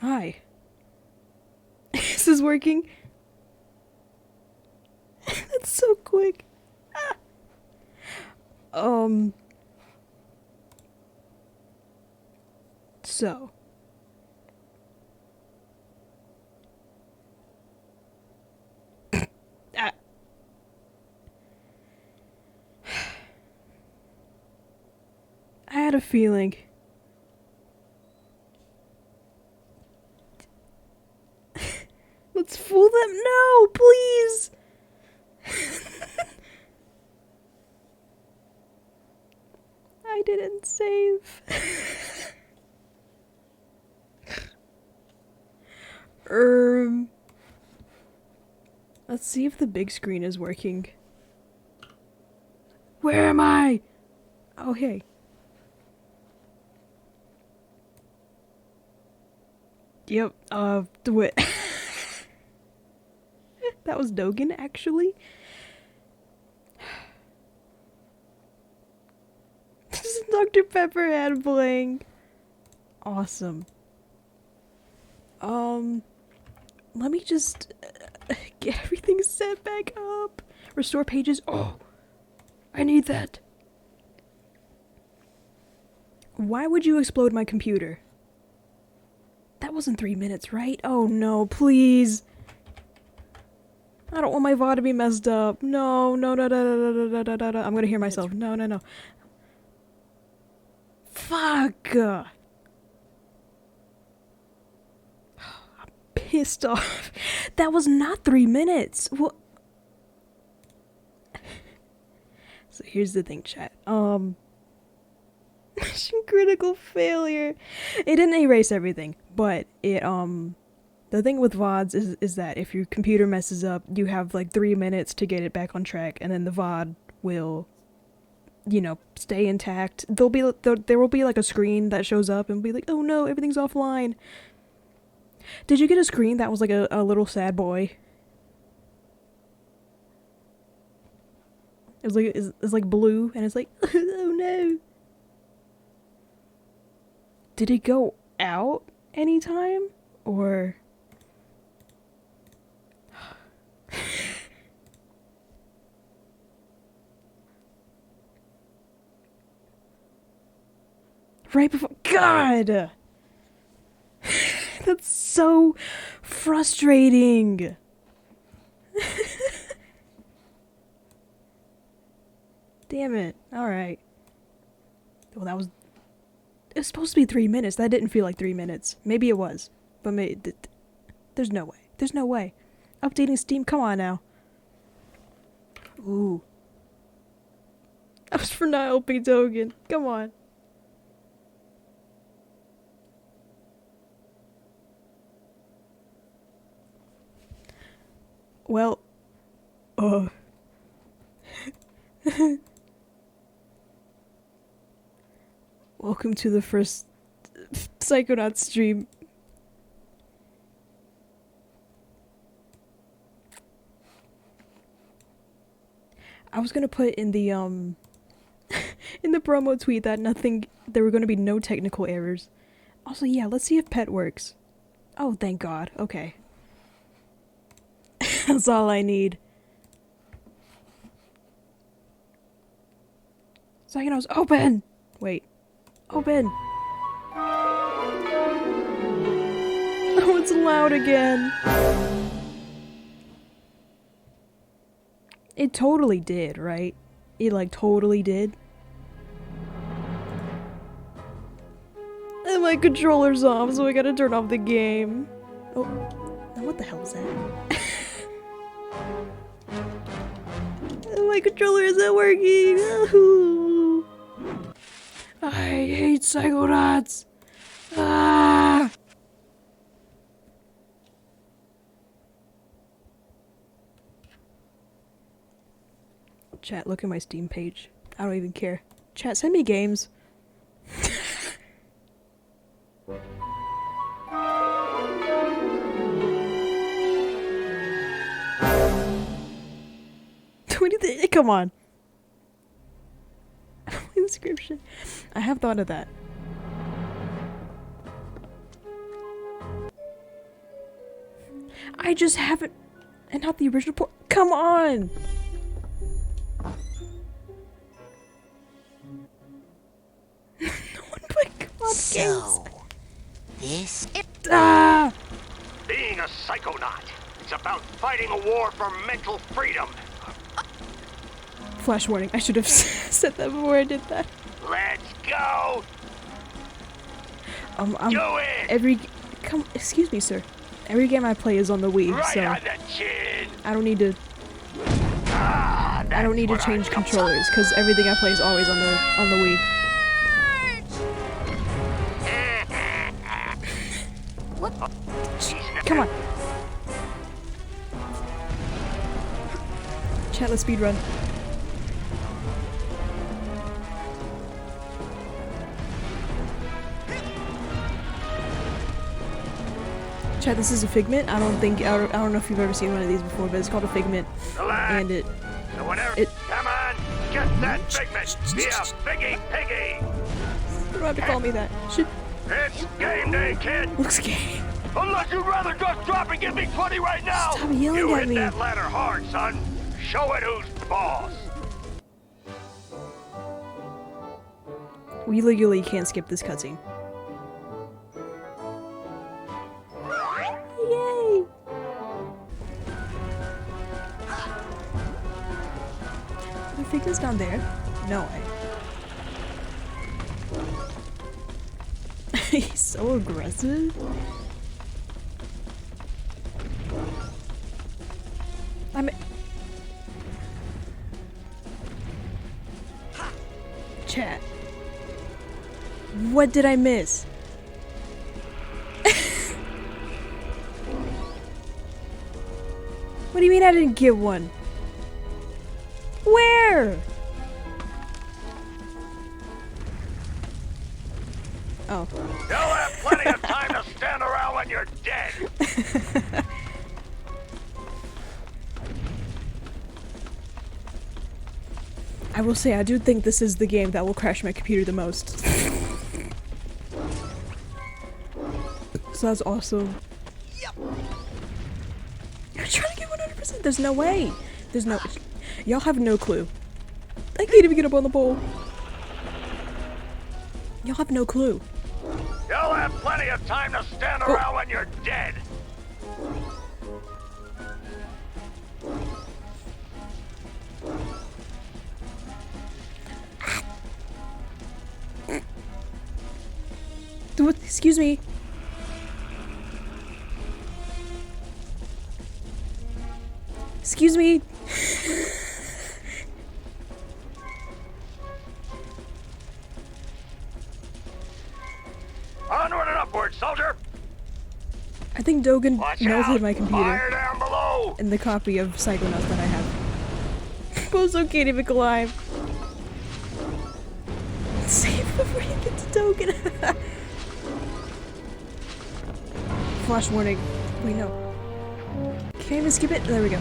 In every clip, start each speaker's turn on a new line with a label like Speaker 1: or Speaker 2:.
Speaker 1: Hi. This is working. That's so quick. So. Ah. I had a feeling. Let's fool them. No, please. I didn't save. Let's see if the big screen is working. Where am I? Oh, hey. Yep, what? That was Dogen, actually? This is Dr. Pepper and bling. Awesome. Let me just get everything set back up. Restore pages. Oh, I need that. Why would you explode my computer? That wasn't 3 minutes, right? Oh no, please. I don't want my VOD to be messed up. No, no, no, no, no, no, no, no, no, no. I'm gonna hear myself. No, no, no. Fuck. I'm pissed off. That was not 3 minutes. What? So here's the thing, chat. Mission critical failure. It didn't erase everything, but it the thing with VODs is that if your computer messes up, you have like 3 minutes to get it back on track, and then the VOD will, you know, stay intact. There will be like a screen that shows up and be like, oh no, everything's offline. Did you get a screen that was like a little sad boy? It's like blue, and it's like, oh no. Did it go out anytime? Or... right before... God! That's so frustrating. Damn it. Alright. Well, that was... It was supposed to be 3 minutes. That didn't feel like 3 minutes. Maybe it was. But there's no way. There's no way. Updating Steam? Come on now. Ooh. That was for not helping Dogen. Come on. Well. Welcome to the first Psychonauts stream. I was gonna put in the in the promo tweet that there were gonna be no technical errors. Also, yeah, let's see if pet works. Oh, thank God. Okay. That's all I need. Psychonauts, open! Wait. Open! Oh, it's loud again. It totally did, right? It, like, totally did. And my controller's off, so I gotta turn off the game. Oh, now what the hell is that? My controller isn't working! I hate Psychonauts! Ah! Chat, look at my Steam page. I don't even care. Chat, send me games. Come on. Inscription. I have thought of that. I just haven't... And not the original port. Come on! No one played God games.
Speaker 2: This
Speaker 1: Ah!
Speaker 3: Being a psychonaut, it's about fighting a war for mental freedom.
Speaker 1: Flash warning. I should have said that before I did that.
Speaker 3: Let's go! Do it!
Speaker 1: Excuse me, sir. Every game I play is on the Wii,
Speaker 3: Right
Speaker 1: so
Speaker 3: on the chin!
Speaker 1: I don't need to. I don't need to change controllers because everything I play is always on the Wii.
Speaker 2: what?
Speaker 1: Come on. Chat, let's speedrun. Chat, this is a figment. I don't know if you've ever seen one of these before, but it's called a figment. And it...
Speaker 3: So whenever... Come on! Get that figment! Be a biggie piggy!
Speaker 1: You don't have to call me that. Shit.
Speaker 3: It's game day, kid!
Speaker 1: Looks gay.
Speaker 3: Unless you'd rather just drop and give me 20 right now!
Speaker 1: Stop yelling
Speaker 3: you
Speaker 1: at
Speaker 3: hit
Speaker 1: me.
Speaker 3: that ladder hard, son! Show it who's boss!
Speaker 1: We legally can't skip this cutscene. Yay! The figure's down there? No way. He's so aggressive. Chat. What did I miss? What do you mean I didn't get one? Where? Oh.
Speaker 3: You'll have plenty of time to stand around when you're dead!
Speaker 1: I will say, I do think this is the game that will crash my computer the most. So that's awesome. I'm trying to get 100%. There's no way. There's no... Y'all have no clue. I can't even get up on the pole. Y'all have no clue.
Speaker 3: You'll have plenty of time to stand around when you're dead!
Speaker 1: Excuse me. Excuse me.
Speaker 3: Onward and upward, soldier!
Speaker 1: I think Dogen
Speaker 3: Watch
Speaker 1: melted
Speaker 3: out.
Speaker 1: my computer
Speaker 3: Fire down below!
Speaker 1: in the copy of Psychonauts that I have. Bozo can't even climb. Save before you get to Dogen. Flash warning. Wait, no. Can't even skip it. There we go.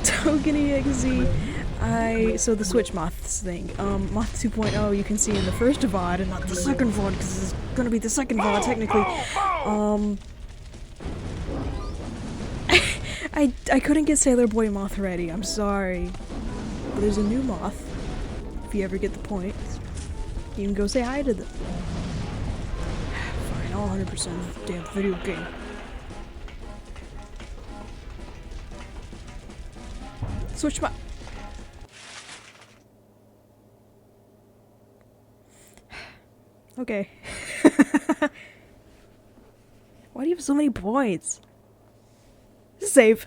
Speaker 1: Token EXE. So the Switch Moths thing. Moth 2.0 you can see in the first VOD and not the second VOD because it's gonna be the second VOD technically. I couldn't get Sailor Boy Moth ready. I'm sorry. But there's a new moth. If you ever get the point, you can go say hi to them. Fine, all 100% of the damn video game. Switch my... Okay. Why do you have so many points? Save.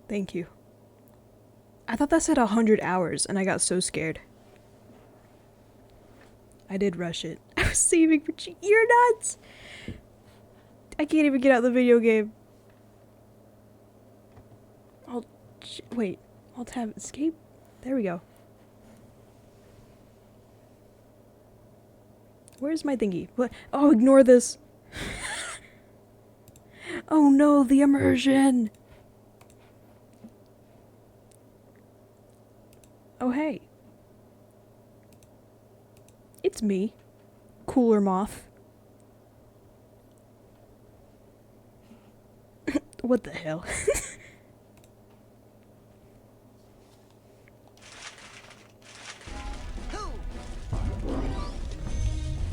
Speaker 1: Thank you. I thought that said 100 hours and I got so scared. I did rush it. I was saving for You're nuts! I can't even get out of the video game. Wait. Alt tab escape? There we go. Where's my thingy? What? Oh, ignore this. Oh no, the immersion! Oh hey. It's me. Cooler Moth. What the hell?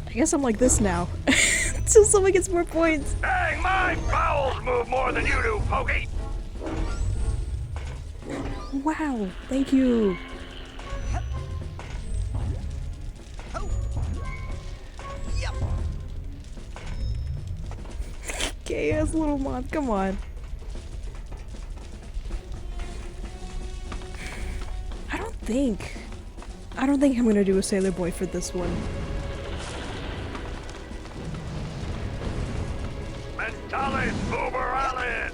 Speaker 1: I guess I'm like this now. Till someone gets more points.
Speaker 3: Dang, my bowels move more than you do, Pokey!
Speaker 1: Wow, thank you. Gay ass little moth, come on. I don't think I'm gonna do a Sailor Boy for this one.
Speaker 3: Mentales uberalis!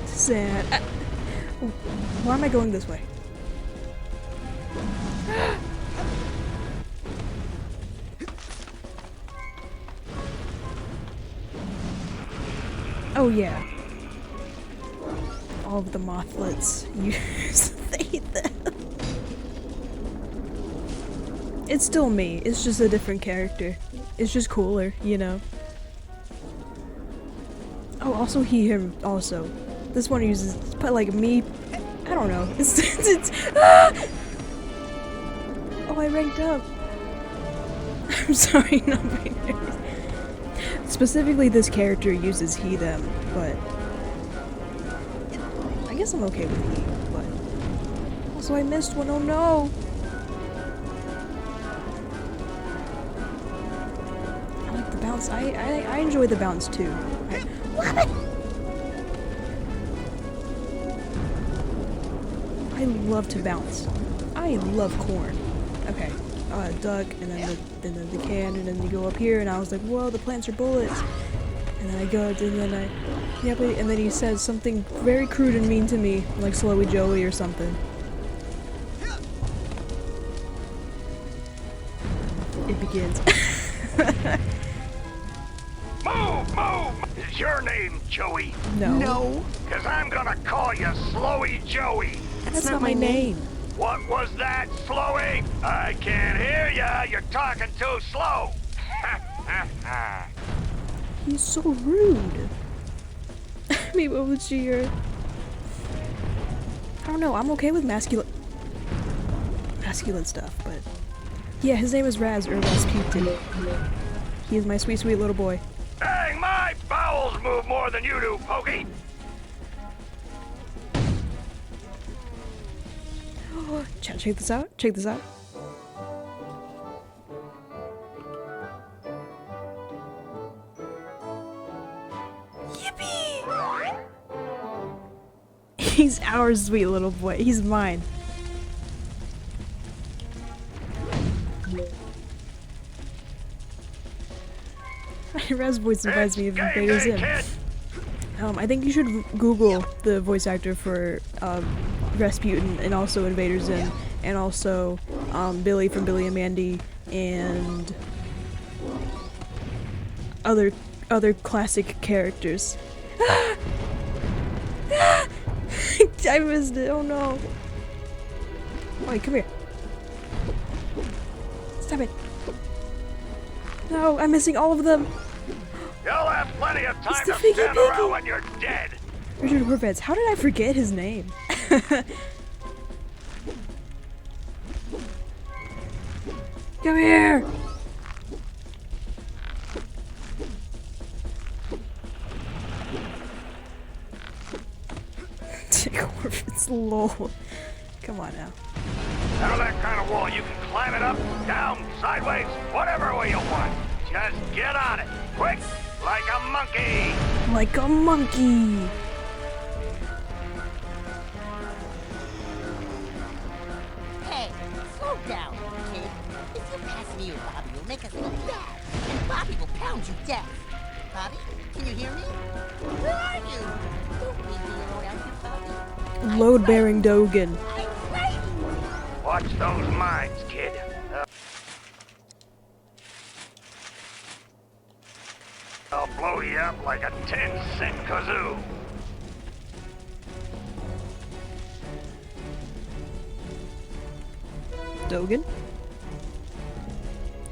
Speaker 1: Sad. Why am I going this way? Oh yeah. All of the mothlets use them. It's still me, it's just a different character. It's just cooler, you know? Oh, also he, him, also. This one uses, but like me, I don't know. It's ah! Oh, I ranked up. I'm sorry, not being nervous. Specifically, this character uses he, them, but I guess I'm okay with he, but also I missed one, oh no! I like the bounce, I enjoy the bounce too. What? I love to bounce. I love corn. Okay, duck, and then the can, and then you go up here, and I was like, whoa, the plants are bullets. And then I go, and then yep, and then he says something very crude and mean to me, like Slowy Joey or something. It begins.
Speaker 3: Move! Is your name Joey?
Speaker 1: No.
Speaker 2: No.
Speaker 3: Cause I'm gonna call you Slowy Joey.
Speaker 1: That's not my name.
Speaker 3: What was that, Slowy? I can't hear ya. You're talking too slow.
Speaker 1: He's so rude. Maybe what would you? I don't know. I'm okay with masculine stuff, but yeah, his name is Raz or Rasputin. He is my sweet, sweet little boy.
Speaker 3: Dang, my bowels move more than you do, Pokey.
Speaker 1: Check this out. Check this out. Yippee! He's our sweet little boy. He's mine. Raz voice reminds me of Invader Zim. I think you should Google the voice actor for Rasputin and also Invader Zim, and also Billy from Billy and Mandy, and other classic characters. I missed it. Oh no! Wait, come here. Stop it! No, I'm missing all of them.
Speaker 3: You'll have plenty of time
Speaker 1: the
Speaker 3: to
Speaker 1: Figgy
Speaker 3: stand
Speaker 1: Piggy.
Speaker 3: around when you're dead.
Speaker 1: Richard Horvitz. How did I forget his name? Come here! Horvitz, lol. Come on now.
Speaker 3: Out of that kind of wall, you can climb it up, down, sideways, whatever way you want. Just get on it, quick, like a monkey.
Speaker 1: Like a monkey.
Speaker 2: Hey, slow down, kid. If you pass me or Bobby, you'll make us look bad. And Bobby will pound you dead. Bobby, can you hear me? Where are you? Don't leave me alone out here, Bobby.
Speaker 1: Load-bearing Dogen.
Speaker 2: I'm frightened.
Speaker 3: Watch those mines, kid. I'll blow you up like a 10-cent kazoo.
Speaker 1: Dogen?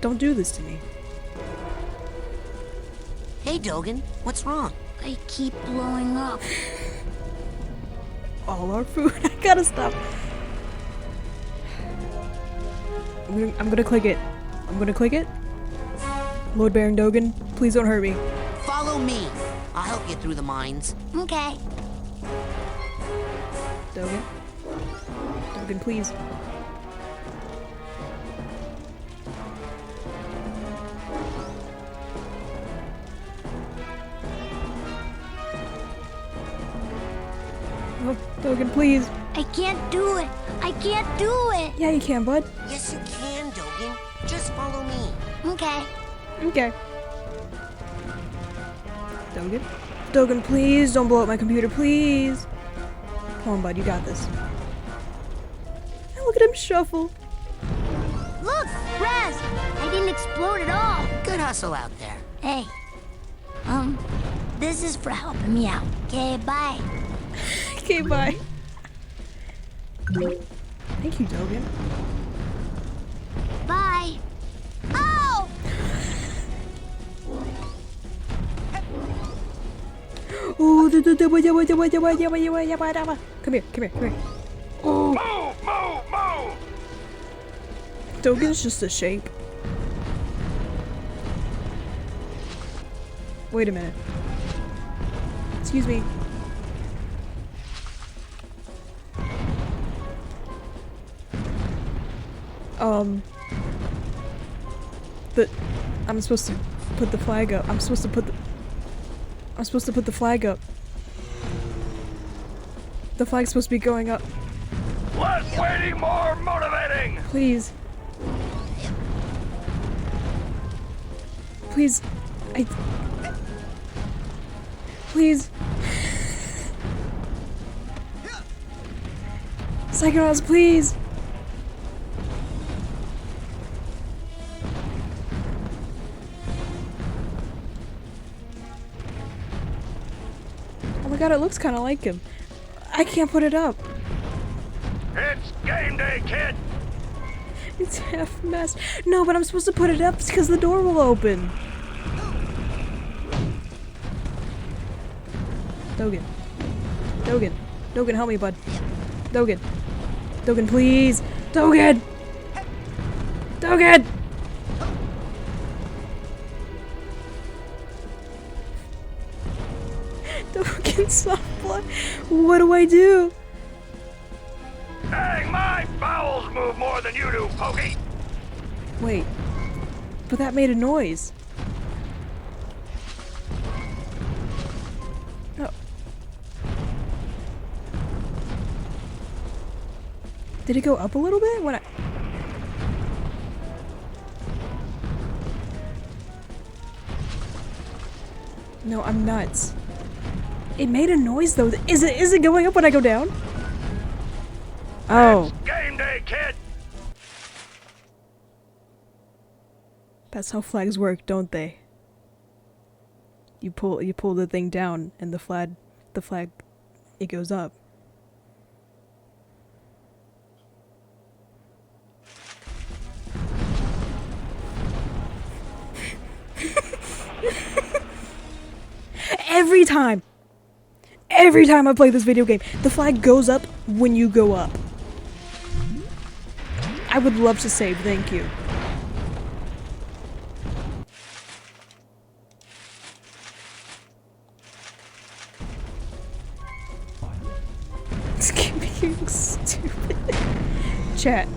Speaker 1: Don't do this to me.
Speaker 2: Hey, Dogen, what's wrong?
Speaker 4: I keep blowing up.
Speaker 1: All our food. I gotta stop. I'm gonna click it. I'm gonna click it. Lord Baron Dogen, please don't hurt me.
Speaker 2: Follow me. I'll help you through the mines.
Speaker 4: Okay.
Speaker 1: Dogen. Dogen, please. Oh, Dogen, please.
Speaker 4: I can't do it. I can't do it.
Speaker 1: Yeah, you can, bud.
Speaker 2: Yes, you can, Dogen. Just follow me.
Speaker 4: Okay.
Speaker 1: Okay. Dogen? Dogen, please don't blow up my computer, please. Come on, bud, you got this. And look at him shuffle.
Speaker 4: Look, Raz. I didn't explode at all.
Speaker 2: Good hustle out there.
Speaker 4: Hey. This is for helping me out. Okay, bye.
Speaker 1: Okay, bye. Thank you, Dogen.
Speaker 4: Bye. Oh!
Speaker 1: Oh, come here, come here, come here. Oh,
Speaker 3: Move!
Speaker 1: Dogen's just a shape. Wait a minute. Excuse me. I'm supposed to put the flag up. I'm supposed to put the flag up. The flag's supposed to be going up.
Speaker 3: Less waiting, more motivating!
Speaker 1: Please. Please. Please. Psychonauts, please. Oh my god, it looks kind of like him. I can't put it up.
Speaker 3: It's game day, kid!
Speaker 1: It's half messed. No, but I'm supposed to put it up because the door will open. Dogen. Dogen. Dogen, help me, bud. Dogen. Dogen, please. Dogen! Dogen! Dogen, soft blood. What do I do?
Speaker 3: Dang, my bowels move more than you do, Pokey!
Speaker 1: Wait. But that made a noise. Oh. Did it go up a little bit when I... No, I'm nuts. It made a noise though. Is it going up when I go down? Oh.
Speaker 3: It's game day, kid!
Speaker 1: That's how flags work, don't they? You pull the thing down and the flag it goes up. Every time I play this video game, the flag goes up when you go up. I would love to save, thank you. It's being stupid. Chat.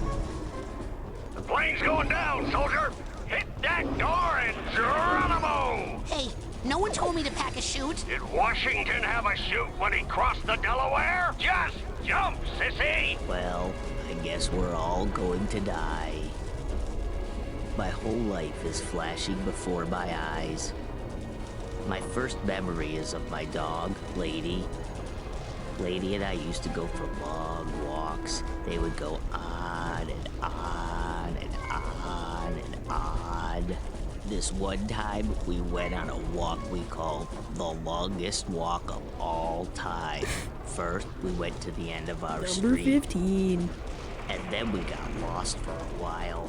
Speaker 3: The plane's going down, soldier! Hit that door and Geronimo!
Speaker 2: Hey, no one told me to pack a chute.
Speaker 3: Did Washington have a chute when he crossed the Delaware? Just jump, sissy!
Speaker 5: Well, I guess we're all going to die. My whole life is flashing before my eyes. My first memory is of my dog, Lady. Lady and I used to go for long walks. They would go on and on and on and on. This one time, we went on a walk we called the longest walk of all time. First, we went to the end of our
Speaker 1: Number
Speaker 5: street.
Speaker 1: 15.
Speaker 5: And then we got lost for a while.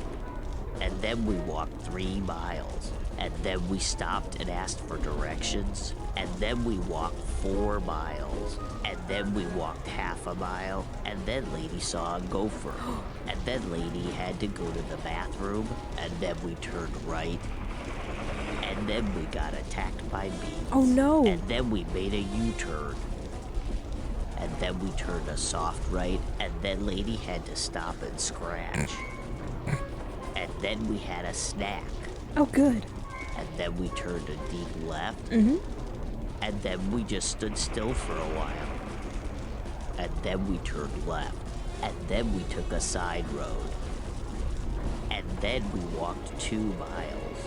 Speaker 5: And then we walked 3 miles. And then we stopped and asked for directions. And then we walked 4 miles. And then we walked half a mile. And then Lady saw a gopher. And then Lady had to go to the bathroom. And then we turned right. And then we got attacked by bees.
Speaker 1: Oh no!
Speaker 5: And then we made a U-turn. And then we turned a soft right. And then Lady had to stop and scratch. And then we had a snack.
Speaker 1: Oh good.
Speaker 5: And then we turned a deep left.
Speaker 1: Mm-hmm.
Speaker 5: And then we just stood still for a while. And then we turned left. And then we took a side road. And then we walked 2 miles.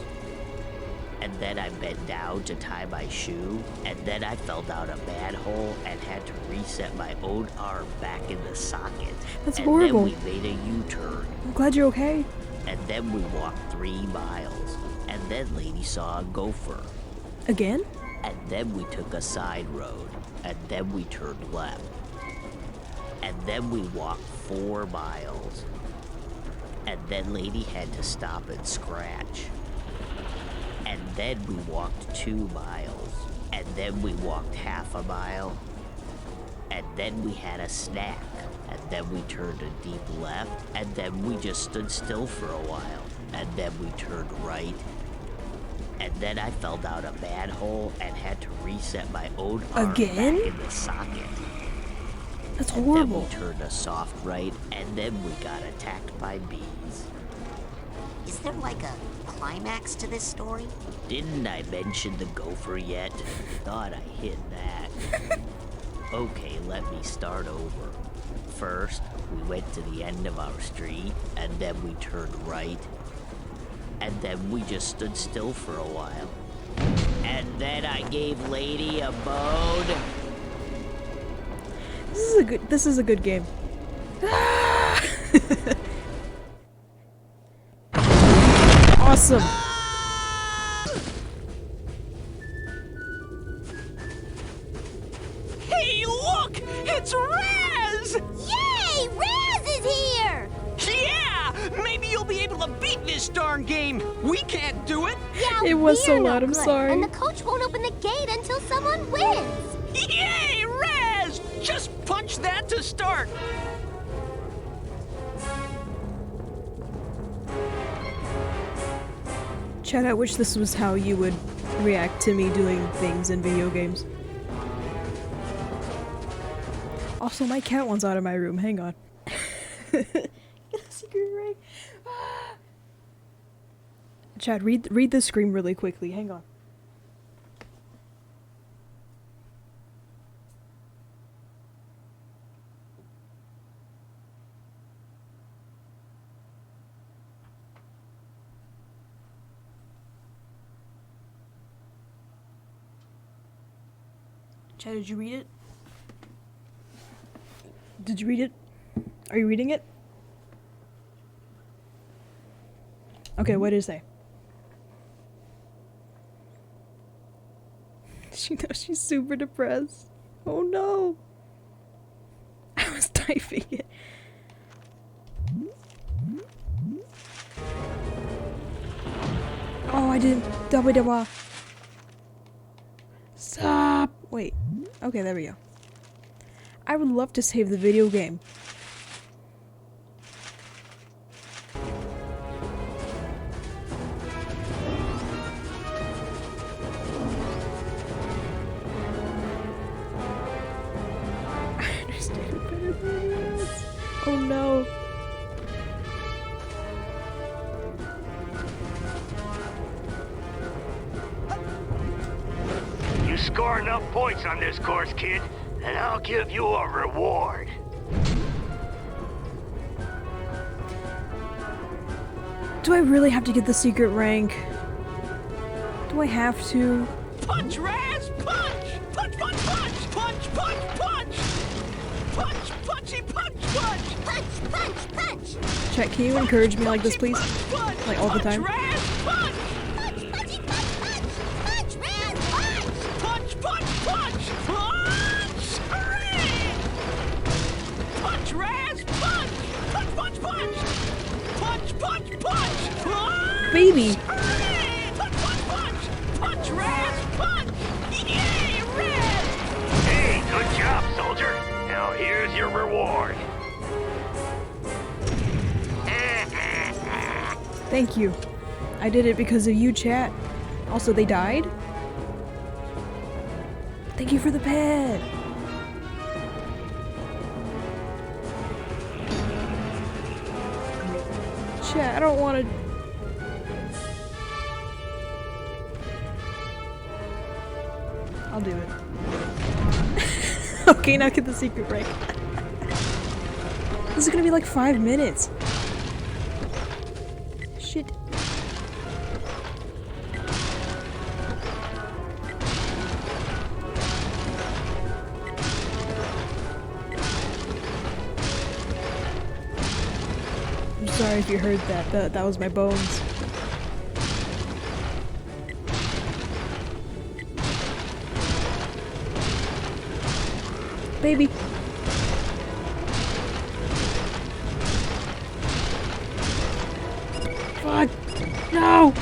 Speaker 5: And then I bent down to tie my shoe. And then I fell down a manhole and had to reset my own arm back in the socket.
Speaker 1: That's
Speaker 5: and
Speaker 1: horrible.
Speaker 5: then we made a U-turn.
Speaker 1: I'm glad you're okay.
Speaker 5: And then we walked 3 miles. And then Lady saw a gopher.
Speaker 1: Again?
Speaker 5: And then we took a side road. And then we turned left. And then we walked 4 miles. And then Lady had to stop and scratch. And then we walked 2 miles. And then we walked half a mile. And then we had a snack. And then we turned a deep left. And then we just stood still for a while. And then we turned right. And then I fell down a manhole and had to reset my own arm
Speaker 1: Again?
Speaker 5: back in the socket.
Speaker 1: That's
Speaker 5: And
Speaker 1: horrible.
Speaker 5: then we turned a soft right, and then we got attacked by bees.
Speaker 2: Is there like a climax to this story?
Speaker 5: Didn't I mention the gopher yet? Thought I hit that. Okay, let me start over. First, we went to the end of our street, and then we turned right. And then we just stood still for a while. And then I gave Lady a bone.
Speaker 1: This is a good game. Awesome.
Speaker 6: Hey, look! It's Raz!
Speaker 4: Yay! Raz is here!
Speaker 6: Yeah! Maybe you'll be able to beat this darn game. We can't do it.
Speaker 4: Yeah,
Speaker 1: It was so
Speaker 4: we're no
Speaker 1: loud, I'm
Speaker 4: good,
Speaker 1: sorry.
Speaker 4: And the coach won't open the gate until someone wins.
Speaker 6: Yay, Raz! Just punch that to start.
Speaker 1: Chad, I wish this was how you would react to me doing things in video games. Also, my cat wants out of my room. Hang on. Get a secret ring. Ah. Chad, read the scream really quickly. Hang on. Chad, did you read it? Did you read it? Are you reading it? Okay, what did it say? She knows she's super depressed. Oh no! I was typing it. Oh, I didn't. Double. Stop! Wait. Okay, there we go. I would love to save the video game. I understand it better than this. Oh no.
Speaker 3: You score enough points on this course, kid, and I'll give you a reward.
Speaker 1: Do I really have to get the secret rank? Do I have to?
Speaker 6: Punch, Raz! Punch! Punch, punch, punch! Punch, punch, punch! Punch, punchy, punch, punch!
Speaker 4: Punch, punch, punch!
Speaker 1: Chat, can you encourage me like this, please?
Speaker 6: Punch, punch,
Speaker 1: Like all the
Speaker 6: punch,
Speaker 1: time?
Speaker 6: Raz! Punch!
Speaker 4: Punch, punchy, punch, punch! Punch, Raz, punch!
Speaker 6: Punch, punch, punch! Punch! Hooray! Punch, Raz! Punch! Punch, punch, punch! Punch, punch, punch! Punch!
Speaker 1: Baby!
Speaker 6: Hooray! Punch, punch, punch! Punch, Raz, punch! Yay, Raz!
Speaker 3: Hey, good job, soldier. Now here's your reward.
Speaker 1: Thank you. I did it because of you, chat. Also, they died? Thank you for the pet! Chat, I don't want to... I'll do it. Okay, now get the secret break. This is gonna be like 5 minutes. Shit. I'm sorry if you heard that. That was my bones. Baby. Fuck. No.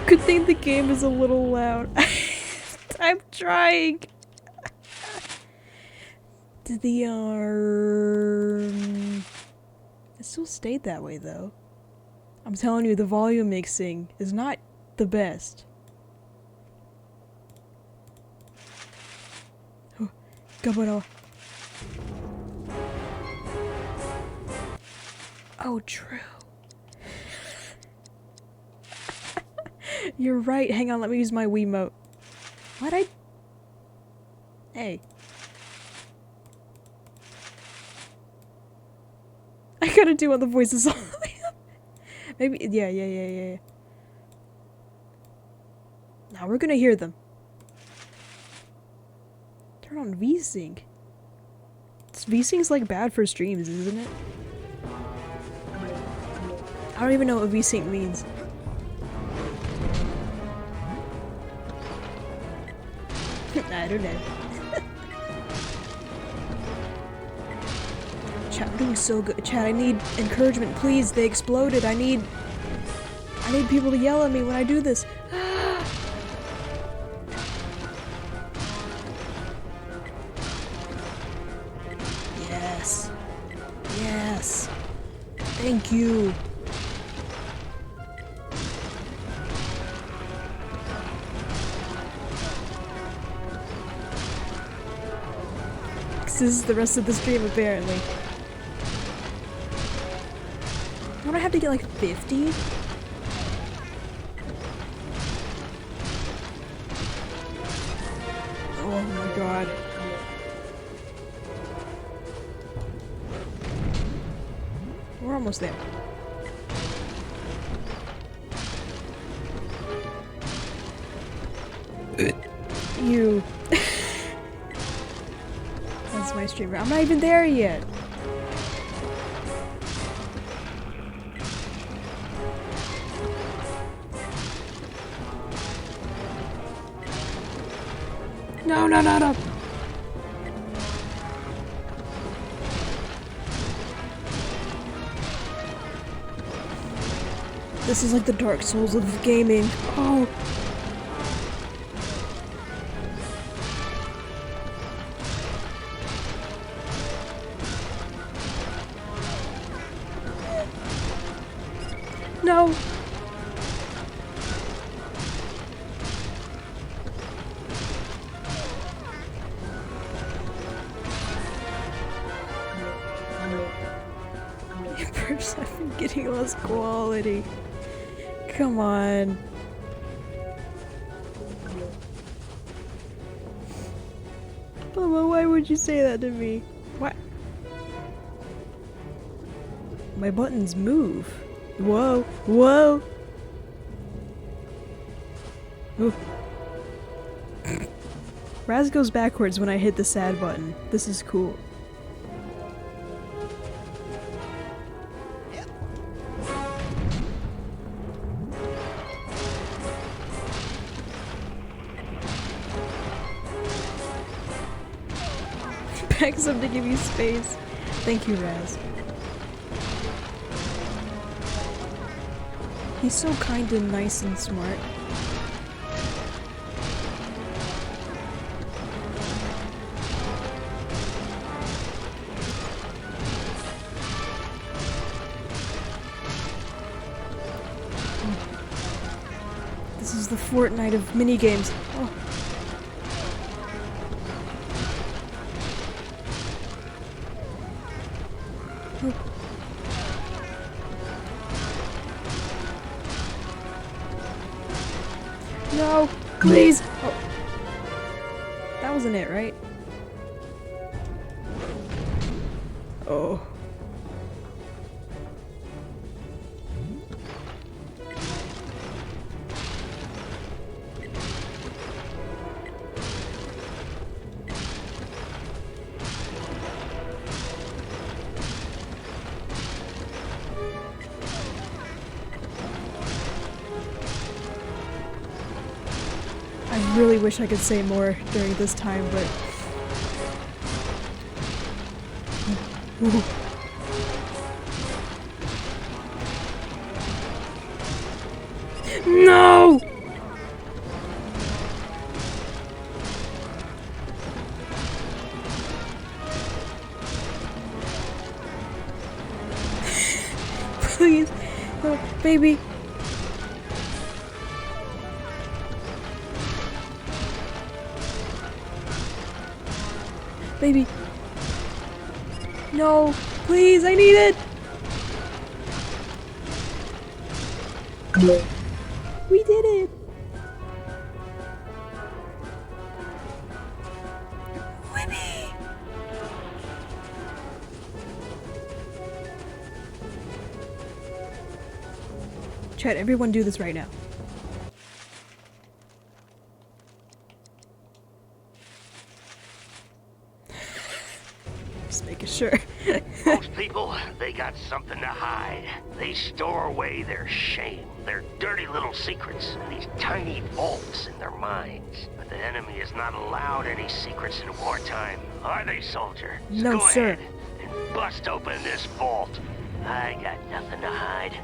Speaker 1: Good thing the game is a little loud. I'm trying. Did the it still stayed that way though. I'm telling you, the volume mixing is not the best. Oh, oh, true. You're right. Hang on, let me use my Wiimote. What Hey. I gotta do all the voices all the way up. Maybe, yeah. Now we're gonna hear them. Turn on VSync. VSync's like bad for streams, isn't it? I don't even know what VSync means. I don't know. Chat, I'm doing so good. Chat, I need encouragement, please. They exploded. I need people to yell at me when I do this. Yes. Yes. Thank you. This is the rest of the stream, apparently. Don't I have to get like 50? Oh my god. We're almost there. You. That's my streamer. I'm not even there yet. No. This is like the Dark Souls of gaming. Oh. No. First, I've been getting less quality. Come on. Mama, why would you say that to me? What? My buttons move. Whoa. Whoa. Ooh. Raz goes backwards when I hit the sad button. This is cool. backs up to give you space. Thank you, Raz. He's so kind and nice and smart. This is the Fortnite of minigames. Oh. No, please. Oh. That wasn't it, right? Oh. I really wish I could say more during this time, but... Ooh. No! Please, no, baby. Baby. No, please, I need it. We did it. Whippy. Chat, everyone do this right now. Just making sure.
Speaker 3: Most people, they got something to hide. They store away their shame, their dirty little secrets, in these tiny vaults in their minds. But the enemy is not allowed any secrets in wartime, are they, soldier? So
Speaker 1: No,
Speaker 3: go
Speaker 1: sir.
Speaker 3: ahead and bust open this vault. I got nothing to hide.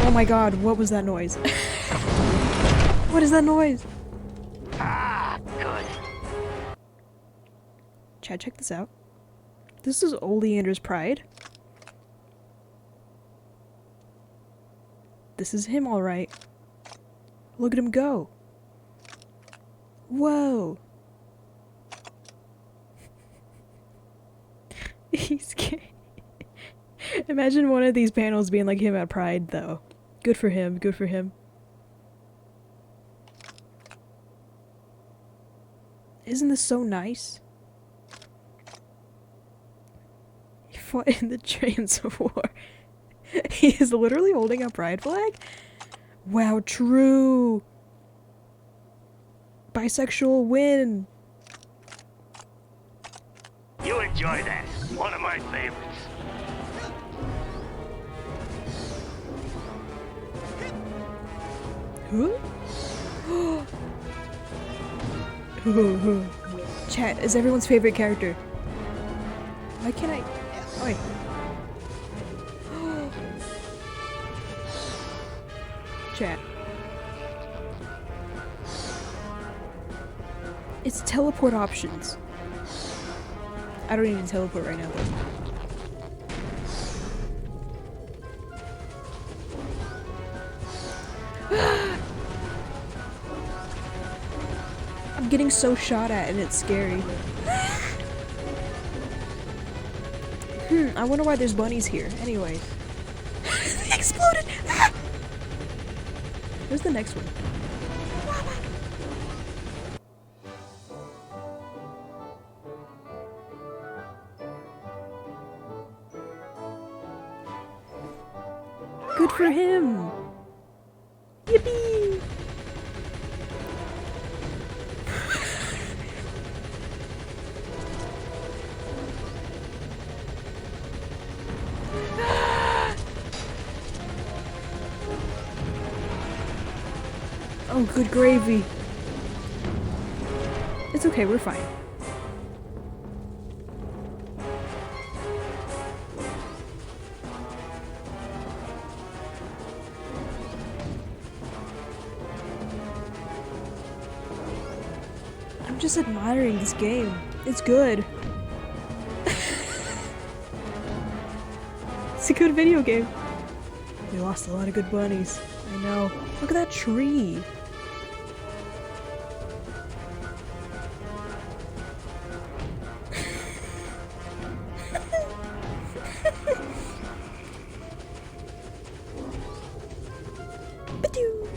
Speaker 1: Oh my god, what was that noise? What is that noise?
Speaker 3: Ah, good.
Speaker 1: Chad, check this out. This is Oleander's pride. This is him, alright. Look at him go. Whoa. He's scared. Imagine one of these panels being like him at Pride, though. Good for him, good for him. Isn't this so nice? He fought in the trains of war. He is literally holding a pride flag? Wow, true. Bisexual win.
Speaker 3: You enjoy that. One of my favorites.
Speaker 1: Huh? Chat is everyone's favorite character. Why can't I? Oh, wait. Chat. It's teleport options. I don't need to teleport right now though. I'm getting so shot at and it's scary. I wonder why there's bunnies here. Anyway. They exploded! Where's the next one? Good for him! Yippee! Oh, good gravy. It's okay, we're fine. I'm just admiring this game. It's good. It's a good video game. We lost a lot of good bunnies. I know. Look at that tree. Ba-doo.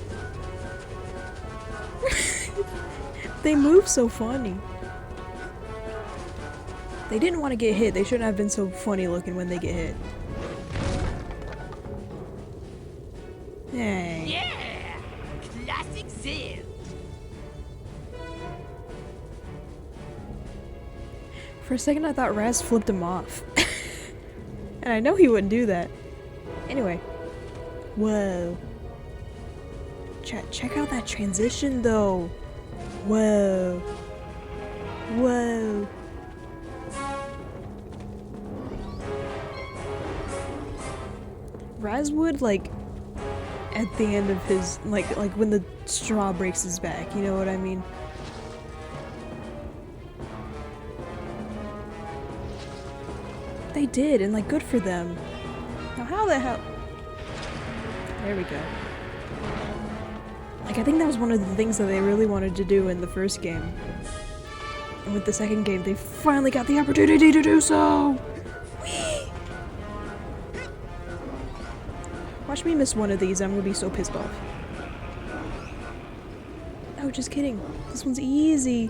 Speaker 1: They move so funny. They didn't want to get hit. They shouldn't have been so funny looking when they get hit. Dang.
Speaker 6: Yeah! Classic Zen!
Speaker 1: For a second I thought Raz flipped him off. And I know he wouldn't do that. Anyway. Whoa. Check out that transition though. Whoa. Whoa. Raz would, like, at the end of his, like when the straw breaks his back, you know what I mean? They did, and like, good for them. Now how the hell? There we go. Like, I think that was one of the things that they really wanted to do in the first game. And with the second game, they finally got the opportunity to do so! Whee! Watch me miss one of these, I'm gonna be so pissed off. Oh, just kidding. This one's easy.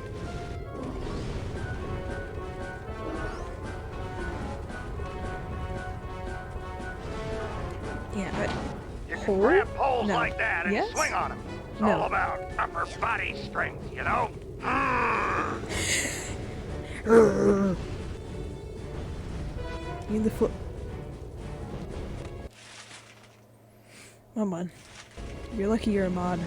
Speaker 1: Yeah, but...
Speaker 3: You can
Speaker 1: Hold?
Speaker 3: grab poles
Speaker 1: No.
Speaker 3: like that and
Speaker 1: Yes?
Speaker 3: swing on them. It's
Speaker 1: No.
Speaker 3: all about upper body strength, you know?
Speaker 1: You need the foot. Come on. You're lucky you're a mod.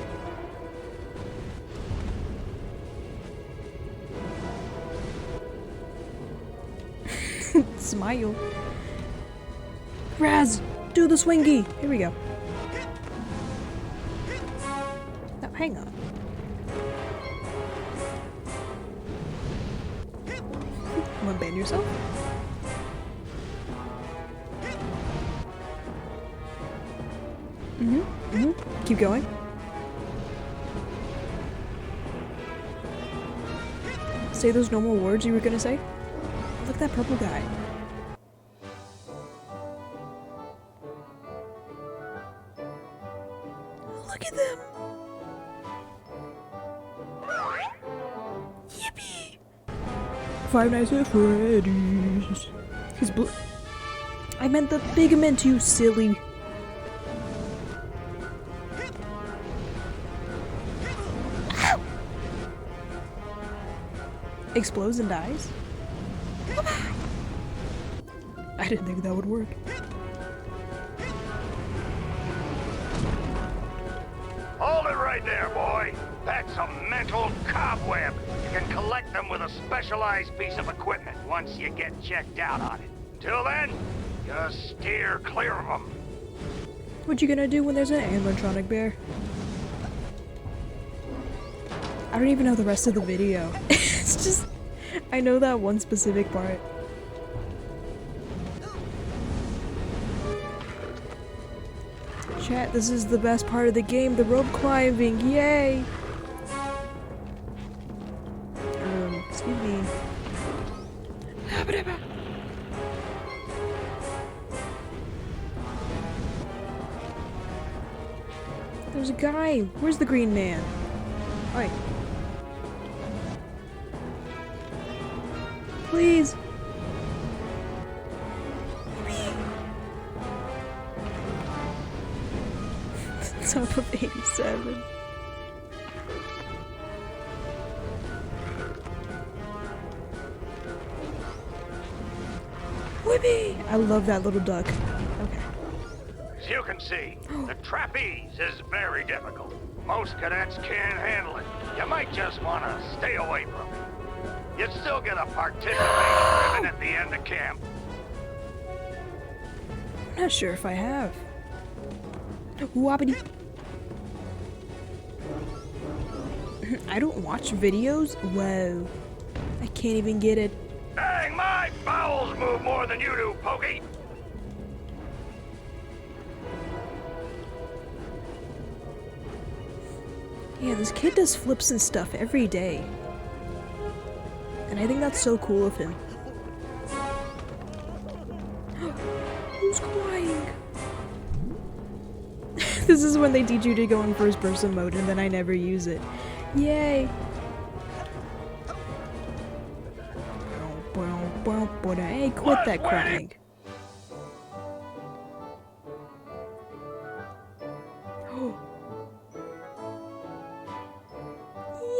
Speaker 1: Smile. Raz, do the swingy. Here we go. Now, hang on. Come on, bend yourself. Keep going. Say those normal words you were gonna say. Look at that purple guy. Look at them. Yippee! Five Nights at Freddy's. He's blue. I meant the pigment, you silly. Ow! Explodes and dies? I didn't think that would work.
Speaker 3: Hold it right there, boy. That's a mental cobweb. You can collect them with a specialized piece of equipment once you get checked out on it. Till then, just steer clear of them.
Speaker 1: What you gonna do when there's an animatronic bear? I don't even know the rest of the video. It's just... I know that one specific part. Chat, this is the best part of the game, the rope climbing, yay! Excuse me. There's a guy! Where's the green man? Oi. Please! Top of 87. Whippy! I love that little duck. Okay.
Speaker 3: As you can see, the trapeze is very difficult. Most cadets can't handle it. You might just want to stay away from it. You still get a participation ribbon at the end of camp.
Speaker 1: I'm not sure if I have. Wobbity. I don't watch videos? Whoa. I can't even get it.
Speaker 3: Dang, my bowels move more than you do, Pokey.
Speaker 1: Yeah, this kid does flips and stuff every day. And I think that's so cool of him. Who's crying? This is when they teach you to go in first person mode and then I never use it. Yay! Hey, quit that crying.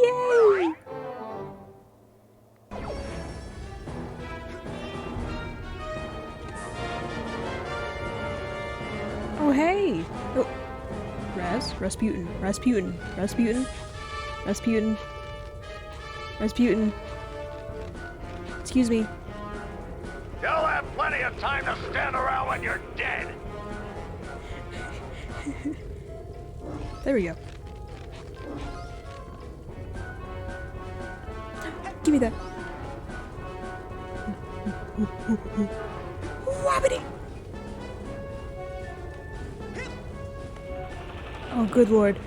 Speaker 1: Yay! Oh, hey! Oh. Rasputin. Excuse me.
Speaker 3: You'll have plenty of time to stand around when you're dead.
Speaker 1: There we go. Give me that. Wobbity! Oh, good lord.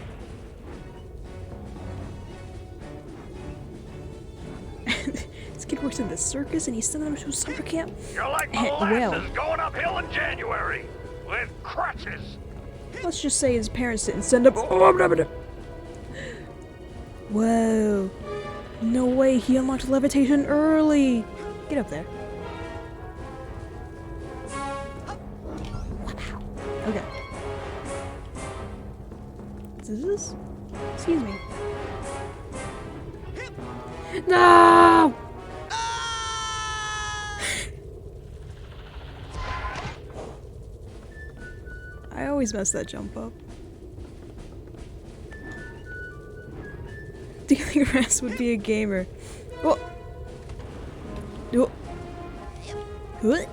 Speaker 1: This kid works in the circus and he's sending them to a summer camp?
Speaker 3: You're like
Speaker 1: Well.
Speaker 3: molasses going uphill in January with crutches.
Speaker 1: Let's just say his parents didn't send him. Whoa. No way, he unlocked levitation early. Get up there. Okay. Is this? Excuse me. No! I always mess that jump up. Do you think Raz would be a gamer? Oh! Oh! What?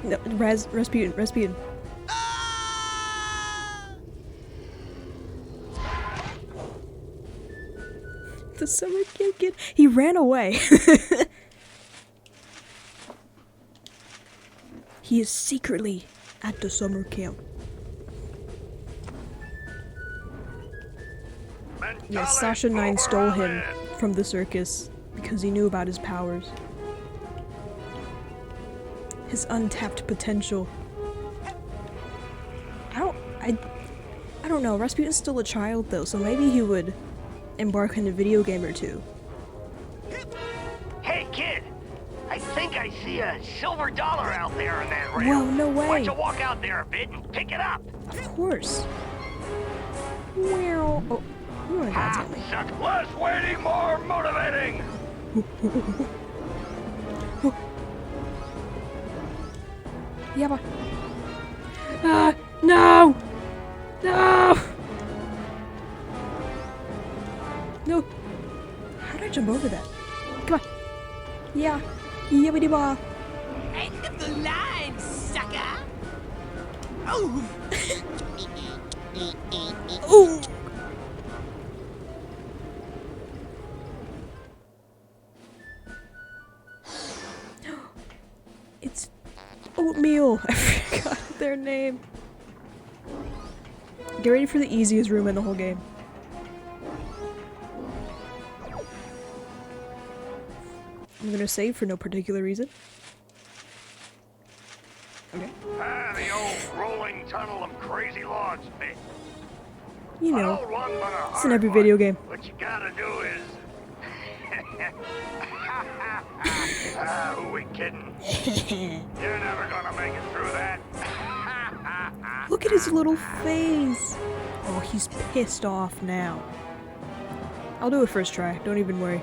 Speaker 1: No, Rasputin. The summer kid, he ran away. He is secretly at the summer camp. Yes, Sasha 9 stole him from the circus because he knew about his powers. His untapped potential. I don't know, Rasputin's still a child though, so maybe he would embark on a video game or two.
Speaker 3: Hey, kid! I think I see a silver dollar out there in that rail.
Speaker 1: Whoa, no way!
Speaker 3: Why don't you walk out there a bit and pick it up?
Speaker 1: Of course. Meow. Oh, you wanna go tell me?
Speaker 3: Such less waiting, more motivating!
Speaker 1: Yabba. Ah, no! No! No! How did I jump over that? Come on! Yeah! Yibbity ba!
Speaker 6: End of the line, sucker! Oh!
Speaker 1: Ooh! It's oatmeal! I forgot their name. Get ready for the easiest room in the whole game. I'm gonna save for no particular reason. Okay.
Speaker 3: The old rolling tunnel of crazy launch bit.
Speaker 1: You
Speaker 3: An
Speaker 1: know,
Speaker 3: old one, but a
Speaker 1: it's in
Speaker 3: hard
Speaker 1: every
Speaker 3: one.
Speaker 1: video game.
Speaker 3: What you gotta do is... who we kidding? You're never gonna make it through that.
Speaker 1: Look at his little face! Oh, he's pissed off now. I'll do it first try, don't even worry.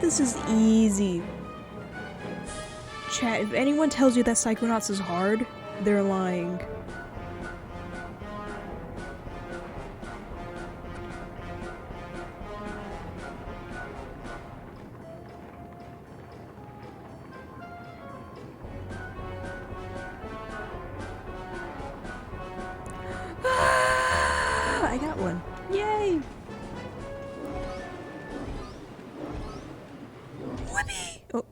Speaker 1: This is easy. Chat, if anyone tells you that Psychonauts is hard, they're lying. I got one. Yay! Whoopee! Oh.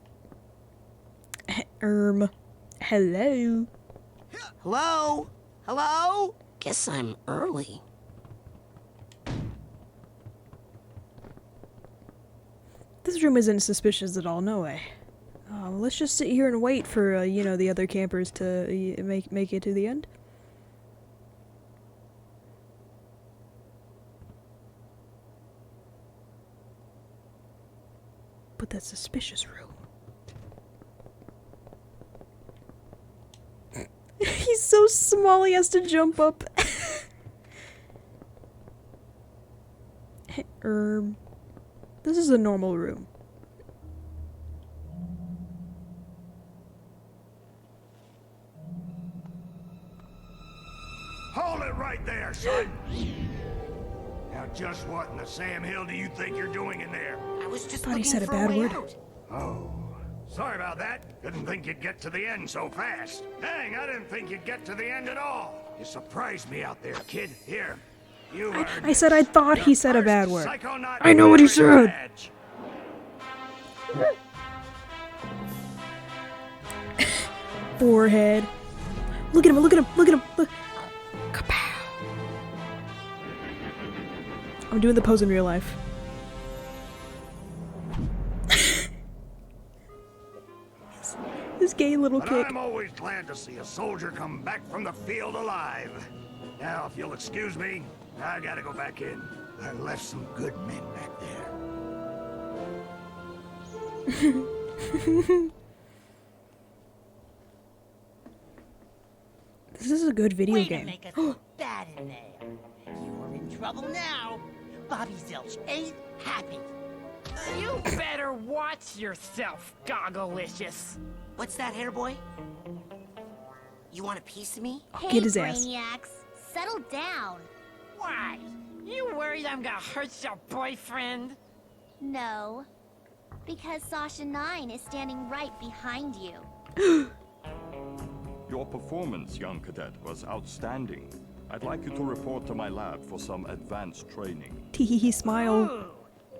Speaker 1: Hello?
Speaker 2: Hello? Hello? Guess I'm early.
Speaker 1: This room isn't suspicious at all, no way. Let's just sit here and wait for, you know, the other campers to make it to the end. But that suspicious room. He's so small he has to jump up. This is a normal room.
Speaker 3: Hold it right there, son. Now, just what in the Sam Hill do you think you're doing in there?
Speaker 2: I was just
Speaker 1: Thought he
Speaker 2: looking
Speaker 1: said a
Speaker 2: for
Speaker 1: bad
Speaker 2: way
Speaker 1: word.
Speaker 2: out.
Speaker 3: Oh, sorry about that. Didn't think you'd get to the end so fast. Dang, I didn't think you'd get to the end at all. You surprised me out there, kid. Here, you earned
Speaker 1: I said I thought he
Speaker 3: your
Speaker 1: said a bad
Speaker 3: first
Speaker 1: word.
Speaker 3: Psychonaut
Speaker 1: I know what he
Speaker 3: merit
Speaker 1: said.
Speaker 3: badge.
Speaker 1: Forehead. Look at him, look at him, look at him. Look. Kapow. I'm doing the pose in real life. This gay little
Speaker 3: But
Speaker 1: kick.
Speaker 3: I'm always glad to see a soldier come back from the field alive. Now, if you'll excuse me, I gotta go back in. I left some good men back there.
Speaker 1: This is a good video
Speaker 2: Way to
Speaker 1: game.
Speaker 2: make us look bad in there. You're in trouble now. Bobby Zilch ain't happy.
Speaker 6: You better watch yourself, Gogglelicious.
Speaker 2: What's that, hair boy? You want a piece of me?
Speaker 1: I'll
Speaker 4: Hey,
Speaker 1: get his ass.
Speaker 4: Brainiacs, settle down.
Speaker 6: Why? You worried I'm gonna hurt your boyfriend?
Speaker 4: No, because Sasha 9 is standing right behind you.
Speaker 7: Your performance, young cadet, was outstanding. I'd like you to report to my lab for some advanced training.
Speaker 1: Teehee smile.
Speaker 6: Ooh,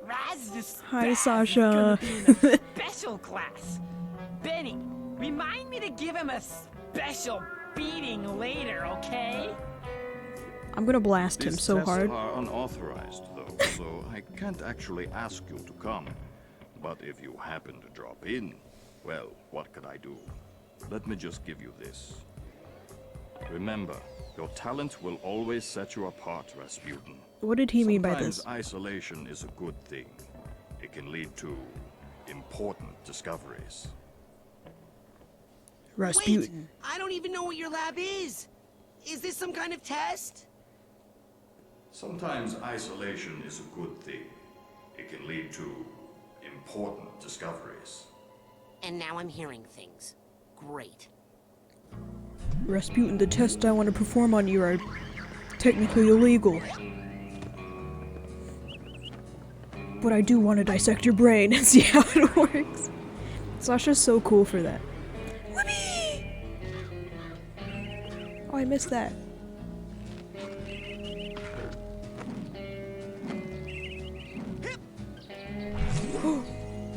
Speaker 6: Raz the
Speaker 1: Hi,
Speaker 6: Spaz is
Speaker 1: Sasha.
Speaker 6: gonna be in a special class. Benny, remind me to give him a special beating later, okay?
Speaker 1: I'm gonna blast him
Speaker 7: These
Speaker 1: so
Speaker 7: tests
Speaker 1: hard.
Speaker 7: are unauthorized, though, so I can't actually ask you to come. But if you happen to drop in, well, what could I do? Let me just give you this. Remember, your talent will always set you apart, Rasputin.
Speaker 1: What did he mean by
Speaker 7: Sometimes
Speaker 1: this?
Speaker 7: isolation is a good thing. It can lead to important discoveries.
Speaker 1: Rasputin.
Speaker 2: Wait, I don't even know what your lab is. Is this some kind of test?
Speaker 7: Sometimes isolation is a good thing. It can lead to important discoveries.
Speaker 2: And now I'm hearing things. Great.
Speaker 1: Rasputin, the tests I want to perform on you are technically illegal. But I do want to dissect your brain and see how it works. Sasha's so cool for that. Whoopee! Oh, I missed that.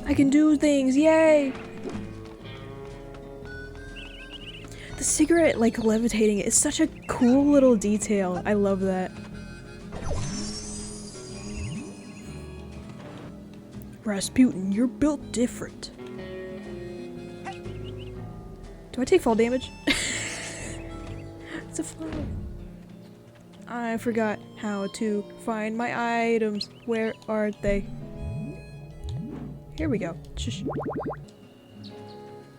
Speaker 1: I can do things, yay! The cigarette, like, levitating is such a cool little detail. I love that. Rasputin, you're built different. Do I take fall damage? It's a flower. I forgot how to find my items. Where are they? Here we go. Shush.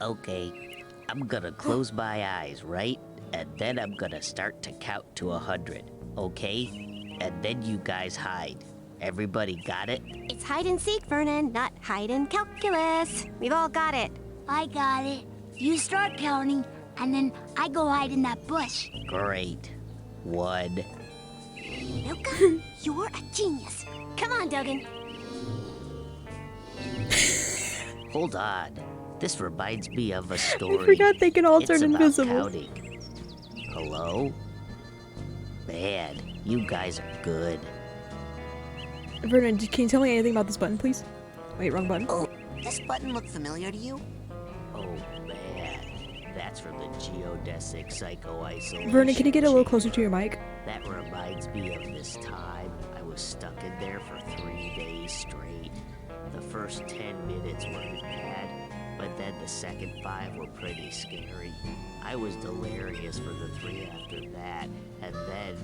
Speaker 5: Okay, I'm gonna close my eyes, right? And then I'm gonna start to count to 100, okay? And then you guys hide. Everybody got it?
Speaker 4: It's hide and seek, Vernon, not hide and calculus. We've all got it. I got it.
Speaker 8: You start counting, and then I go hide in that bush.
Speaker 5: Great. 1.
Speaker 8: Luca, you're a genius. Come on, Duggan.
Speaker 5: Hold on. This reminds me of a story.
Speaker 1: I forgot they can all
Speaker 5: It's
Speaker 1: turn
Speaker 5: about
Speaker 1: invisible.
Speaker 5: counting. Hello? Man, you guys are good.
Speaker 1: Vernon, can you tell me anything about this button, please? Wait, wrong button.
Speaker 2: Oh, this button look familiar to you?
Speaker 5: Oh man, that's from the geodesic psycho-isolation.
Speaker 1: Vernon, can you get a little closer to your mic?
Speaker 5: That reminds me of this time I was stuck in there for 3 days straight. The first 10 minutes weren't bad, but then the second 5 were pretty scary. I was delirious for the 3 after that, and then...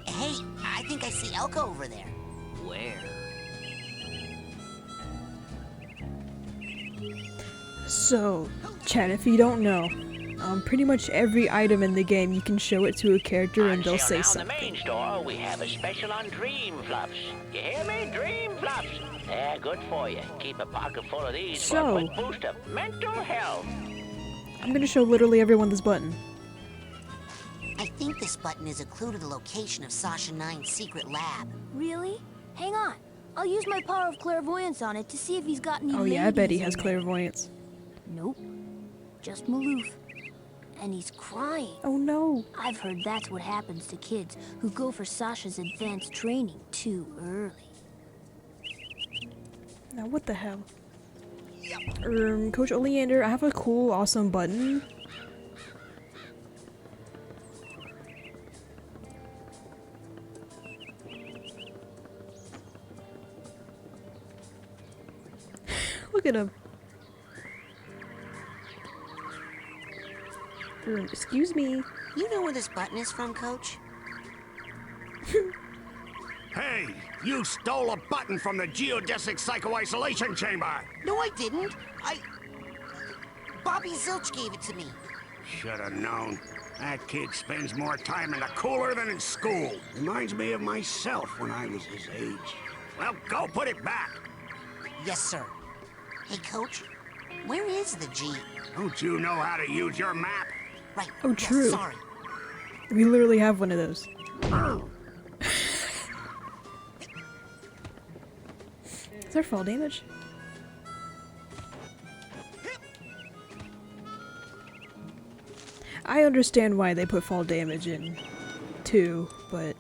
Speaker 2: Hey, I think I see Elka over there.
Speaker 5: where?
Speaker 1: So, Chad, if you don't know, pretty much every item in the game, you can show it to a character and they'll say
Speaker 3: now
Speaker 1: something.
Speaker 3: in the main store, we have a special on Dream Fluffs. You hear me? Dream Fluffs. They're good for you. Keep a pocket full of these for
Speaker 1: So-
Speaker 3: a quick boost of mental health.
Speaker 1: I'm gonna show literally everyone this button.
Speaker 2: I think this button is a clue to the location of Sasha 9's secret lab.
Speaker 8: Really? Hang on. I'll use my power of clairvoyance on it to see if he's got any
Speaker 1: Oh yeah, I bet he
Speaker 8: ladies
Speaker 1: has
Speaker 8: in there.
Speaker 1: clairvoyance.
Speaker 8: Nope. Just Maloof. And he's crying.
Speaker 1: Oh no.
Speaker 8: I've heard that's what happens to kids who go for Sasha's advanced training too early.
Speaker 1: Now what the hell? Coach Oleander, I have a cool, awesome button. Look at him. Excuse me.
Speaker 2: You know where this button is from, Coach?
Speaker 9: Hey, you stole a button from the geodesic psycho-isolation chamber!
Speaker 2: No, I didn't. Bobby Zilch gave it to me.
Speaker 9: Should have known. That kid spends more time in the cooler than in school. Reminds me of myself when I was his age. Well, go put it back.
Speaker 2: Yes, sir. Hey, Coach, where is the G?
Speaker 9: Don't you know how to use your map?
Speaker 2: Right.
Speaker 1: Oh,
Speaker 2: yes,
Speaker 1: true.
Speaker 2: sorry.
Speaker 1: We literally have one of those. Is there fall damage? I understand why they put fall damage in, too, but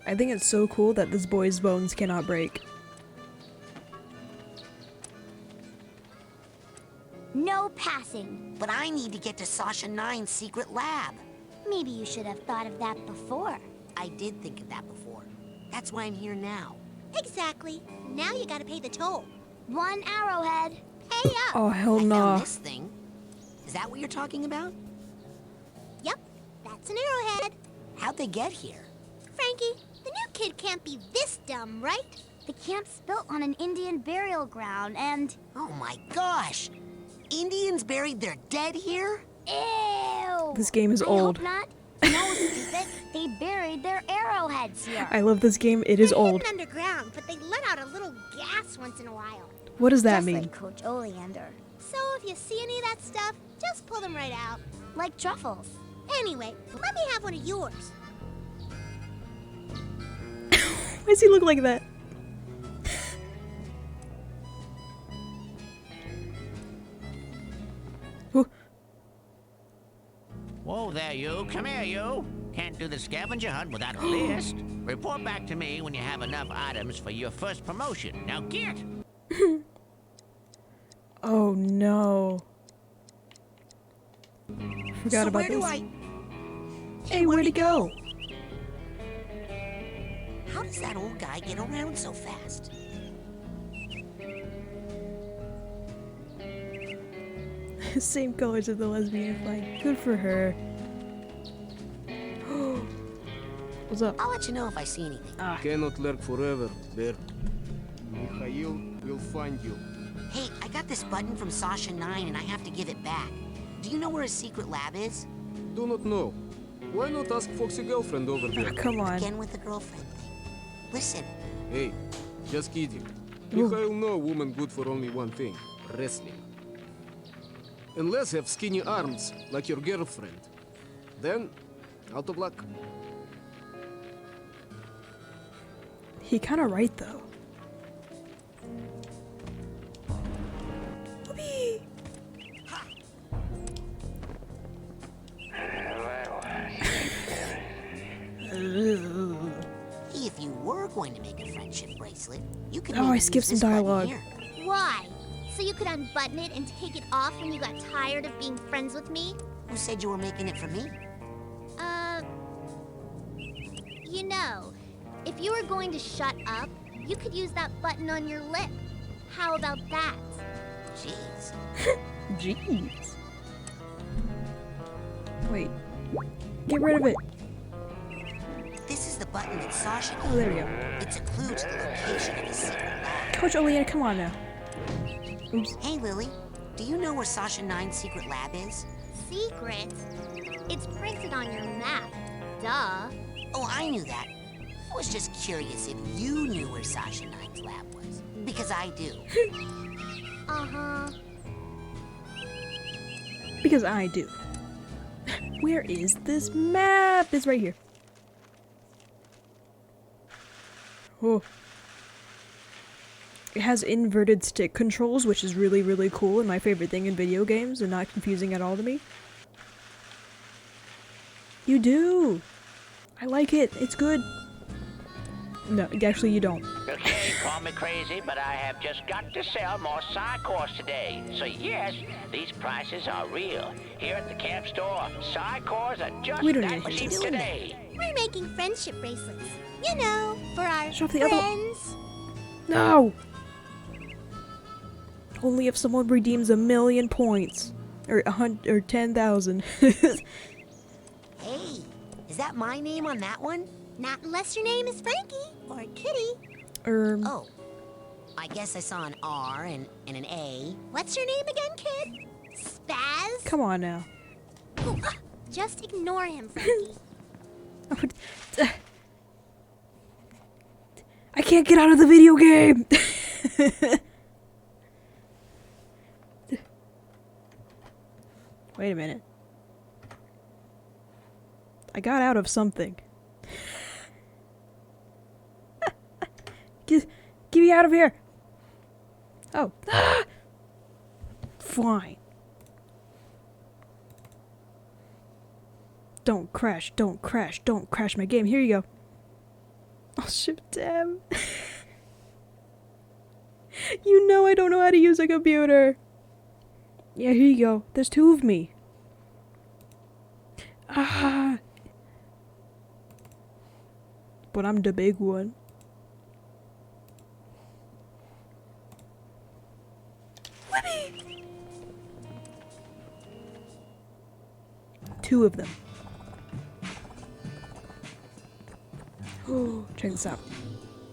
Speaker 1: I think it's so cool that this boy's bones cannot break.
Speaker 4: No passing.
Speaker 2: But I need to get to Sasha 9's secret lab.
Speaker 4: Maybe you should have thought of that before.
Speaker 2: I did think of that before. That's why I'm here now.
Speaker 4: Exactly. Now you gotta pay the toll.
Speaker 8: 1 arrowhead.
Speaker 4: Pay up.
Speaker 1: Oh, hell
Speaker 2: I found
Speaker 1: no.
Speaker 2: this thing. Is that what you're talking about?
Speaker 4: Yep, that's an arrowhead.
Speaker 2: How'd they get here?
Speaker 4: Frankie, the new kid can't be this dumb, right?
Speaker 8: The camp's built on an Indian burial ground and...
Speaker 2: Oh my gosh! Indians buried their dead here?
Speaker 8: Ew!
Speaker 1: This game is
Speaker 8: I
Speaker 1: old.
Speaker 8: hope not. No, stupid. They buried their arrowheads here.
Speaker 1: I love this game, it is
Speaker 4: They're
Speaker 1: old.
Speaker 4: hidden underground, but they let out a little gas once in a while.
Speaker 1: What does that
Speaker 8: Just
Speaker 1: mean?
Speaker 8: like Coach Oleander.
Speaker 4: So if you see any of that stuff, just pull them right out.
Speaker 8: Like truffles.
Speaker 4: Anyway, let me have one of yours.
Speaker 1: Why does he look like that? Ooh.
Speaker 6: Whoa there, you. Come here, you. Can't do the scavenger hunt without a list. Report back to me when you have enough items for your first promotion. Now get!
Speaker 1: Oh no. Forgot
Speaker 2: So
Speaker 1: about
Speaker 2: where
Speaker 1: this.
Speaker 2: do I...
Speaker 1: Hey, where'd he go?
Speaker 2: How does that old guy get around so fast?
Speaker 1: Same colors as the lesbian flag. Good for her. What's up?
Speaker 2: I'll let you know if I see anything.
Speaker 10: Cannot lurk forever, bear. Mikhail will find you.
Speaker 2: Hey, I got this button from Sasha 9 and I have to give it back. Do you know where his secret lab is?
Speaker 10: Do not know. Why not ask Foxy girlfriend over
Speaker 1: Ah,
Speaker 10: there?
Speaker 1: come on.
Speaker 2: Again with the girlfriend thing. Listen,
Speaker 10: Hey, just kidding.
Speaker 1: Ooh.
Speaker 10: Mikhail know a woman good for only one thing, wrestling. Unless have skinny arms, like your girlfriend. Then, out of luck.
Speaker 1: He kinda right though. Whoopee!
Speaker 2: If you were going to make a friendship bracelet, you could
Speaker 1: Oh,
Speaker 2: maybe
Speaker 1: I
Speaker 2: use
Speaker 1: skipped some
Speaker 2: this button
Speaker 1: dialogue.
Speaker 2: here.
Speaker 4: Why? So you could unbutton it and take it off when you got tired of being friends with me?
Speaker 2: Who said you were making it for me?
Speaker 4: You know, if you were going to shut up, you could use that button on your lip. How about that?
Speaker 2: Jeez.
Speaker 1: Jeez. Wait. Get rid of it.
Speaker 2: This is the button that Sasha
Speaker 1: Oh, there we go.
Speaker 2: It's a clue to the location of the secret lab.
Speaker 1: Coach Oleana, come on now. Oops.
Speaker 2: Hey, Lily. Do you know where Sasha 9's secret lab is?
Speaker 4: Secret? It's printed on your map. Duh.
Speaker 2: Oh, I knew that. I was just curious if you knew where Sasha 9's lab was. Because I do.
Speaker 4: Uh-huh.
Speaker 1: Because I do. Where is this map? It's right here. Oh. It has inverted stick controls, which is really, really cool and my favorite thing in video games and not confusing at all to me. You do! I like it. It's good. No, actually you don't.
Speaker 6: Okay, call me crazy, but I have just got to sell more Psychonauts today. So yes, these prices are real. Here at the camp store, Psychonauts are just
Speaker 1: We don't
Speaker 6: that
Speaker 1: need to
Speaker 6: cheap
Speaker 1: do
Speaker 6: today.
Speaker 4: We're making friendship bracelets. You know, for our
Speaker 1: Shove the other one.
Speaker 4: friends.
Speaker 1: No! Only if someone redeems 1,000,000 points. Or 10,000.
Speaker 2: Hey, is that my name on that one?
Speaker 4: Not unless your name is Frankie or Kitty.
Speaker 2: Oh. I guess I saw an R and an A.
Speaker 4: What's your name again, kid? Spaz?
Speaker 1: Come on now.
Speaker 4: Ooh, just ignore him, Frankie.
Speaker 1: I can't get out of the video game! Wait a minute. I got out of something. Get me out of here! Oh. Fine. Don't crash, don't crash, don't crash my game. Here you go. Oh, shit, damn. You know I don't know how to use a computer. Yeah, here you go. There's 2 of me. Ah. But I'm the big one. Whippy! 2 of them. Oh, check this out.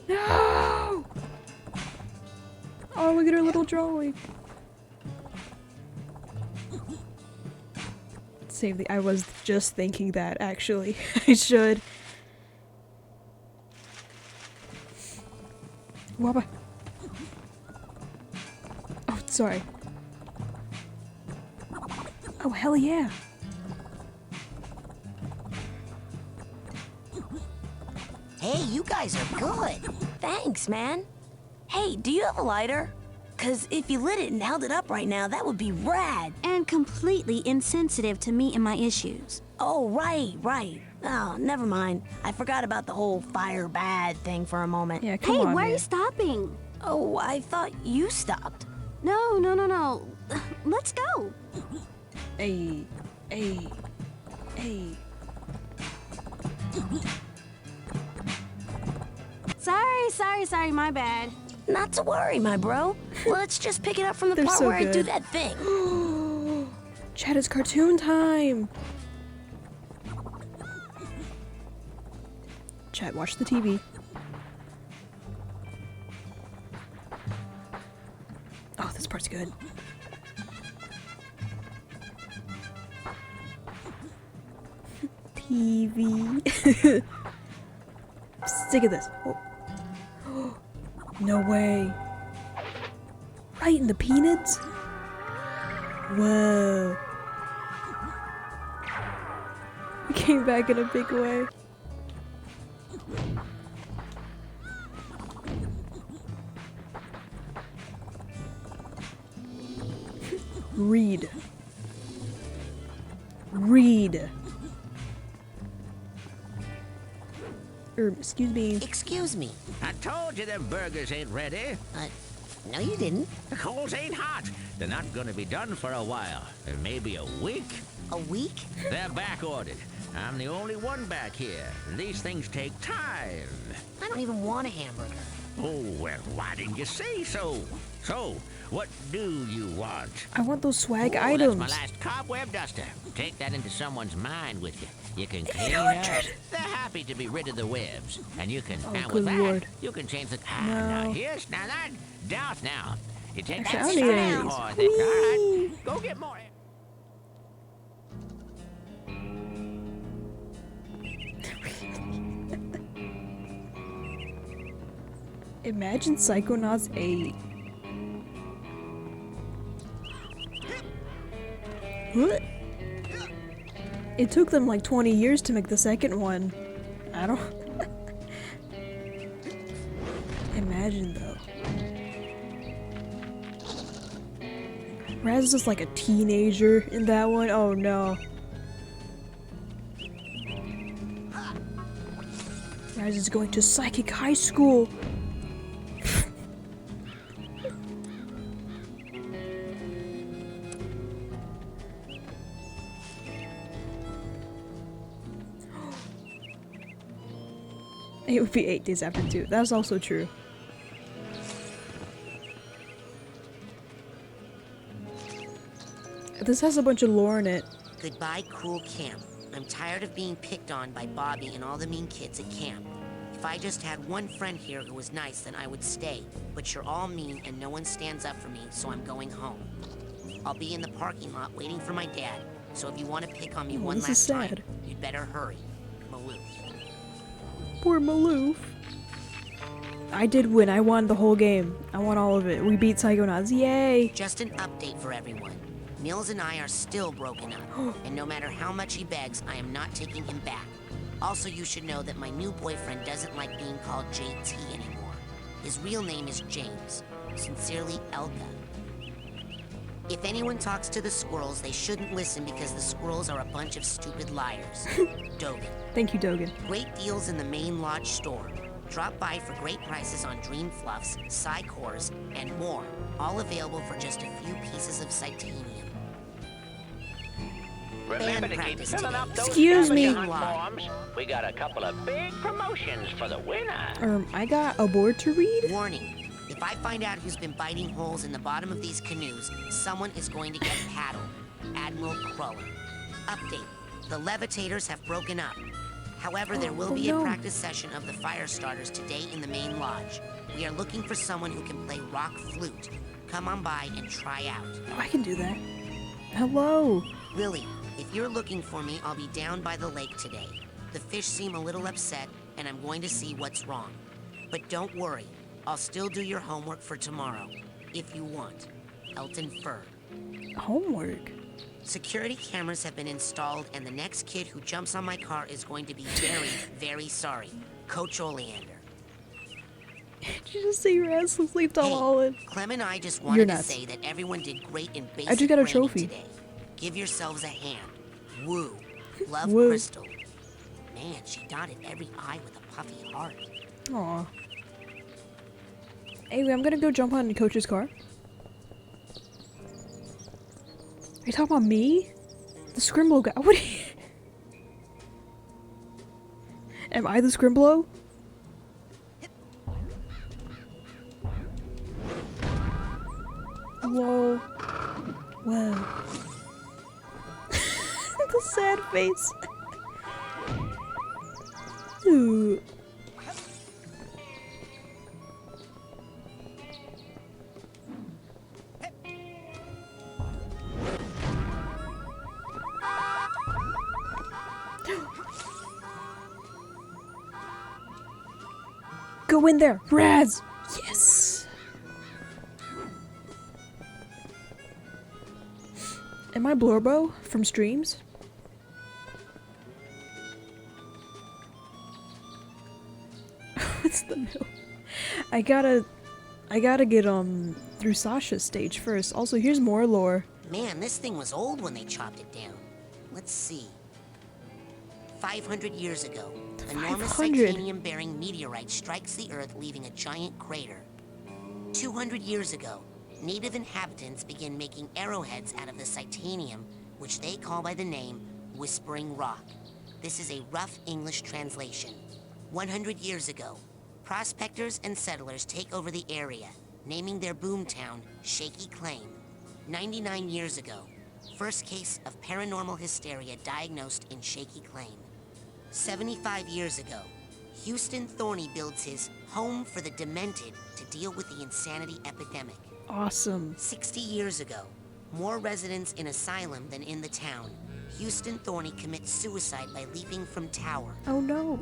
Speaker 1: No! Oh, look at her little drawing. Save the. I was just thinking that, actually. I should. Wabba. Oh, sorry. Oh, hell yeah.
Speaker 2: Hey, you guys are good.
Speaker 8: Thanks, man. Hey, do you have a lighter? Cause if you lit it and held it up right now, that would be rad.
Speaker 11: And completely insensitive to me and my issues.
Speaker 8: Oh, right. Oh, never mind. I forgot about the whole fire bad thing for a moment.
Speaker 1: Yeah, come
Speaker 11: Hey,
Speaker 1: on,
Speaker 11: why are
Speaker 1: man.
Speaker 11: you stopping?
Speaker 8: Oh, I thought you stopped.
Speaker 11: No. Let's go.
Speaker 1: Hey.
Speaker 11: Sorry, my bad.
Speaker 8: Not to worry, my bro. Let's just pick it up from the
Speaker 1: They're
Speaker 8: part
Speaker 1: so
Speaker 8: where I do
Speaker 1: good.
Speaker 8: that thing.
Speaker 1: Chad, it's cartoon time. Chad, watch the TV. Oh, this part's good. TV. Sick of this. Oh. No way. Right in the peanuts? Whoa. He came back in a big way. Read. Read. Excuse me.
Speaker 2: Excuse me.
Speaker 6: I told you them burgers ain't ready.
Speaker 2: No, you didn't.
Speaker 6: The coals ain't hot. They're not gonna be done for a while. Maybe a week.
Speaker 2: A week?
Speaker 6: They're back ordered. I'm the only one back here. And these things take time.
Speaker 2: I don't even want a hamburger.
Speaker 6: Oh, well, why didn't you say so? So, what do you want?
Speaker 1: I want those swag
Speaker 6: Oh,
Speaker 1: items.
Speaker 6: That's my last cobweb duster. Take that into someone's mind with you. You can clean up. They're happy to be rid of the webs. And you can, and
Speaker 1: good
Speaker 6: with that,
Speaker 1: lord.
Speaker 6: you can change the...
Speaker 1: No.
Speaker 6: Now, here's... Now, that... Doubt now. You take
Speaker 1: Actually, I
Speaker 6: that
Speaker 1: don't need any of
Speaker 6: more
Speaker 1: these.
Speaker 6: than... All right, go get more...
Speaker 1: Imagine Psychonauts 8. What? It took them like 20 years to make the second one. I don't... Imagine though. Raz is just like a teenager in that one. Oh no. Raz is going to psychic high school. It would be 8 days after 2. That's also true. This has a bunch of lore in it.
Speaker 2: Goodbye, cool camp. I'm tired of being picked on by Bobby and all the mean kids at camp. If I just had one friend here who was nice, then I would stay. But you're all mean and no one stands up for me, so I'm going home. I'll be in the parking lot waiting for my dad. So if you want to pick on me one
Speaker 1: this is
Speaker 2: last time,
Speaker 1: sad.
Speaker 2: you'd better hurry. Maloof.
Speaker 1: Poor Maloof. I did win. I won the whole game. I won all of it. We beat Psychonauts. Yay!
Speaker 2: Just an update for everyone. Mills and I are still broken up, and no matter how much he begs, I am not taking him back. Also, you should know that my new boyfriend doesn't like being called JT anymore. His real name is James. Sincerely, Elka. If anyone talks to the squirrels, they shouldn't listen because the squirrels are a bunch of stupid liars. Dogan.
Speaker 1: Thank you, Dogan.
Speaker 2: Great deals in the main lodge store. Drop by for great prices on Dream Fluffs, Psycores, and more. All available for just a few pieces of Psytanium.
Speaker 6: Remember
Speaker 2: Band
Speaker 6: to keep
Speaker 2: practice
Speaker 6: filling
Speaker 2: today.
Speaker 6: up those
Speaker 1: Excuse me.
Speaker 6: scavenger hunt forms. We got a couple of big promotions for the winner.
Speaker 1: I got a board to read?
Speaker 2: Warning. If I find out who's been biting holes in the bottom of these canoes, someone is going to get paddled. Admiral Cruller. Update. The levitators have broken up. However, there will be a practice session of the fire starters today in the main lodge. We are looking for someone who can play rock flute. Come on by and try out.
Speaker 1: Oh, I can do that. Hello.
Speaker 2: Lily, if you're looking for me, I'll be down by the lake today. The fish seem a little upset, and I'm going to see what's wrong. But don't worry, I'll still do your homework for tomorrow, if you want. Elton Fur.
Speaker 1: Homework?
Speaker 2: Security cameras have been installed, and the next kid who jumps on my car is going to be very, very sorry. Coach Oleander.
Speaker 1: Did you just say Raz asleep to Holland?
Speaker 2: Clem and I just
Speaker 1: You're
Speaker 2: wanted to
Speaker 1: nuts.
Speaker 2: say that everyone did great in basic
Speaker 1: I just got a
Speaker 2: training
Speaker 1: trophy.
Speaker 2: today. Give yourselves a hand. Woo. Love,
Speaker 1: Woo.
Speaker 2: Crystal. Man, she dotted every I with a puffy heart.
Speaker 1: Aw. Anyway, I'm gonna go jump on Coach's car. Are you talking about me? The Scrimblow guy? What are you... Am I the Scrimblow? Whoa. Whoa. The sad face. Ooh. Go in there, Raz! Yes! Am I Blorbo from streams? What's the middle? I gotta get through Sasha's stage first. Also, here's more lore.
Speaker 2: Man, this thing was old when they chopped it down. Let's see. 500 years ago, enormous
Speaker 1: 500?
Speaker 2: Psychonium-bearing meteorite strikes the Earth, leaving a giant crater. 200 years ago, native inhabitants began making arrowheads out of the Psychonium, which they call by the name Whispering Rock. This is a rough English translation. 100 years ago, prospectors and settlers take over the area, naming their boomtown Shaky Claim. 99 years ago, first case of paranormal hysteria diagnosed in Shaky Claim. 75 years ago, Houston Thorny builds his Home for the Demented to deal with the insanity epidemic.
Speaker 1: Awesome.
Speaker 2: 60 years ago, more residents in asylum than in the town. Houston Thorny commits suicide by leaping from tower.
Speaker 1: Oh no.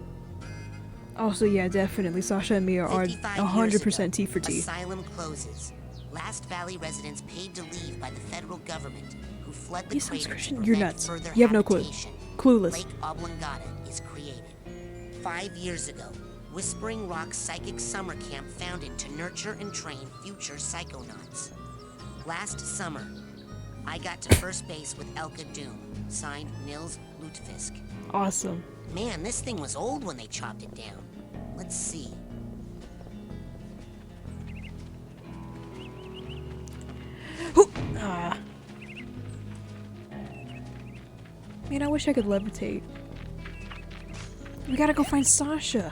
Speaker 1: Also, yeah, definitely. Sasha and Mia are 100% T for T.
Speaker 2: Asylum closes. Last Valley residents paid to leave by the federal government, who fled the
Speaker 1: Yes,
Speaker 2: crater to
Speaker 1: subscription.
Speaker 2: prevent
Speaker 1: You're nuts.
Speaker 2: further
Speaker 1: You have no clue.
Speaker 2: habitation.
Speaker 1: Clueless.
Speaker 2: Lake Oblongata is created. 5 years ago, Whispering Rock Psychic Summer Camp founded to nurture and train future Psychonauts. Last summer, I got to first base with Elka Doom, signed Nils Lutefisk.
Speaker 1: Awesome.
Speaker 2: Man, this thing was old when they chopped it down. Let's see.
Speaker 1: Ah. Man, I wish I could levitate. We gotta go find Sasha.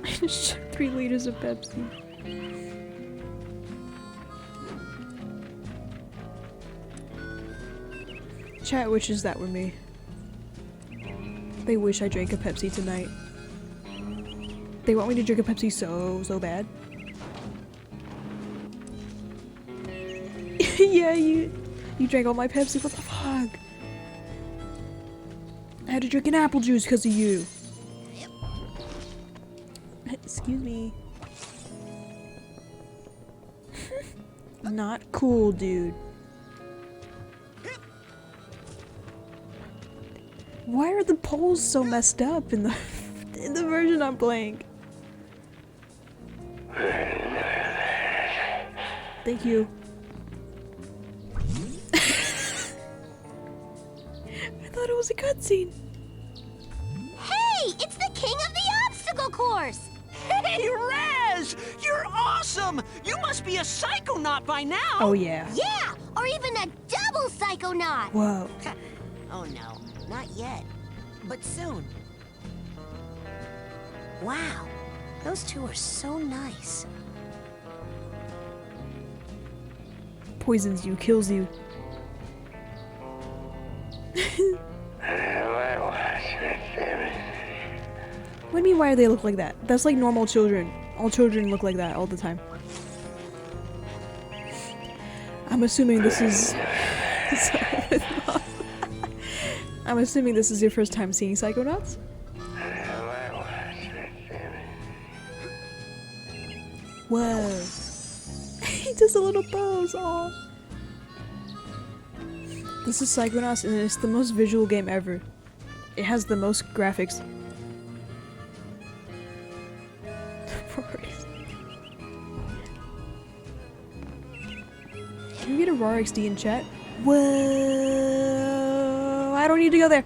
Speaker 1: Just 3 liters of Pepsi. Chat wishes that were me. They wish I drank a Pepsi tonight. They want me to drink a Pepsi so bad. Yeah, you drank all my Pepsi. What the fuck? I had to drink an apple juice because of you. Excuse me. Not cool, dude. Why are the poles so messed up in the version I'm playing? Thank you. I thought it was a cutscene.
Speaker 4: Hey, it's the king of the obstacle course!
Speaker 12: Hey, Raz! You're awesome! You must be a Psychonaut by now!
Speaker 1: Oh yeah.
Speaker 4: Yeah, or even a double Psychonaut!
Speaker 1: Whoa.
Speaker 2: Oh no, not yet. But soon. Wow, those two are so nice.
Speaker 1: Poisons you, kills you. What do you mean, why do they look like that? That's like normal children. All children look like that all the time. I'm assuming this is... I'm assuming this is your first time seeing Psychonauts? Whoa. He does a little pose, aw. This is Psychonauts and it's the most visual game ever. It has the most graphics. Can we get a raw XD in chat? Whoa! I don't need to go there.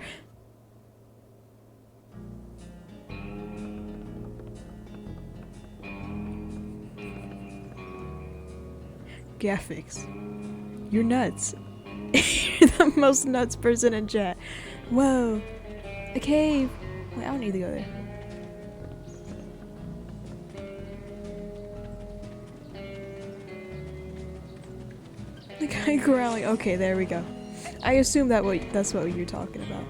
Speaker 1: Graphics. You're nuts. You're the most nuts person in chat. Whoa. A cave. Wait, I don't need to go there. The guy growling. Okay, there we go. I assume that's what you're talking about.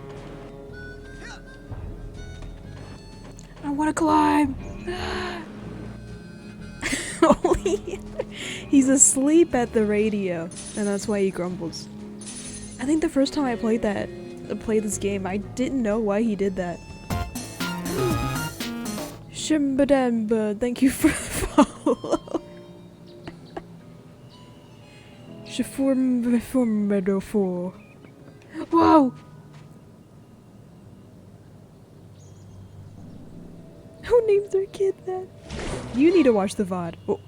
Speaker 1: I want to climb. Holy. He's asleep at the radio, and that's why he grumbles. I think the first time I played this game, I didn't know why he did that. Shimbadamba, thank you for the follow. Formidable. Whoa! Who named their kid that? You need to watch the VOD. Oh.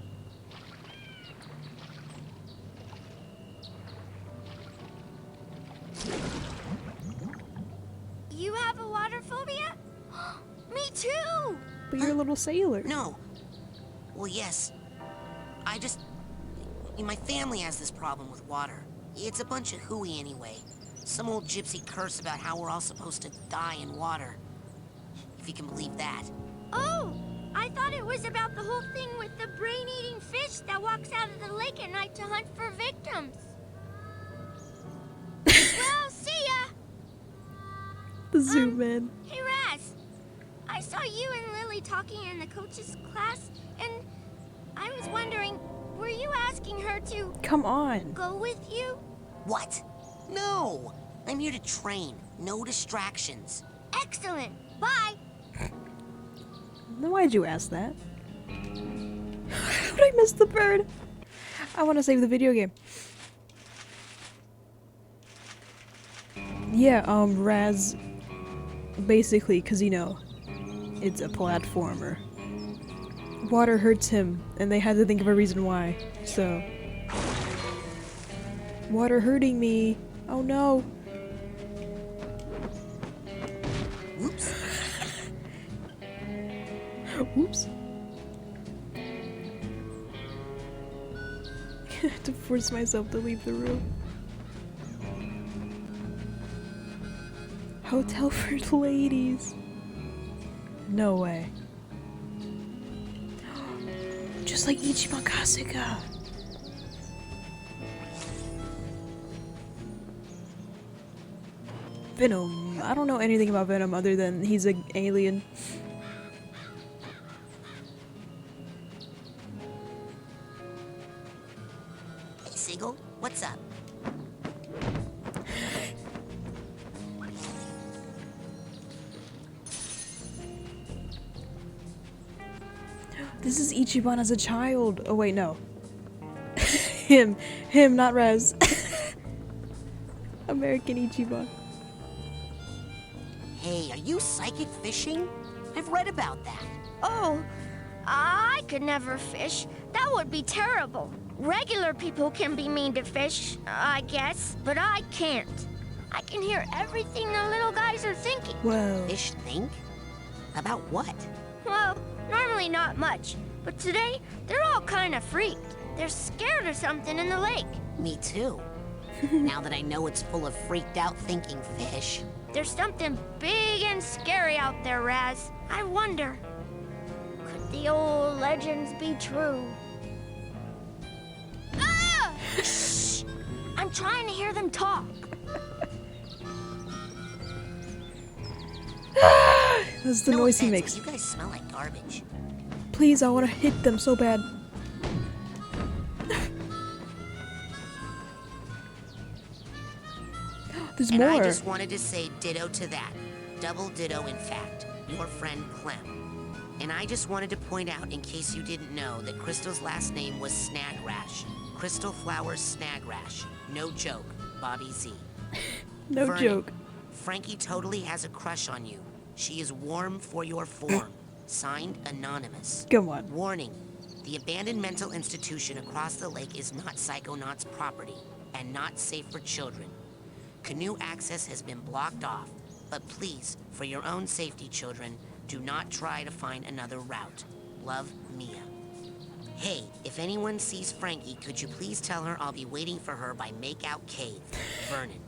Speaker 4: You have a water phobia? Me too!
Speaker 1: But you're a little sailor.
Speaker 2: No. Well, yes. My family has this problem with water. It's a bunch of hooey anyway. Some old gypsy curse about how we're all supposed to die in water. If you can believe that.
Speaker 4: Oh! I thought it was about the whole thing with the brain-eating fish that walks out of the lake at night to hunt for victims. Well, see ya!
Speaker 1: The zoom in.
Speaker 4: Hey, Raz. I saw you and Lily talking in the coach's class, and I was wondering, were you asking her to...
Speaker 1: Come on.
Speaker 4: ...go with you?
Speaker 2: What? No! I'm here to train. No distractions.
Speaker 4: Excellent. Bye.
Speaker 1: Then why'd you ask that? How did I miss the bird? I want to save the video game. Yeah, Raz... Basically, because, you know, it's a platformer. Water hurts him, and they had to think of a reason why, so... Water hurting me! Oh no!
Speaker 2: Whoops.
Speaker 1: Whoops. I have to force myself to leave the room. Hotel for ladies. No way. Just like Ichiban Kasuga. Venom. I don't know anything about Venom other than he's an alien.
Speaker 2: Hey, Sigil. What's up?
Speaker 1: This is Ichiban as a child. Oh wait, no. him, not Rez. American Ichiban.
Speaker 2: Hey, are you psychic fishing? I've read about that.
Speaker 4: Oh, I could never fish. That would be terrible. Regular people can be mean to fish, I guess, but I can't. I can hear everything the little guys are thinking.
Speaker 1: Whoa.
Speaker 2: Fish think? About what?
Speaker 4: Well, normally not much, but today they're all kind of freaked. They're scared of something in the lake.
Speaker 2: Me too. Now that I know it's full of freaked out thinking fish.
Speaker 4: There's something big and scary out there, Raz. I wonder, could the old legends be true? Ah! Shh! I'm trying to hear them talk.
Speaker 1: That's the
Speaker 2: No
Speaker 1: noise he
Speaker 2: offense,
Speaker 1: makes.
Speaker 2: but you guys smell like garbage.
Speaker 1: Please, I want to hit them so bad. There's
Speaker 2: And
Speaker 1: more.
Speaker 2: I just wanted to say ditto to that. Double ditto, in fact. Your friend Clem. And I just wanted to point out, in case you didn't know, that Crystal's last name was Snagrash. Crystal Flowers Snagrash. No joke, Bobby Z.
Speaker 1: No
Speaker 2: Vernon,
Speaker 1: joke.
Speaker 2: Frankie totally has a crush on you. She is warm for your form. Signed, Anonymous.
Speaker 1: Come on.
Speaker 2: Warning. The abandoned mental institution across the lake is not Psychonauts' property, and not safe for children. Canoe access has been blocked off, but please, for your own safety, children, do not try to find another route. Love, Mia. Hey, if anyone sees Frankie, could you please tell her I'll be waiting for her by Makeout Cave, Vernon.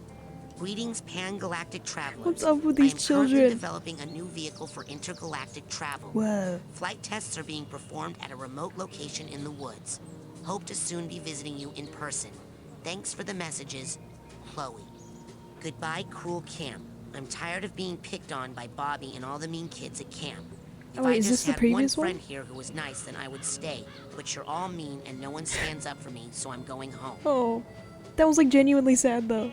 Speaker 2: Greetings, pan-galactic travelers.
Speaker 1: What's up with these
Speaker 2: I am
Speaker 1: children?
Speaker 2: currently developing a new vehicle for intergalactic travel.
Speaker 1: Whoa.
Speaker 2: Flight tests are being performed at a remote location in the woods. Hope to soon be visiting you in person. Thanks for the messages, Chloe. Goodbye, cruel camp. I'm tired of being picked on by Bobby and all the mean kids at camp. If
Speaker 1: Oh, wait,
Speaker 2: I
Speaker 1: is
Speaker 2: just
Speaker 1: this the
Speaker 2: had
Speaker 1: previous
Speaker 2: one
Speaker 1: one?
Speaker 2: friend here who was nice, then I would stay. But you're all mean and no one stands up for me, so I'm going home.
Speaker 1: Oh, that was like genuinely sad though.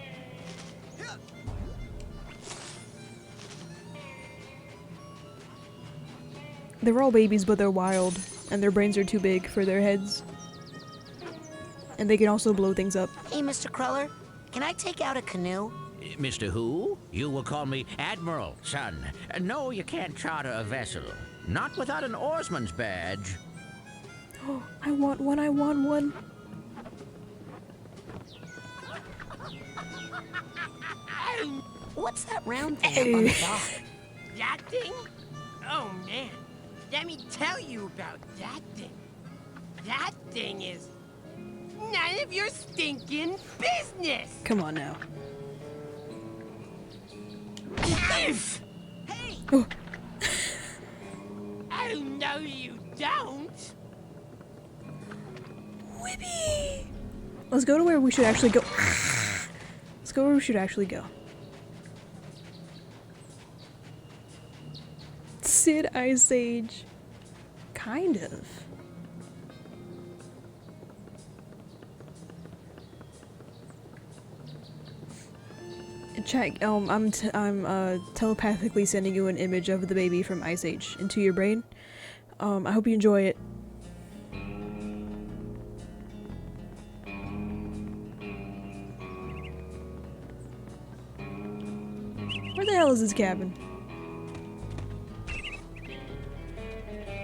Speaker 1: They're all babies, but they're wild, and their brains are too big for their heads. And they can also blow things up.
Speaker 2: Hey, Mr. Cruller, can I take out a canoe?
Speaker 6: Mr. Who? You will call me Admiral, son. No, you can't charter a vessel. Not without an oarsman's badge.
Speaker 1: Oh, I want one, I want one.
Speaker 2: What's that round thing up on the dock?
Speaker 13: That thing? Oh man, let me tell you about that thing. That thing is none of your stinking business!
Speaker 1: Come on now.
Speaker 13: Hey!
Speaker 1: Oh.
Speaker 13: Oh no you don't!
Speaker 1: Whippy! Let's go to where we should actually go. Let's go where we should actually go. Sid Ice Age. Kind of. Check. I'm telepathically sending you an image of the baby from Ice Age into your brain. I hope you enjoy it. Where the hell is this cabin?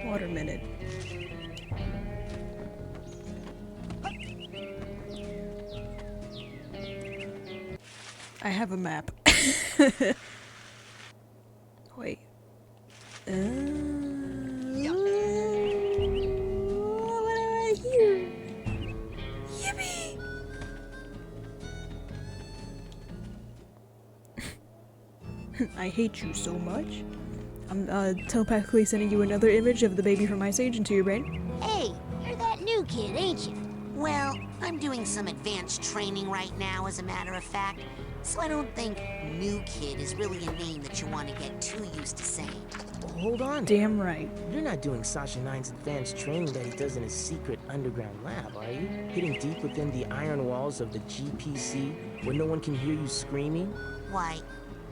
Speaker 1: Water minute. I have a map. Wait. What am I here? Yippee! I hate you so much. I'm telepathically sending you another image of the baby from Ice Age into your brain.
Speaker 2: Hey, you're that new kid, ain't you? Well, I'm doing some advanced training right now, as a matter of fact. So I don't think new kid is really a name that you want to get too used to saying.
Speaker 14: Hold on.
Speaker 1: Damn right.
Speaker 14: You're not doing Sasha Nine's advanced training that he does in his secret underground lab, are you? Hitting deep within the iron walls of the GPC where no one can hear you screaming?
Speaker 2: Why,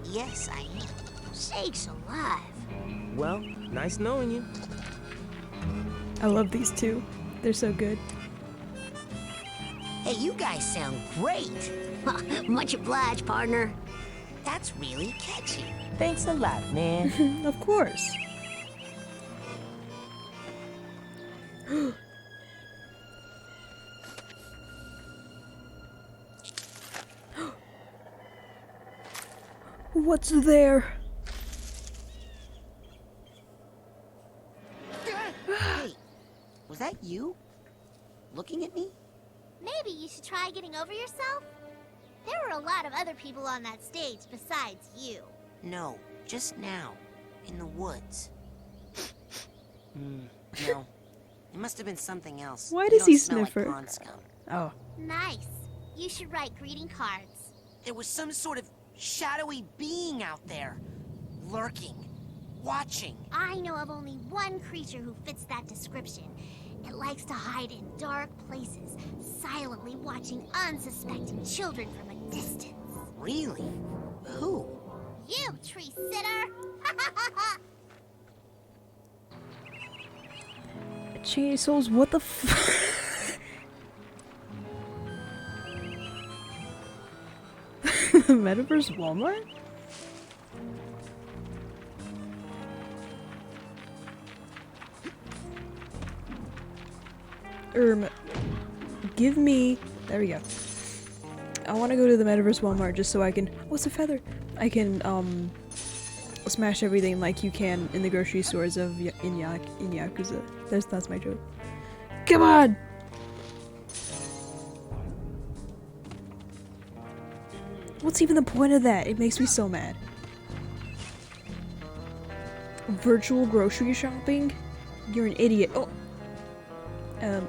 Speaker 2: yes, I am. Sakes alive.
Speaker 14: Well, nice knowing you.
Speaker 1: I love these two. They're so good.
Speaker 2: Hey, you guys sound great.
Speaker 15: Much obliged, partner.
Speaker 2: That's really catchy.
Speaker 14: Thanks a lot, man.
Speaker 1: Of course. What's there?
Speaker 2: Hey, was that you? Looking at me?
Speaker 16: Maybe you should try getting over yourself? There were a lot of other people on that stage besides you.
Speaker 2: No, just now. In the woods. No. It must have been something else.
Speaker 1: Why
Speaker 2: You
Speaker 1: does
Speaker 2: don't
Speaker 1: he
Speaker 2: smell
Speaker 1: sniff
Speaker 2: like
Speaker 1: her?
Speaker 2: pond scum.
Speaker 1: Oh.
Speaker 16: Nice. You should write greeting cards.
Speaker 2: There was some sort of shadowy being out there. Lurking. Watching.
Speaker 16: I know of only one creature who fits that description. It likes to hide in dark places, silently watching unsuspecting children from a distance.
Speaker 2: Really? Who?
Speaker 16: You, tree sitter!
Speaker 1: Chain souls, what the f- Metaverse Walmart? Give me... There we go. I want to go to the Metaverse Walmart just so I can... What's a feather? I can, smash everything like you can in the grocery stores of in Yakuza. That's my joke. Come on! What's even the point of that? It makes me so mad. Virtual grocery shopping? You're an idiot. Oh!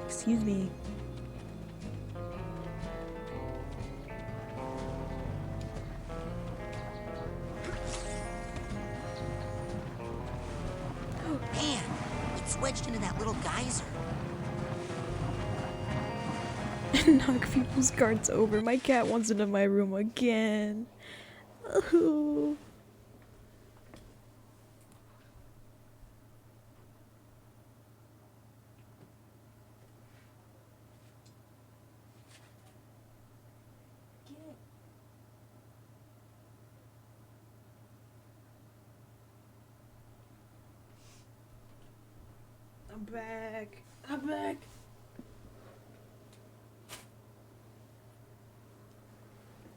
Speaker 1: Excuse me.
Speaker 2: Man, it's wedged into that little geyser.
Speaker 1: Knock people's carts over. My cat wants into my room again. Ooh. I'm back. I'm back.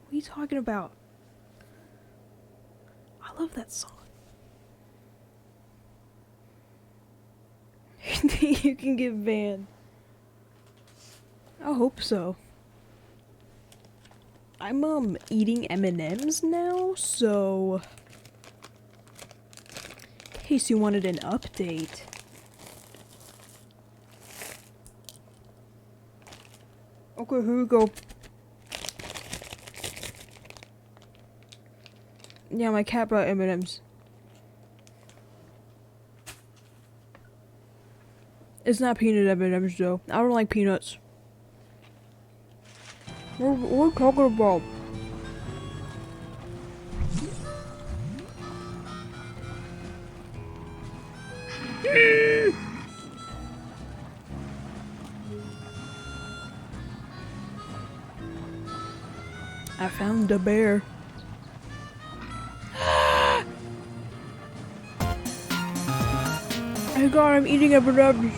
Speaker 1: What are you talking about? I love that song. You can get banned. I hope so. I'm eating M&Ms now, so in case you wanted an update. Okay, here we go. Yeah, my cat brought M&Ms. It's not peanut M&Ms though. I don't like peanuts. What are you talking about? I found a bear. Oh god, I'm eating M&Ms.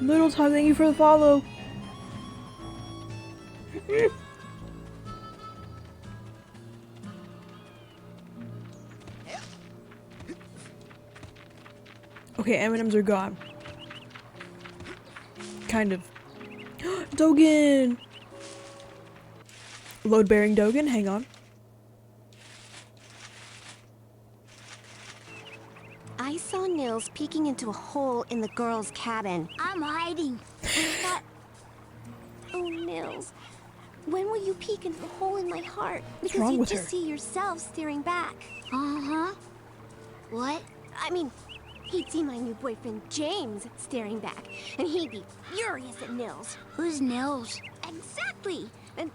Speaker 1: Little Time, thank you for the follow. Okay, M&Ms are gone. Kind of. Dogen! Load-bearing Dogen, hang on.
Speaker 17: I saw Nils peeking into a hole in the girls' cabin.
Speaker 15: I'm hiding.
Speaker 17: Oh, Nils. When will you peek into the hole in my heart?
Speaker 1: What's
Speaker 17: Because
Speaker 1: wrong
Speaker 17: you
Speaker 1: with
Speaker 17: just
Speaker 1: her?
Speaker 17: see yourself staring back.
Speaker 15: Uh-huh. What?
Speaker 17: I mean, he'd see my new boyfriend James staring back, and he'd be furious at Nils.
Speaker 15: Who's Nils?
Speaker 17: Exactly. And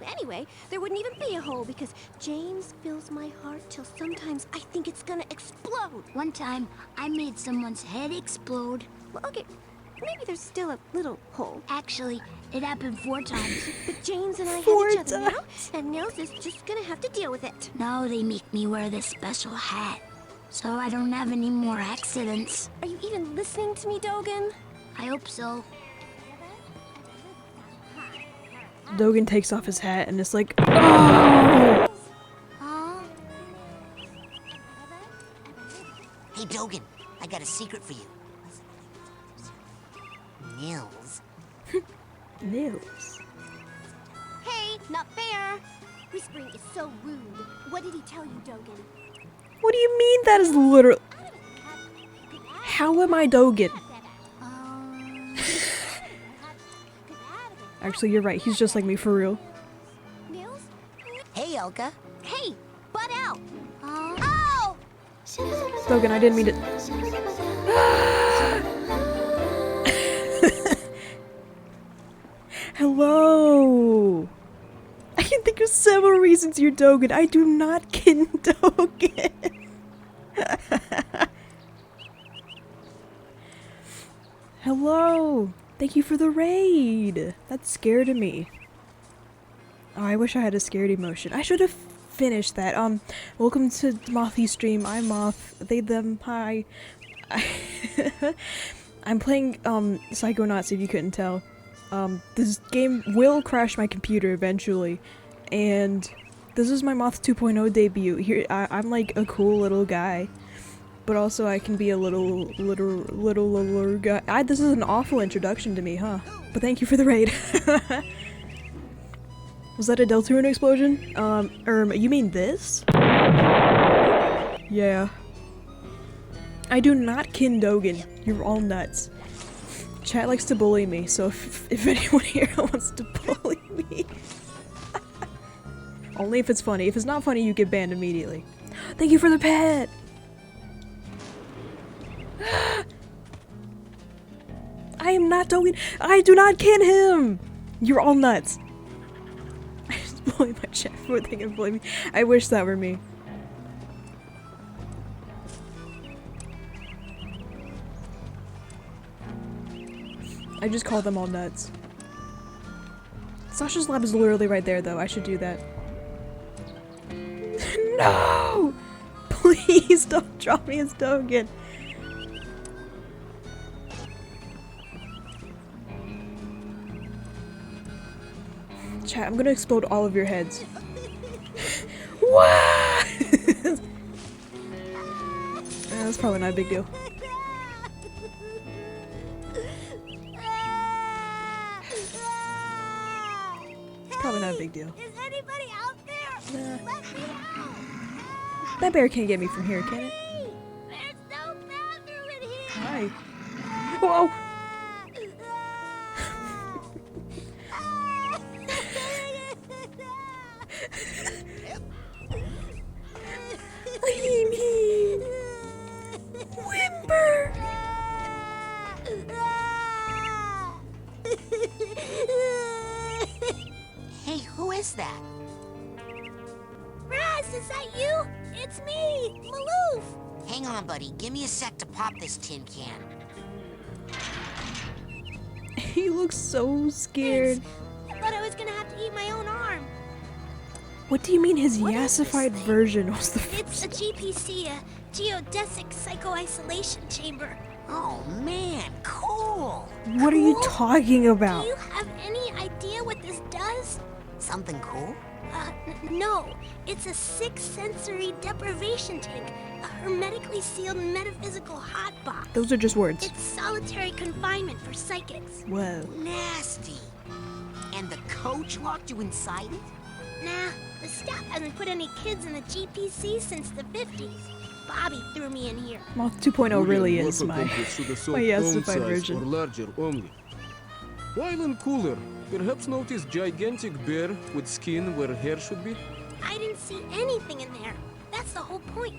Speaker 17: anyway, there wouldn't even be a hole because James fills my heart till sometimes I think it's gonna explode.
Speaker 15: One time, I made someone's head explode.
Speaker 17: Well, okay, maybe there's still a little hole.
Speaker 15: Actually, it happened 4 times.
Speaker 17: But James and I
Speaker 15: Four
Speaker 17: have each other now,
Speaker 15: times?
Speaker 17: and Nils is just gonna have to deal with it.
Speaker 15: Now they make me wear this special hat, so I don't have any more accidents.
Speaker 17: Are you even listening to me, Dogen?
Speaker 15: I hope so.
Speaker 1: Dogen takes off his hat and it's like, oh!
Speaker 2: Hey, Dogen, I got a secret for you. Nils.
Speaker 1: Nils.
Speaker 17: Hey, not fair. Whispering is so rude. What did he tell you, Dogen?
Speaker 1: What do you mean that is literal? How am I Dogen? Actually, you're right. He's just like me for real.
Speaker 17: Nils?
Speaker 2: Hey, Elka.
Speaker 17: Hey, butt out.
Speaker 15: Oh!
Speaker 1: Dogen, I didn't mean to. Hello. I can think of several reasons you're Dogen. I do not kin Dogen. Hello. Thank you for the raid. That scared me. Oh, I wish I had a scared emotion. I should have finished that. Welcome to Mothy's stream. I'm Moth. They, them, hi. I'm playing, Psychonauts, if you couldn't tell. This game will crash my computer eventually. And this is my Moth 2.0 debut. Here, I'm like a cool little guy. But also I can be a little guy. This is an awful introduction to me, huh? But thank you for the raid. Was that a Deltarune explosion? You mean this? Yeah. I do not kin Dogen. You're all nuts. Chat likes to bully me, so if anyone here wants to bully me. Only if it's funny. If it's not funny, you get banned immediately. Thank you for the pet! I am not Dogen. I do not kin him! You're all nuts. I just bully my chat before they can bully me. I wish that were me. I just call them all nuts. Sasha's lab is literally right there though. I should do that. No! Please don't drop me as Dogen. Chat, I'm gonna explode all of your heads. Wow! That's probably not a big deal. It's probably not a big deal.
Speaker 16: Is anybody out there?
Speaker 1: Nah.
Speaker 16: Let me out!
Speaker 1: That bear can't get me from here, can it?
Speaker 16: There's no bathroom in here!
Speaker 1: Hi. Whoa! Leave me! Whimper!
Speaker 2: Hey, who is that?
Speaker 16: Raz, is that you? It's me, Maloof!
Speaker 2: Hang on, buddy. Give me a sec to pop this tin can.
Speaker 1: He looks so scared.
Speaker 17: I thought I was gonna have to eat my own arm.
Speaker 1: What do you mean his yassified version was the
Speaker 17: It's a GPC, a geodesic psycho-isolation chamber.
Speaker 2: Oh, man, cool!
Speaker 1: What are you talking about?
Speaker 17: Do you have any idea what this does?
Speaker 2: Something cool?
Speaker 17: No. It's a six-sensory deprivation tank. A hermetically sealed metaphysical hotbox.
Speaker 1: Those are just words.
Speaker 17: It's solitary confinement for psychics.
Speaker 1: Whoa.
Speaker 2: Nasty. And the coach locked you inside it?
Speaker 17: Nah, the staff hasn't put any kids in the GPC since the 50s. Bobby threw me in here.
Speaker 1: Moth 2.0 really is my yassified
Speaker 10: size
Speaker 1: version.
Speaker 10: or larger only. While in cooler, perhaps notice gigantic bear with skin where hair should be?
Speaker 17: I didn't see anything in there. That's the whole point.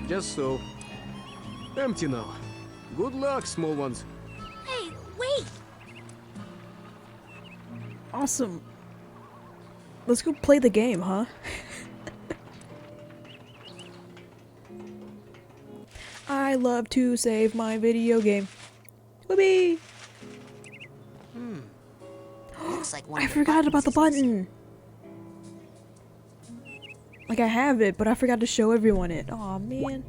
Speaker 10: Just so. Empty now. Good luck, small ones.
Speaker 17: Hey, wait!
Speaker 1: Awesome. Let's go play the game, huh? I love to save my video game. Whoopee!
Speaker 2: Looks like one
Speaker 1: I
Speaker 2: of the
Speaker 1: forgot about the
Speaker 2: buttons is
Speaker 1: button. Like I have it, but I forgot to show everyone it. Aw, man.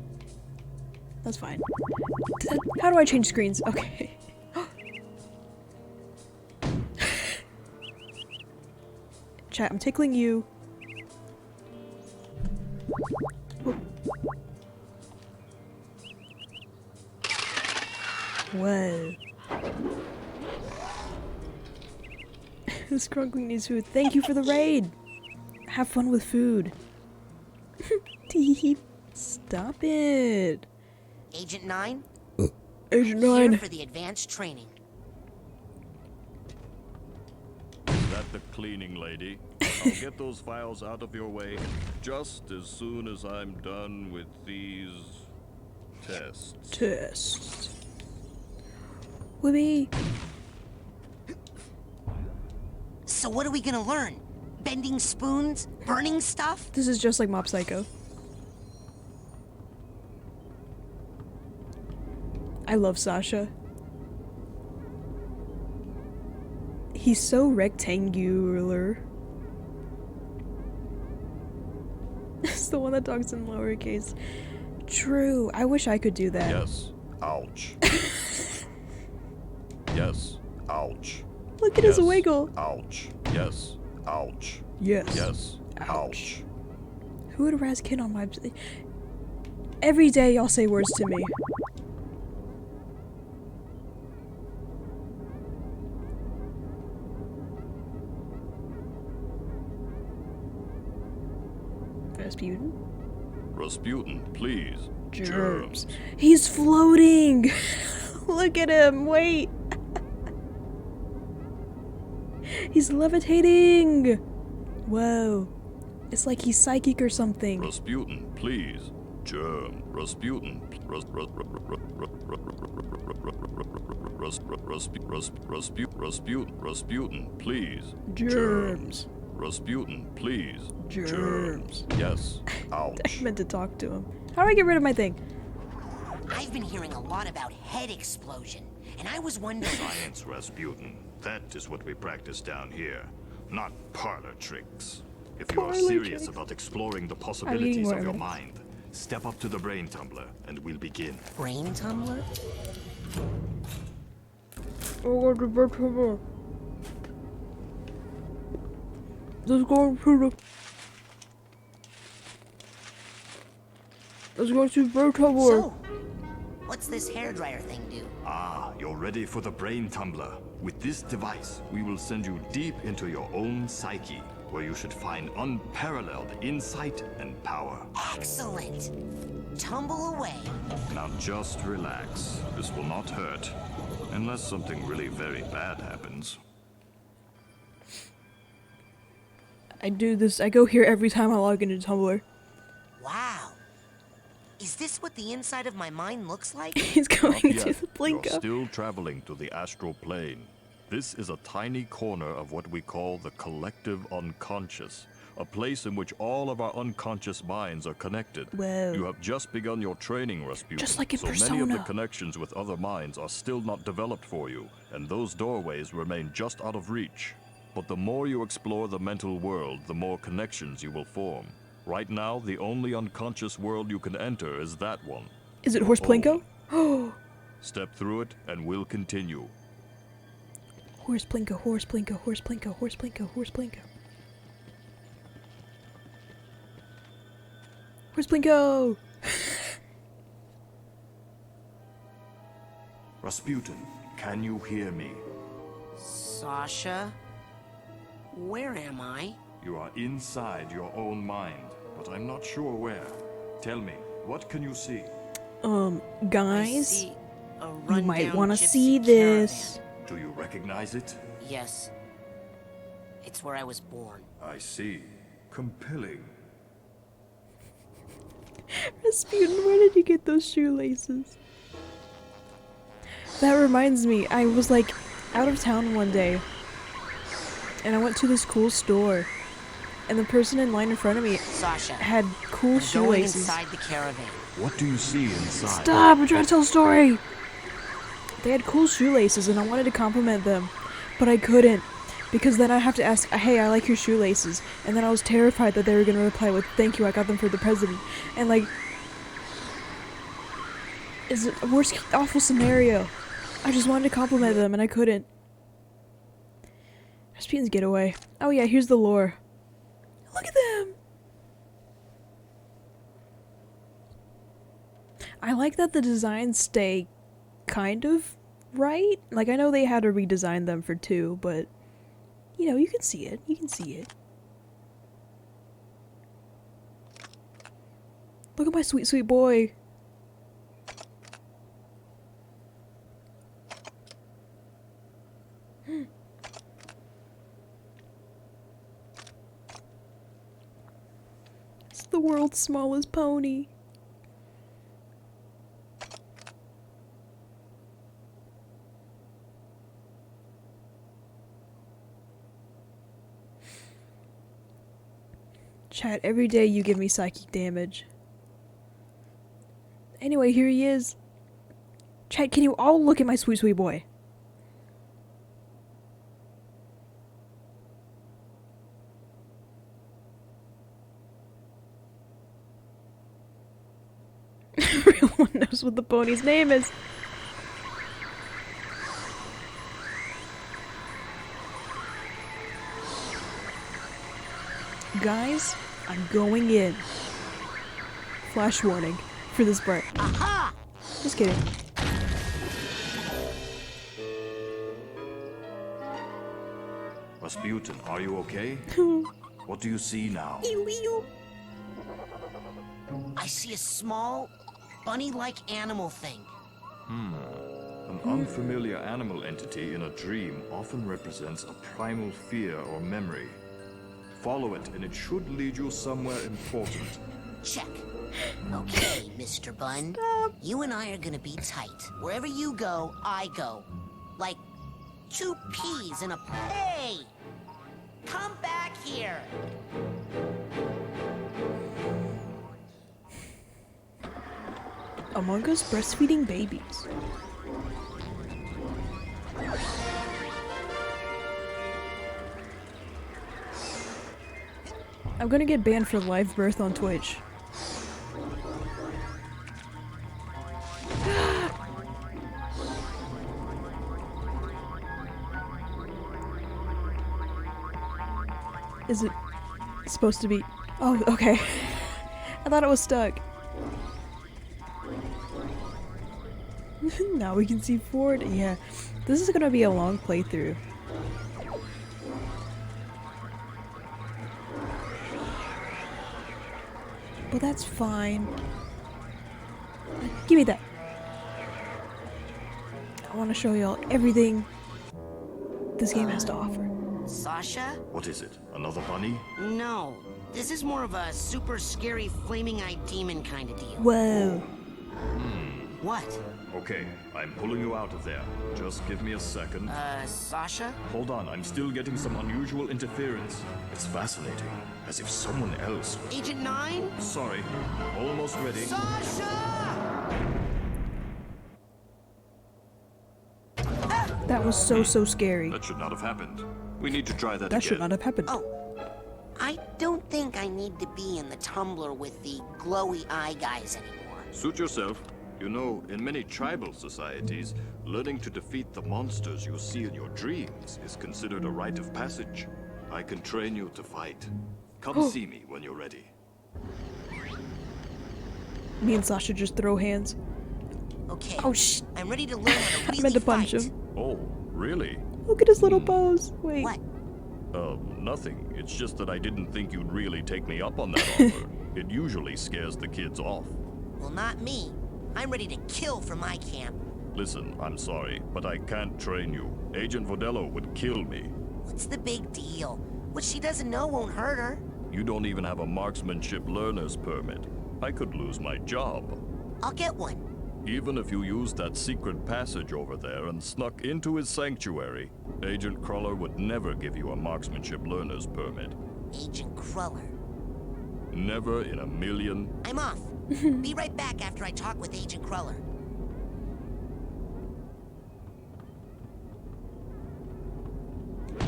Speaker 1: That's fine. How do I change screens? Okay. Chat, I'm tickling you. Whoa. Scrunkling needs food. Thank you for the raid. Have fun with food. Teep. Stop it.
Speaker 2: Agent 9?
Speaker 1: Agent
Speaker 2: Here
Speaker 1: 9.
Speaker 2: for the advanced training.
Speaker 7: Is that the cleaning lady? I'll get those files out of your way just as soon as I'm done with these tests.
Speaker 1: Tests. Whoopee.
Speaker 2: So what are we gonna learn? Bending spoons? Burning stuff?
Speaker 1: This is just like Mob Psycho. I love Sasha. He's so rectangular. It's the one that talks in lowercase. True. I wish I could do that.
Speaker 7: Yes. Ouch. Yes. Ouch.
Speaker 1: Look at his wiggle.
Speaker 7: Ouch. Yes. Ouch.
Speaker 1: Yes.
Speaker 7: Yes. Ouch.
Speaker 1: Who would razz kid on my... Every day y'all say words to me. Rasputin?
Speaker 7: Rasputin, please.
Speaker 1: Germs. He's floating! Look at him, wait! He's levitating! Whoa. It's like he's psychic or something.
Speaker 7: Rasputin, please. Germ. Rasputin. Rasputin, please.
Speaker 1: Germs.
Speaker 7: Rasputin, please.
Speaker 1: Germs.
Speaker 7: Yes. Ouch.
Speaker 1: I meant to talk to him. How do I get rid of my thing?
Speaker 2: I've been hearing a lot about head explosion, and I was wondering...
Speaker 7: Science, Rasputin. That is what we practice down here. Not parlor tricks. If you are serious about exploring the possibilities of your mind, step up to the brain tumbler and we'll begin.
Speaker 2: Brain tumbler?
Speaker 1: Let's go to the... Let's go to Bird Tower.
Speaker 2: So, what's this hairdryer thing do?
Speaker 7: Ah, you're ready for the brain tumbler. With this device, we will send you deep into your own psyche, where you should find unparalleled insight and power.
Speaker 2: Excellent. Tumble away.
Speaker 7: Now just relax. This will not hurt. Unless something really very bad happens.
Speaker 1: I do this. I go here every time I log into Tumblr.
Speaker 2: Wow. Is this what the inside of my mind looks like?
Speaker 1: He's going
Speaker 7: Not
Speaker 1: to
Speaker 7: yet.
Speaker 1: the Blinko.
Speaker 7: You're still traveling to the astral plane. This is a tiny corner of what we call the collective unconscious, a place in which all of our unconscious minds are connected.
Speaker 1: Whoa.
Speaker 7: You have just begun your training, Rasputin.
Speaker 1: Just like in
Speaker 7: so many of the
Speaker 1: Persona.
Speaker 7: connections with other minds are still not developed for you, and those doorways remain just out of reach. But the more you explore the mental world, the more connections you will form. Right now, the only unconscious world you can enter is that one.
Speaker 1: Is it Horse Plinko? Oh,
Speaker 7: Step through it, and we'll continue.
Speaker 1: Horse Plinko, Horse Plinko, Horse Plinko, Horse Plinko, Horse Plinko. Horse Plinko!
Speaker 7: Rasputin, can you hear me?
Speaker 2: Sasha? Where am I?
Speaker 7: You are inside your own mind, but I'm not sure where. Tell me, what can you see?
Speaker 1: Guys,
Speaker 2: see a
Speaker 1: you might
Speaker 2: rundown
Speaker 1: want to
Speaker 2: gypsy
Speaker 1: see this.
Speaker 7: Do you recognize it?
Speaker 2: Yes. It's where I was born.
Speaker 7: I see. Compelling.
Speaker 1: Rasputin, where did you get those shoelaces? That reminds me, I was like out of town one day, and I went to this cool store, and the person in line in front of me
Speaker 2: Sasha,
Speaker 1: had cool
Speaker 2: I'm going
Speaker 1: shoelaces.
Speaker 2: inside the caravan.
Speaker 7: What do you see inside?
Speaker 1: Stop! I'm trying to tell a story! They had cool shoelaces and I wanted to compliment them, but I couldn't, because then I have to ask, hey, I like your shoelaces, and then I was terrified that they were gonna reply with, thank you, I got them for the president, and like, it's a worst awful scenario. I just wanted to compliment them and I couldn't. Rasputin's getaway. Oh yeah, here's the lore. Look at them! I like that the designs stay kind of right. Like, I know they had to redesign them for 2, but you know, you can see it. You can see it. Look at my sweet, sweet boy. It's the world's smallest pony. Chat, every day you give me psychic damage. Anyway, here he is. Chat, can you all look at my sweet, sweet boy? Everyone knows what the pony's name is. Guys, I'm going in. Flash warning for this part.
Speaker 2: Aha!
Speaker 1: Just kidding.
Speaker 7: Rasputin, are you okay? What do you see now?
Speaker 2: I see a small, bunny-like animal thing.
Speaker 7: An unfamiliar animal entity in a dream often represents a primal fear or memory. Follow it, and it should lead you somewhere important.
Speaker 2: Check. Okay, Mr. Bun. You and I are gonna be tight. Wherever you go, I go. Like 2 peas in a... Hey! Come back here!
Speaker 1: Among Us breastfeeding babies. I'm gonna get banned for live birth on Twitch. Is it supposed to be? Oh, okay. I thought it was stuck. Now we can see Ford. Yeah, this is gonna be a long playthrough. But that's fine. Give me that. I want to show y'all everything this game has to offer.
Speaker 2: Sasha?
Speaker 7: What is it? Another bunny?
Speaker 2: No. This is more of a super scary flaming-eyed demon kind of deal.
Speaker 1: Whoa.
Speaker 2: What?
Speaker 7: Okay, I'm pulling you out of there. Just give me a second.
Speaker 2: Sasha?
Speaker 7: Hold on, I'm still getting some unusual interference. It's fascinating, as if someone else...
Speaker 2: Agent 9?
Speaker 7: Sorry, almost ready.
Speaker 2: Sasha!
Speaker 1: That was so scary.
Speaker 7: That should not have happened. We need to try that again.
Speaker 1: That should not have happened.
Speaker 2: Oh. I don't think I need to be in the tumbler with the glowy eye guys anymore.
Speaker 7: Suit yourself. You know, in many tribal societies, learning to defeat the monsters you see in your dreams is considered a rite of passage. I can train you to fight. Come see me when you're ready.
Speaker 1: Me and Sasha just throw hands.
Speaker 2: Okay.
Speaker 1: Oh,
Speaker 2: I'm ready to learn how to really
Speaker 1: I meant to punch
Speaker 2: fight.
Speaker 1: him.
Speaker 7: Oh, really?
Speaker 1: Look at his little pose. Wait.
Speaker 2: What?
Speaker 7: Nothing. It's just that I didn't think you'd really take me up on that offer. It usually scares the kids off.
Speaker 2: Well, not me. I'm ready to kill for my camp.
Speaker 7: Listen, I'm sorry, but I can't train you. Agent Vodello would kill me.
Speaker 2: What's the big deal? What she doesn't know won't hurt her.
Speaker 7: You don't even have a marksmanship learner's permit. I could lose my job.
Speaker 2: I'll get one.
Speaker 7: Even if you used that secret passage over there and snuck into his sanctuary, Agent Cruller would never give you a marksmanship learner's permit.
Speaker 2: Agent Cruller.
Speaker 7: Never in a million.
Speaker 2: I'm off. Be right back after I talk with Agent Cruller.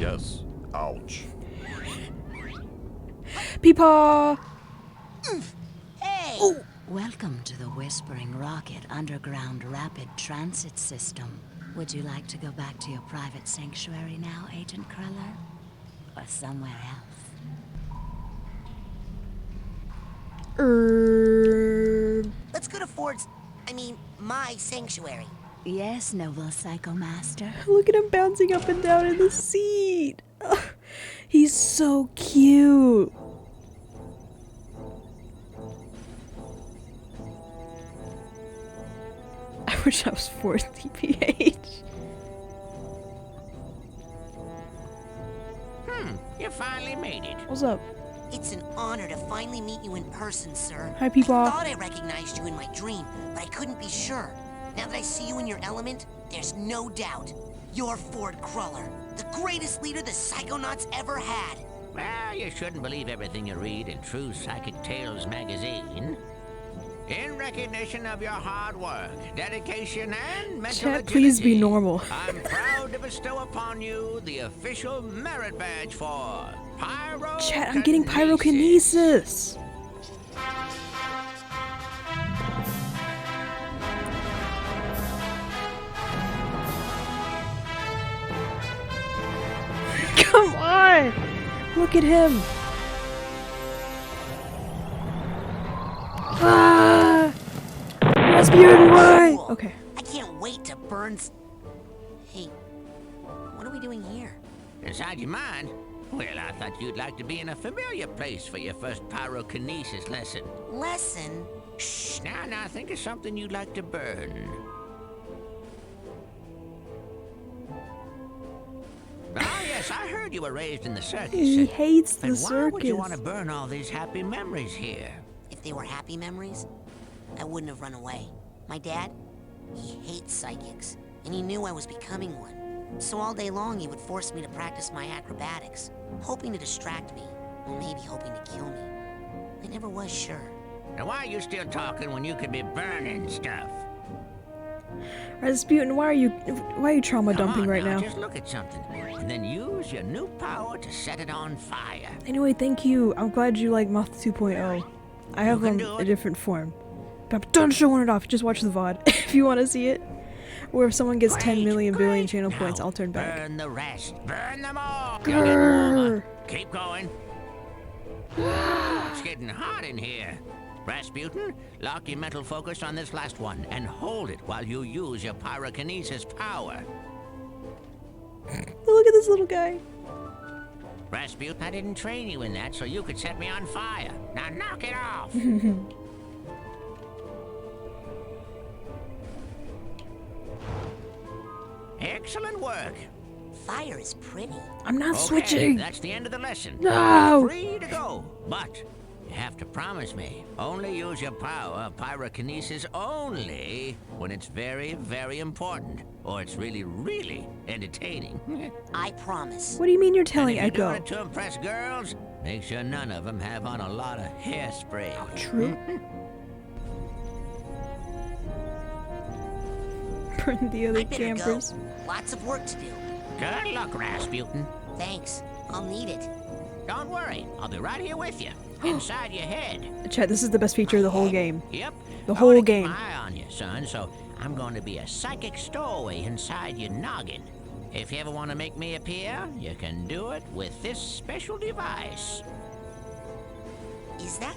Speaker 7: Yes. Ouch.
Speaker 1: Peepaw!
Speaker 2: Hey!
Speaker 1: Ooh.
Speaker 18: Welcome to the Whispering Rocket Underground Rapid Transit System. Would you like to go back to your private sanctuary now, Agent Cruller? Or somewhere else?
Speaker 2: Let's go to my sanctuary.
Speaker 18: Yes, noble Psycho Master.
Speaker 1: Look at him bouncing up and down in the seat. He's so cute. I wish I was 4th DPH.
Speaker 6: You finally made it.
Speaker 1: What's up?
Speaker 2: It's an honor to finally meet you in person, sir.
Speaker 1: Hi, Peepaw.
Speaker 2: I thought I recognized you in my dream, but I couldn't be sure. Now that I see you in your element, there's no doubt. You're Ford Cruller, the greatest leader the Psychonauts ever had.
Speaker 6: Well, you shouldn't believe everything you read in True Psychic Tales magazine. In recognition of your hard work, dedication, and mental
Speaker 1: Chat, please be
Speaker 6: agility,
Speaker 1: normal.
Speaker 6: I'm proud to bestow upon you the official merit badge for pyrokinesis.
Speaker 1: Chat, I'm getting pyrokinesis. Come on! Look at him! Ah! Rasputin, why? Okay.
Speaker 2: I can't wait to burn. Hey, what are we doing here?
Speaker 6: Inside your mind? Well, I thought you'd like to be in a familiar place for your first pyrokinesis lesson.
Speaker 2: Lesson?
Speaker 6: Shh, now think of something you'd like to burn. Ah, yes, I heard you were raised in the circus.
Speaker 1: He hates the
Speaker 6: And why would you
Speaker 1: circus.
Speaker 6: want to burn all these happy memories here?
Speaker 2: If they were happy memories, I wouldn't have run away. My dad, he hates psychics, and he knew I was becoming one. So all day long, he would force me to practice my acrobatics, hoping to distract me, or maybe hoping to kill me. I never was sure.
Speaker 6: Now why are you still talking when you could be burning stuff?
Speaker 1: Rasputin, why are you trauma dumping right now?
Speaker 6: Just look at something, and then use your new power to set it on fire.
Speaker 1: Anyway, thank you. I'm glad you like Moth 2.0. I have a different form. But I'm done showing it off. Just watch the VOD if you want to see it. Or if someone gets 10 million billion channel points, I'll turn back.
Speaker 6: Burn the rest. Burn them all.
Speaker 1: Grrr.
Speaker 6: Keep going. It's getting hot in here. Rasputin, lock your mental focus on this last one and hold it while you use your pyrokinesis power.
Speaker 1: Look at this little guy.
Speaker 6: Rasputin, I didn't train you in that so you could set me on fire. Now knock it off! Excellent work.
Speaker 5: Fire is pretty.
Speaker 1: I'm not
Speaker 6: Okay,
Speaker 1: switching.
Speaker 6: that's the end of the lesson.
Speaker 1: No.
Speaker 6: You're free to go, but you have to promise me, only use your power, pyrokinesis only, when it's very, very important, or it's really, really entertaining.
Speaker 5: I promise.
Speaker 1: What do you mean you're
Speaker 6: And
Speaker 1: telling
Speaker 6: if you're
Speaker 1: Echo?
Speaker 6: doing it to impress girls, make sure none of them have on a lot of hairspray.
Speaker 1: True. Burn the other
Speaker 5: I better
Speaker 1: campers.
Speaker 5: go. Lots of work to do.
Speaker 6: Good luck, Rasputin.
Speaker 5: Thanks. I'll need it.
Speaker 6: Don't worry, I'll be right here with you, inside your head.
Speaker 1: Chat, this is the best feature of the whole game.
Speaker 6: Yep.
Speaker 1: The
Speaker 6: I
Speaker 1: whole
Speaker 6: wanna keep
Speaker 1: game.
Speaker 6: my eye on you, son, so I'm going to be a psychic stowaway inside your noggin. If you ever want to make me appear, you can do it with this special device.
Speaker 5: Is that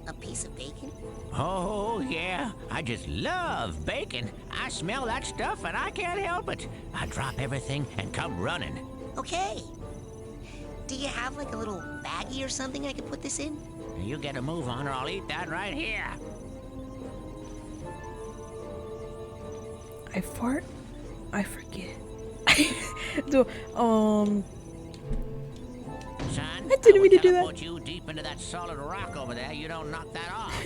Speaker 5: a piece of bacon?
Speaker 6: Oh, yeah. I just love bacon. I smell that stuff and I can't help it. I drop everything and come running.
Speaker 5: Okay. Do you have like a little baggie or something I could put this in?
Speaker 6: You get a move on or I'll eat that right here.
Speaker 1: I fart. I forget.
Speaker 6: Son,
Speaker 1: I didn't mean to do that.
Speaker 6: Put you deep into that solid rock over there. You don't knock that off.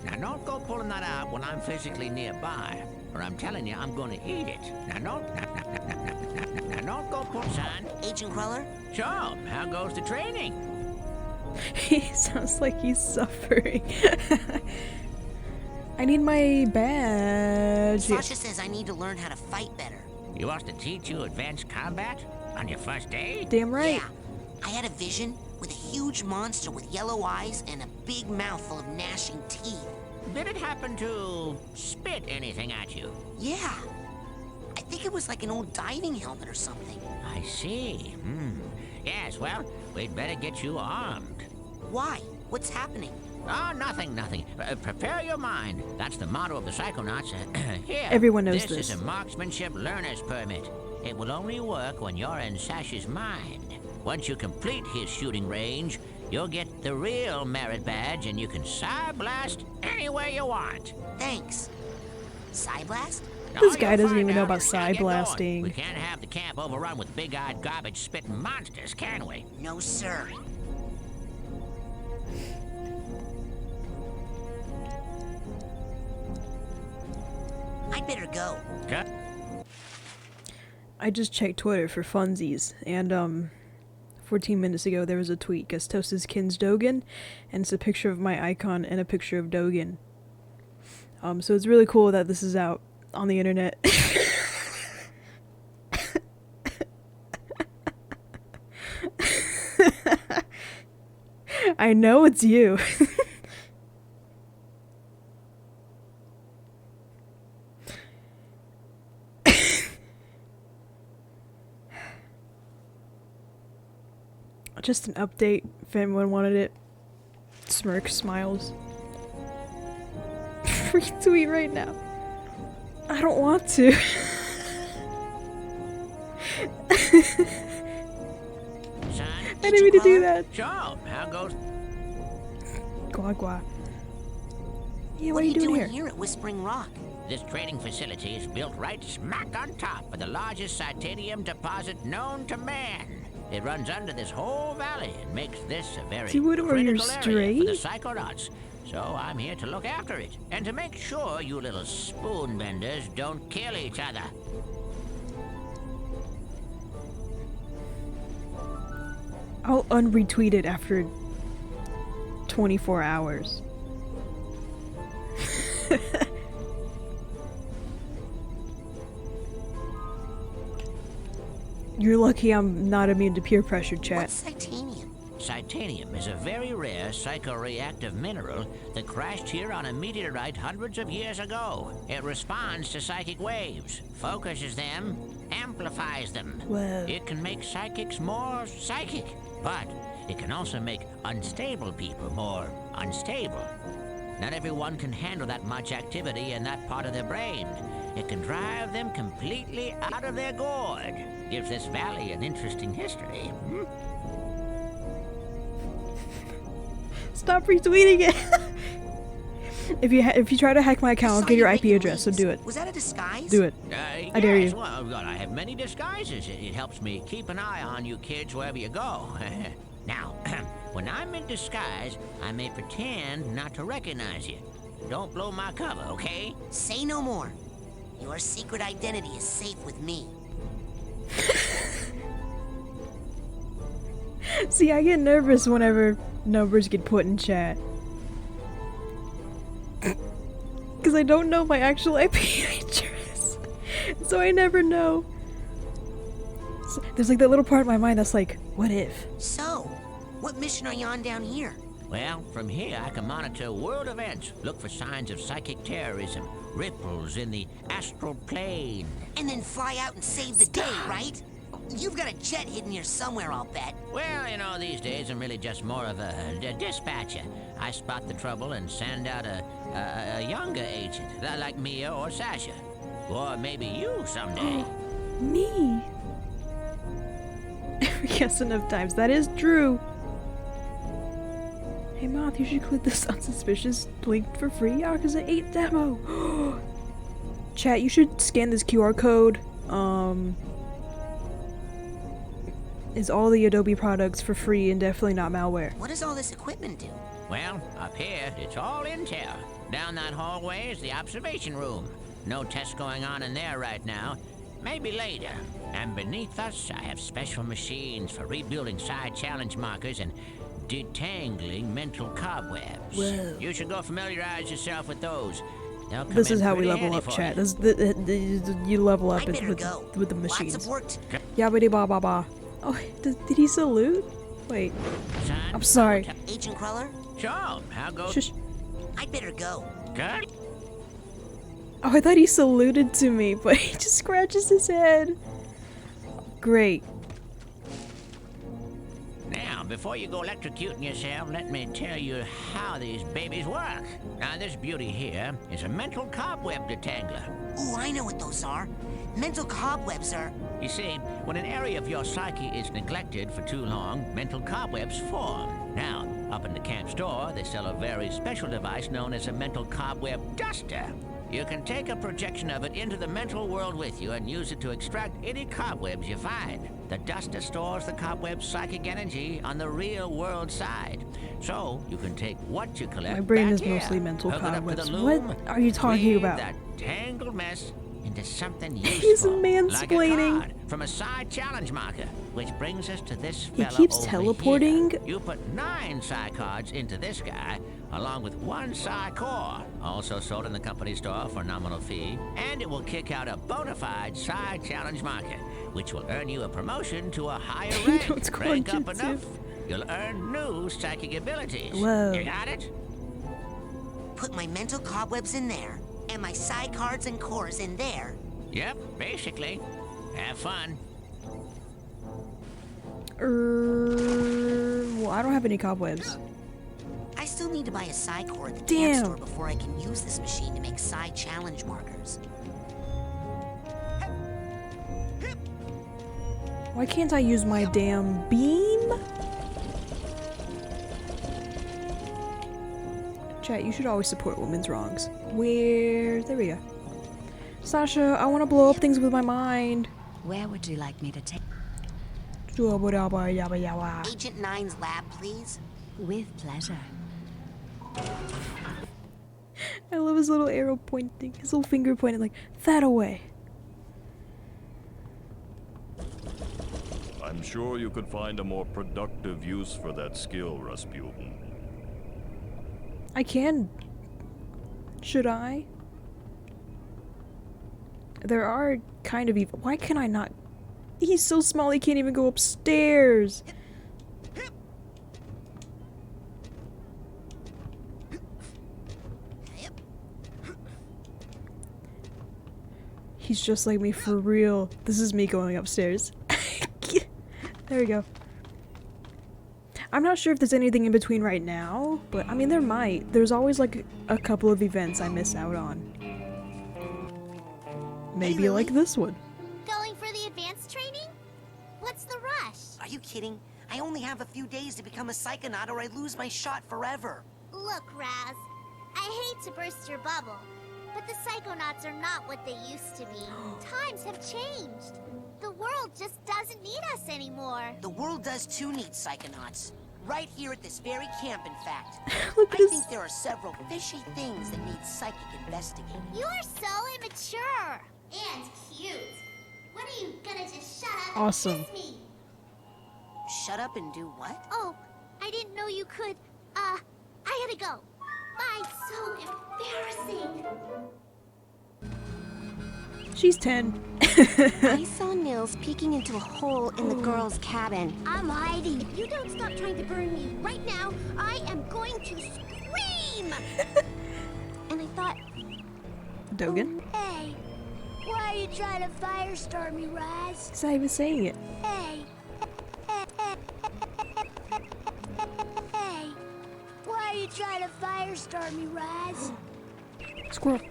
Speaker 6: Now don't go pulling that out when I'm physically nearby, or I'm telling you I'm gonna eat it. Now don't go pull, son.
Speaker 5: Agent Cruller?
Speaker 6: Sure. How goes the training?
Speaker 1: He sounds like he's suffering. I need my badge.
Speaker 5: Sasha says I need to learn how to fight better.
Speaker 6: You want to teach you advanced combat on your first day?
Speaker 1: Damn right.
Speaker 5: Yeah. I had a vision with a huge monster with yellow eyes and a big mouth full of gnashing teeth.
Speaker 6: Did it happen to spit anything at you?
Speaker 5: Yeah. I think it was like an old diving helmet or something.
Speaker 6: I see. Yes, well, we'd better get you armed.
Speaker 5: Why? What's happening?
Speaker 6: Oh, nothing. Prepare your mind. That's the motto of the Psychonauts. Here.
Speaker 1: Everyone knows
Speaker 6: this.
Speaker 1: this.
Speaker 6: Is a marksmanship learner's permit. It will only work when you're in Sash's mind. Once you complete his shooting range, you'll get the real merit badge and you can Psy-blast anywhere you want.
Speaker 5: Thanks. Psy-blast?
Speaker 1: This guy doesn't even know about Psy-blasting.
Speaker 6: We can't have the camp overrun with big-eyed garbage-spitting monsters, can we?
Speaker 5: No, sir. I'd better go.
Speaker 6: Good.
Speaker 1: I just checked Twitter for funsies, and 14 minutes ago there was a tweet, Gustos is Kin's Dogen, and it's a picture of my icon and a picture of Dogen. So it's really cool that this is out on the internet. I know it's you. Just an update if anyone wanted it. Smirk smiles. Retweet right now. I don't want to.
Speaker 6: Son,
Speaker 1: I didn't mean to do that.
Speaker 6: sure. How goes?
Speaker 1: Gua gua. Yeah,
Speaker 5: What are you doing
Speaker 1: here?
Speaker 5: here at Whispering Rock?
Speaker 6: This trading facility is built right smack on top of the largest titanium deposit known to man. It runs under this whole valley and makes this a very
Speaker 1: Dude, are you
Speaker 6: critical area for the
Speaker 1: straight?
Speaker 6: Psychonauts. So I'm here to look after it and to make sure you little spoon benders don't kill each other.
Speaker 1: I'll unretweet it after 24 hours. You're lucky I'm not immune to peer pressure, chat.
Speaker 5: What's titanium?
Speaker 6: Titanium is a very rare psychoreactive mineral that crashed here on a meteorite hundreds of years ago. It responds to psychic waves, focuses them, amplifies them.
Speaker 1: Whoa.
Speaker 6: It can make psychics more psychic, but it can also make unstable people more unstable. Not everyone can handle that much activity in that part of their brain. It can drive them completely out of their gourd. Gives this valley an interesting history.
Speaker 1: Stop retweeting it. If you try to hack my account, I'll get your IP address. So do it.
Speaker 2: Was that a disguise?
Speaker 1: Do it. I dare you.
Speaker 6: Well, I have many disguises. It helps me keep an eye on you kids wherever you go. Now, when I'm in disguise, I may pretend not to recognize you. Don't blow my cover, okay?
Speaker 2: Say no more. Your secret identity is safe with me.
Speaker 1: See, I get nervous whenever numbers get put in chat. Because I don't know my actual IP address. So I never know. So there's like that little part of my mind that's like, what if?
Speaker 2: So, what mission are you on down here?
Speaker 6: Well, from here I can monitor world events, look for signs of psychic terrorism, ripples in the astral plane.
Speaker 2: And then fly out and save the day, right? You've got a jet hidden here somewhere, I'll bet.
Speaker 6: Well, you know, these days I'm really just more of a dispatcher. I spot the trouble and send out a younger agent, like Mia or Sasha. Or maybe you someday.
Speaker 1: Me? Yes, enough times. That is true. Hey, Moth, you should click this unsuspicious link for free. Yakuza 8 demo. Chat, you should scan this QR code. Is all the Adobe products for free and definitely not malware.
Speaker 2: What does all this equipment do?
Speaker 6: Well, up here, it's all intel. Down that hallway is the observation room. No tests going on in there right now. Maybe later. And beneath us, I have special machines for rebuilding side challenge markers and detangling mental cobwebs.
Speaker 1: Whoa.
Speaker 6: You should go familiarize yourself with those.
Speaker 1: This is how we level up, chat. You level up with the machines.
Speaker 2: Lots of work to...
Speaker 1: Yabbity ba ba ba. Oh, did he salute? Wait. I'm sorry.
Speaker 2: Agent Cruller?
Speaker 6: Sure, how goes?
Speaker 1: Shush.
Speaker 2: I'd better go.
Speaker 6: Good.
Speaker 1: Oh, I thought he saluted to me, but he just scratches his head. Great.
Speaker 6: Now, before you go electrocuting yourself, let me tell you how these babies work. Now, this beauty here is a mental cobweb detangler.
Speaker 2: Ooh, I know what those are. Mental cobwebs are...
Speaker 6: You see, when an area of your psyche is neglected for too long, mental cobwebs form. Now, up in the camp store, they sell a very special device known as a mental cobweb duster. You can take a projection of it into the mental world with you and use it to extract any cobwebs you find. The duster stores the cobweb's psychic energy on the real world side. So, you can take what you collect.
Speaker 1: My brain
Speaker 6: back
Speaker 1: is
Speaker 6: here,
Speaker 1: mostly mental
Speaker 6: hook it up to
Speaker 1: cobwebs.
Speaker 6: the loom,
Speaker 1: What are you talking
Speaker 6: weave
Speaker 1: about?
Speaker 6: that tangled mess into something useful.
Speaker 1: He's
Speaker 6: Like a
Speaker 1: mansplaining.
Speaker 6: card from a side challenge marker, which brings us to this
Speaker 1: He
Speaker 6: fella
Speaker 1: keeps
Speaker 6: over
Speaker 1: teleporting.
Speaker 6: here. You put 9 psi cards into this guy, along with 1 psi core, also sold in the company store for a nominal fee, and it will kick out a bona fide side challenge marker, which will earn you a promotion to a higher rank.
Speaker 1: It's
Speaker 6: Rank up
Speaker 1: Quanjutsu.
Speaker 6: enough, you'll earn new psychic abilities.
Speaker 1: Whoa.
Speaker 6: You got it?
Speaker 2: Put my mental cobwebs in there, and my psi cards and cores in there.
Speaker 6: Yep, basically. Have fun.
Speaker 1: Well, I don't have any cobwebs.
Speaker 2: I still need to buy a psi core at the
Speaker 1: Damn.
Speaker 2: camp store before I can use this machine to make psi challenge markers.
Speaker 1: Why can't I use my damn beam? Chat, you should always support women's wrongs. There we go. Sasha, I want to blow up things with my mind.
Speaker 18: Where would you like me to take?
Speaker 2: Agent 9's lab, please.
Speaker 18: With pleasure.
Speaker 1: I love his little arrow pointing, his little finger pointing like, that away.
Speaker 7: I'm sure you could find a more productive use for that skill, Rasputin.
Speaker 1: I can. Should I? There are kind of evil. Why can I not? He's so small he can't even go upstairs. He's just like me for real. This is me going upstairs. There we go. I'm not sure if there's anything in between right now, but I mean there might. There's always like a couple of events I miss out on. Maybe
Speaker 2: Hey,
Speaker 1: like this one.
Speaker 16: Going for the advanced training? What's the rush?
Speaker 2: Are you kidding? I only have a few days to become a Psychonaut or I lose my shot forever.
Speaker 16: Look, Raz, I hate to burst your bubble, but the Psychonauts are not what they used to be. Times have changed. The world just doesn't need us anymore.
Speaker 2: The world does too need Psychonauts. Right here at this very camp, in fact.
Speaker 1: Look at
Speaker 2: I
Speaker 1: this.
Speaker 2: think there are several fishy things that need psychic investigating.
Speaker 16: You're so immature. And cute. When are you gonna just shut up
Speaker 1: Awesome.
Speaker 16: and kiss me?
Speaker 2: Shut up and do what?
Speaker 16: Oh, I didn't know you could. I gotta go. Bye. So embarrassing.
Speaker 1: She's 10.
Speaker 17: I saw Nils peeking into a hole in the girls' cabin.
Speaker 15: I'm hiding.
Speaker 17: If you don't stop trying to burn me right now, I am going to scream! And I thought,
Speaker 1: Dogen?
Speaker 15: Hey, why are you trying to firestorm me, Raz?
Speaker 1: He's not even saying it.
Speaker 15: Hey. Hey. Why are you trying to firestorm me, Raz?
Speaker 1: Squirrel.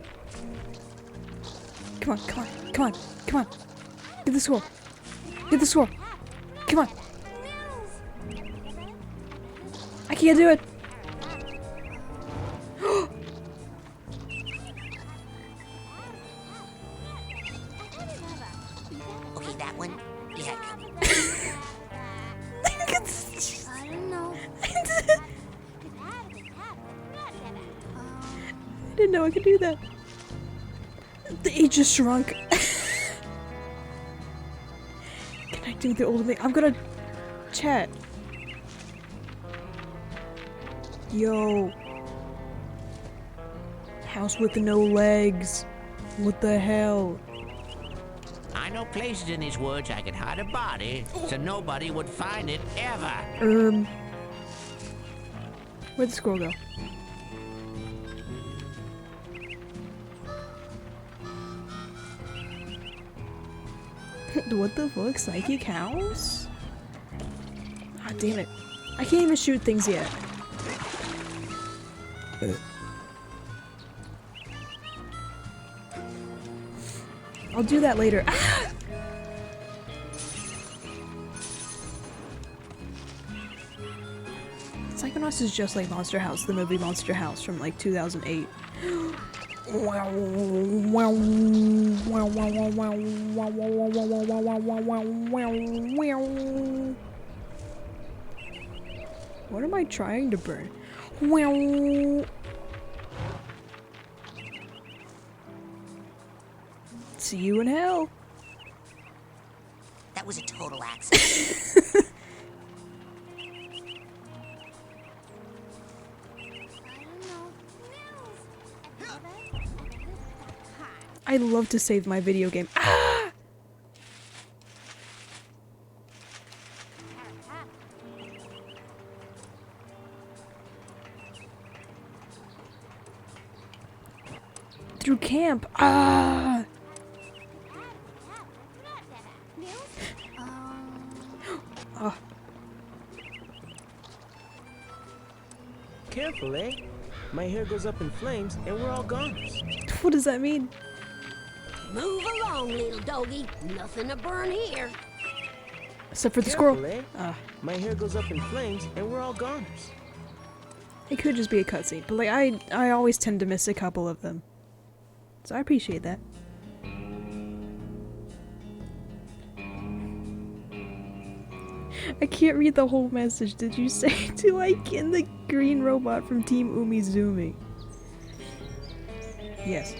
Speaker 1: Come on, come on, come on, come on. Get the squirrel. Get the squirrel. Come on. I can't do it.
Speaker 2: Okay, that one. Yeah.
Speaker 15: I don't know.
Speaker 1: I didn't know I could do that. He just shrunk. Connecting with the old me. I'm gonna chat. Yo. House with no legs. What the hell?
Speaker 6: I know places in these woods I could hide a body so nobody would find it ever.
Speaker 1: Where'd the squirrel go? What the fuck? Psychic house? Ah, damn it. I can't even shoot things yet. I'll do that later. Ah! Psychonauts is just like Monster House, the movie Monster House from like 2008. What am I trying to burn? See you in hell.
Speaker 2: That was a total accident.
Speaker 1: I love to save my video game. Ah! Through camp. Ah! Oh.
Speaker 14: Careful, eh? My hair goes up in flames and we're all goners.
Speaker 1: What does that mean?
Speaker 15: Move along, little doggy. Nothing to burn here.
Speaker 1: Except for the
Speaker 14: Careful,
Speaker 1: squirrel.
Speaker 14: Eh? My hair goes up in flames and we're all goners.
Speaker 1: It could just be a cutscene, but like I always tend to miss a couple of them. So I appreciate that. I can't read the whole message. Did you say to Aiken the green robot from Team Umizoomi? Yes.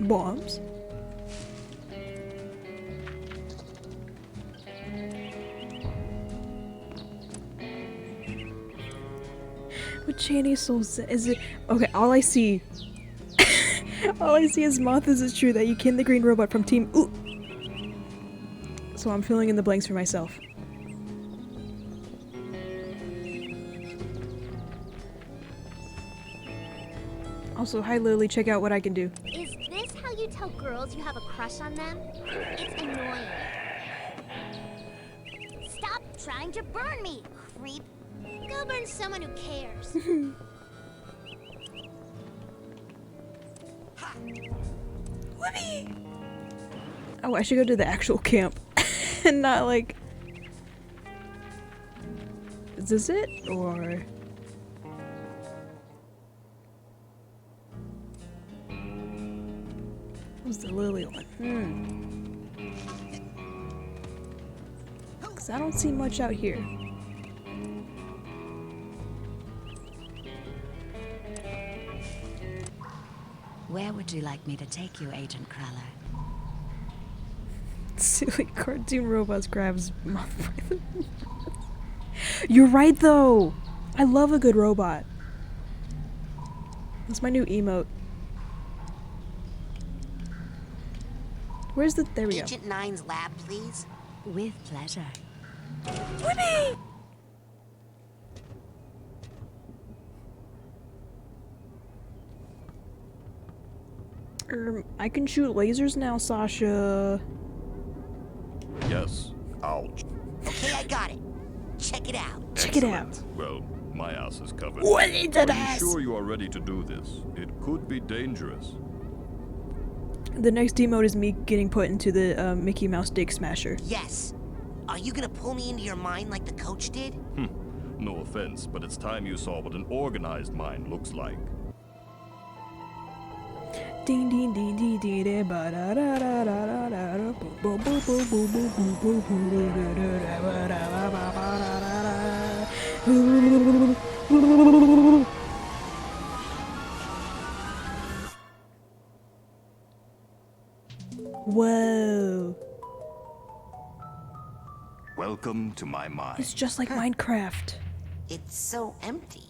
Speaker 1: Bombs? What Chaney Soul is it? Okay, all I see all I see is Moth. Is it true that you kin the green robot from Team Ooh? So I'm filling in the blanks for myself. Also, hi Lily, check out what I can do.
Speaker 16: Is this how you tell girls you have a crush on them? It's annoying. Stop trying to burn me, creep. Go burn someone who cares.
Speaker 1: Whoopee! Oh, I should go to the actual camp. And not like... Is this it? Or... What was the Lily one? Because I don't see much out here.
Speaker 18: Where would you like me to take you, Agent Crawler?
Speaker 1: Silly cartoon robots grabs mouth by the You're right though! I love a good robot. That's my new emote. Where's the... There we go.
Speaker 2: Agent 9's lab, please.
Speaker 18: With pleasure.
Speaker 1: Whippy! I can shoot lasers now, Sasha.
Speaker 7: Yes. Ouch.
Speaker 2: Okay, I got it. Check it out.
Speaker 1: Check it out.
Speaker 7: Well, my ass is covered.
Speaker 1: What is that
Speaker 7: Are
Speaker 1: ass?
Speaker 7: you sure you are ready to do this? It could be dangerous.
Speaker 1: The next emote is me getting put into the Mickey Mouse Dick Smasher.
Speaker 2: Yes. Are you gonna pull me into your mind like the coach did?
Speaker 7: No offense, but it's time you saw what an organized mind looks like.
Speaker 1: Ding ding ding ding ding ding ba da da da da da da da bo bo bo bo bo bo bo bo da da da ba da ba ba ba da da da. Whoa.
Speaker 7: Welcome to my mind.
Speaker 1: It's just like Minecraft.
Speaker 2: It's so empty.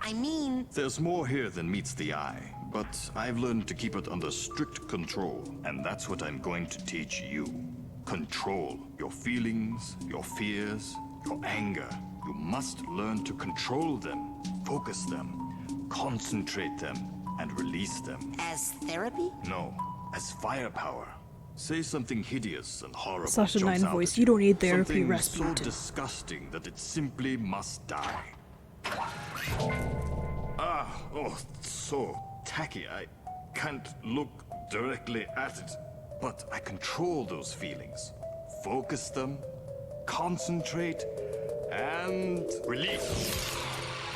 Speaker 2: I mean...
Speaker 7: There's more here than meets the eye, but I've learned to keep it under strict control, and that's what I'm going to teach you. Control your feelings, your fears, your anger. You must learn to control them, focus them, concentrate them, and release them.
Speaker 2: As therapy?
Speaker 7: No, as firepower. Say something hideous and horrible.
Speaker 1: Sasha
Speaker 7: jumps
Speaker 1: 9
Speaker 7: out
Speaker 1: voice,
Speaker 7: at
Speaker 1: you don't need therapy,
Speaker 7: Something
Speaker 1: Rasputin.
Speaker 7: so disgusting that it simply must die. Oh, so tacky. I can't look directly at it, but I control those feelings. Focus them, concentrate, and release.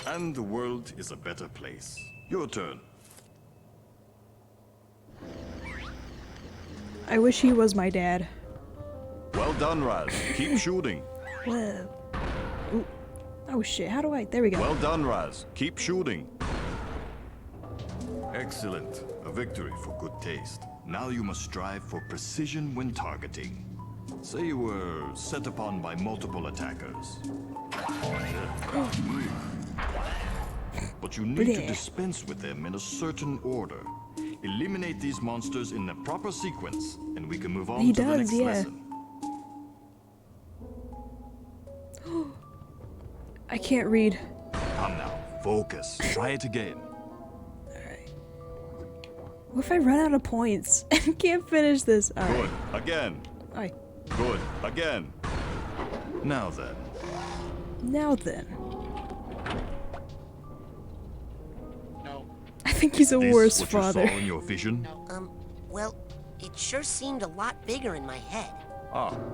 Speaker 7: And the world is a better place. Your turn.
Speaker 1: I wish he was my dad.
Speaker 7: Well done, Raz. Keep shooting.
Speaker 1: Whoa. Ooh. Oh shit, how do I... There we go.
Speaker 7: Well done, Raz. Keep shooting. Excellent. A victory for good taste. Now you must strive for precision when targeting. Say you were set upon by multiple attackers. But you need to dispense with them in a certain order. Eliminate these monsters in the proper sequence, and we can move on to the next lesson.
Speaker 1: I can't read.
Speaker 7: Come now, focus. Try it again.
Speaker 1: What if I run out of points and can't finish this? All right.
Speaker 7: Good. Again.
Speaker 1: Aye.
Speaker 7: Good. Again. Now then.
Speaker 1: Now then. I think he's a worse
Speaker 7: what
Speaker 1: father.
Speaker 7: You saw in your vision?
Speaker 2: Well, it sure seemed a lot bigger in my head.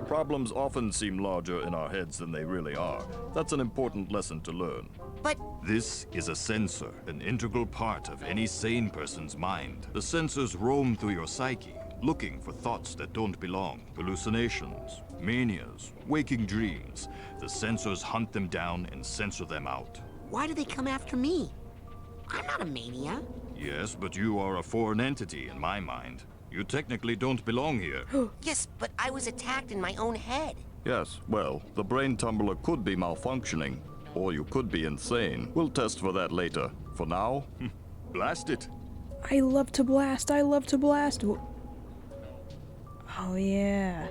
Speaker 7: Problems often seem larger in our heads than they really are. That's an important lesson to learn.
Speaker 2: But...
Speaker 7: This is a sensor, an integral part of any sane person's mind. The sensors roam through your psyche, looking for thoughts that don't belong. Hallucinations, manias, waking dreams. The sensors hunt them down and censor them out.
Speaker 2: Why do they come after me? I'm not a mania.
Speaker 7: Yes, but you are a foreign entity in my mind. You technically don't belong here.
Speaker 2: Yes, but I was attacked in my own head.
Speaker 7: Yes, well, the brain tumbler could be malfunctioning, or you could be insane. We'll test for that later. For now, blast it.
Speaker 1: I love to blast. I love to blast. Oh, yeah.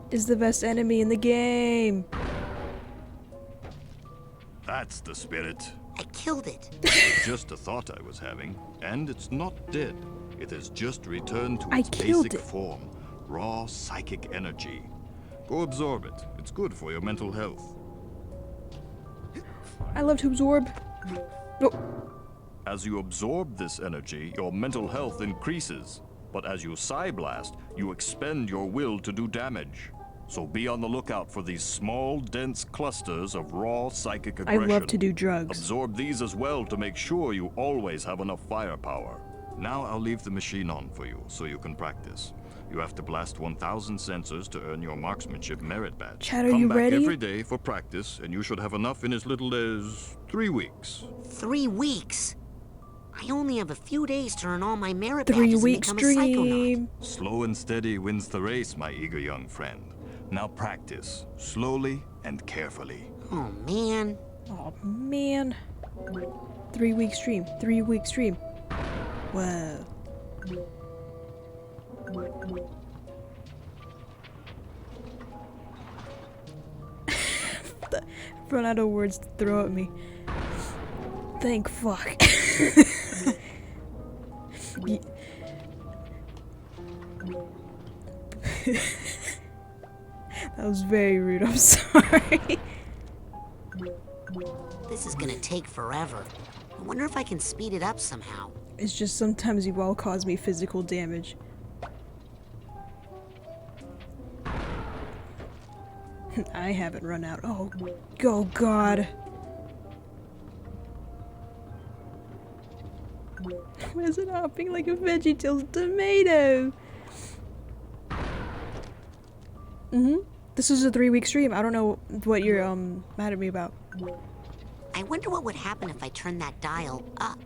Speaker 1: Is the best enemy in the game.
Speaker 7: That's the spirit.
Speaker 2: I killed it.
Speaker 7: It's just a thought I was having, and it's not dead. It has just returned to
Speaker 1: I
Speaker 7: its
Speaker 1: killed
Speaker 7: basic
Speaker 1: it.
Speaker 7: form, raw psychic energy. Go absorb it. It's good for your mental health.
Speaker 1: I love to absorb. Oh.
Speaker 7: As you absorb this energy, your mental health increases. But as you Psyblast, you expend your will to do damage. So be on the lookout for these small, dense clusters of raw psychic
Speaker 1: I
Speaker 7: aggression.
Speaker 1: love to do drugs.
Speaker 7: Absorb these as well to make sure you always have enough firepower. Now I'll leave the machine on for you, so you can practice. You have to blast 1,000 sensors to earn your marksmanship merit badge.
Speaker 1: Chad, are
Speaker 7: Come
Speaker 1: you
Speaker 7: back
Speaker 1: ready?
Speaker 7: every day for practice, and you should have enough in as little as 3 weeks.
Speaker 2: 3 weeks? I only have a few days to earn all my merit
Speaker 1: 3
Speaker 2: badges and
Speaker 1: weeks
Speaker 2: become a psychonaut.
Speaker 1: dream.
Speaker 7: Slow and steady wins the race, my eager young friend. Now practice, slowly and carefully.
Speaker 2: Oh, man.
Speaker 1: Oh, man. 3 week stream. 3 week stream. Whoa. Run out of words to throw at me. Thank fuck. That was very rude, I'm sorry.
Speaker 2: This is gonna take forever. I wonder if I can speed it up somehow.
Speaker 1: It's just sometimes you all cause me physical damage. I haven't run out. Oh god. Why is it hopping like a VeggieTales tomato? This is a 3 week stream. I don't know what you're mad at me about.
Speaker 2: I wonder what would happen if I turned that dial up.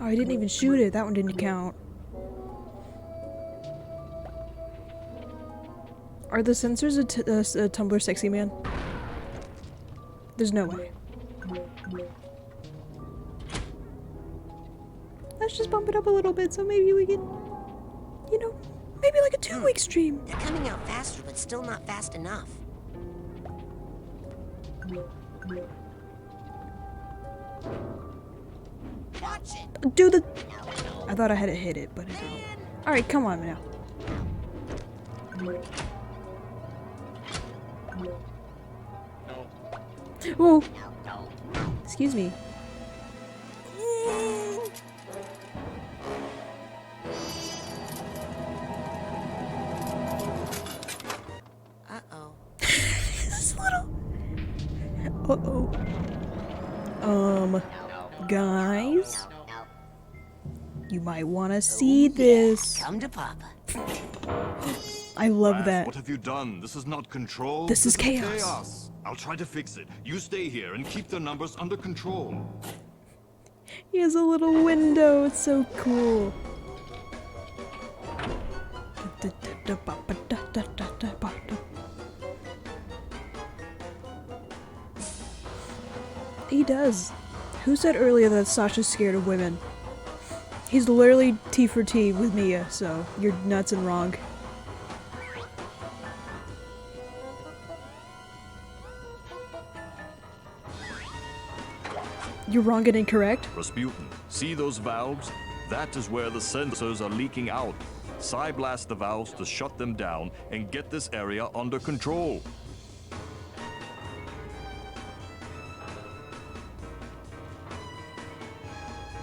Speaker 1: Oh, I didn't even shoot it. That one didn't count. Are the sensors a Tumblr sexy man? There's no way. Let's just bump it up a little bit so maybe we can, you know, maybe like a 2 week stream.
Speaker 2: They're coming out faster, but still not fast enough. Watch it.
Speaker 1: Do the... I thought I had to hit it, but it didn't. Alright, come on now. Oh! Excuse me.
Speaker 2: Uh-oh.
Speaker 1: This little... Uh-oh. Guys? You might want to see this.
Speaker 2: Come to Papa.
Speaker 1: I love
Speaker 7: Raph,
Speaker 1: that.
Speaker 7: What have you done? This is not control.
Speaker 1: This is chaos.
Speaker 7: I'll try to fix it. You stay here and keep the numbers under control.
Speaker 1: He has a little window. It's so cool. He does. Who said earlier that Sasha's scared of women? He's literally T for T with Mia, so you're nuts and wrong. You're wrong and incorrect?
Speaker 7: Rasputin, see those valves? That is where the sensors are leaking out. Psyblast the valves to shut them down and get this area under control.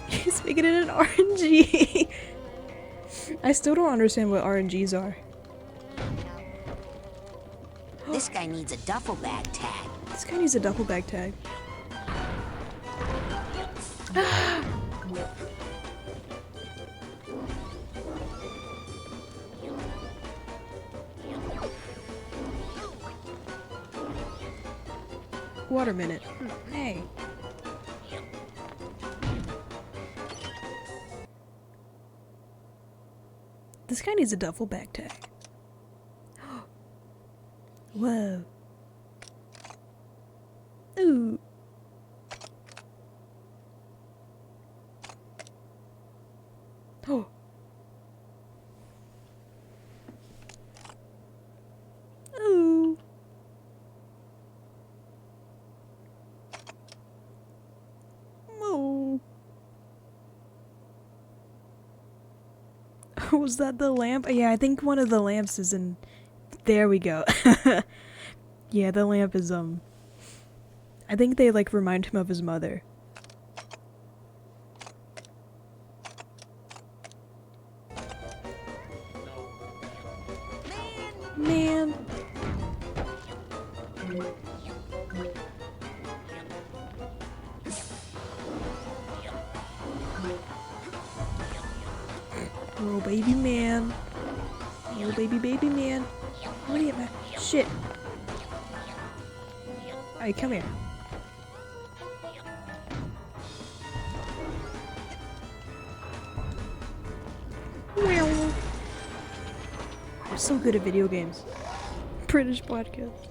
Speaker 1: He's making it an RNG. I still don't understand what RNGs are.
Speaker 2: This guy needs a duffel bag tag.
Speaker 1: This guy needs a duffel bag tag. Water minute. Hey. This guy needs a duffel bag tag. Whoa. Ooh. Oh. Was that the lamp? Yeah, I think one of the lamps is in... There we go. Yeah, the lamp is, I think they, like, remind him of his mother. Man. Oh, baby man. Oh, baby man. What are you, man? Shit. Alright, come here. I'm so good at video games. British podcast.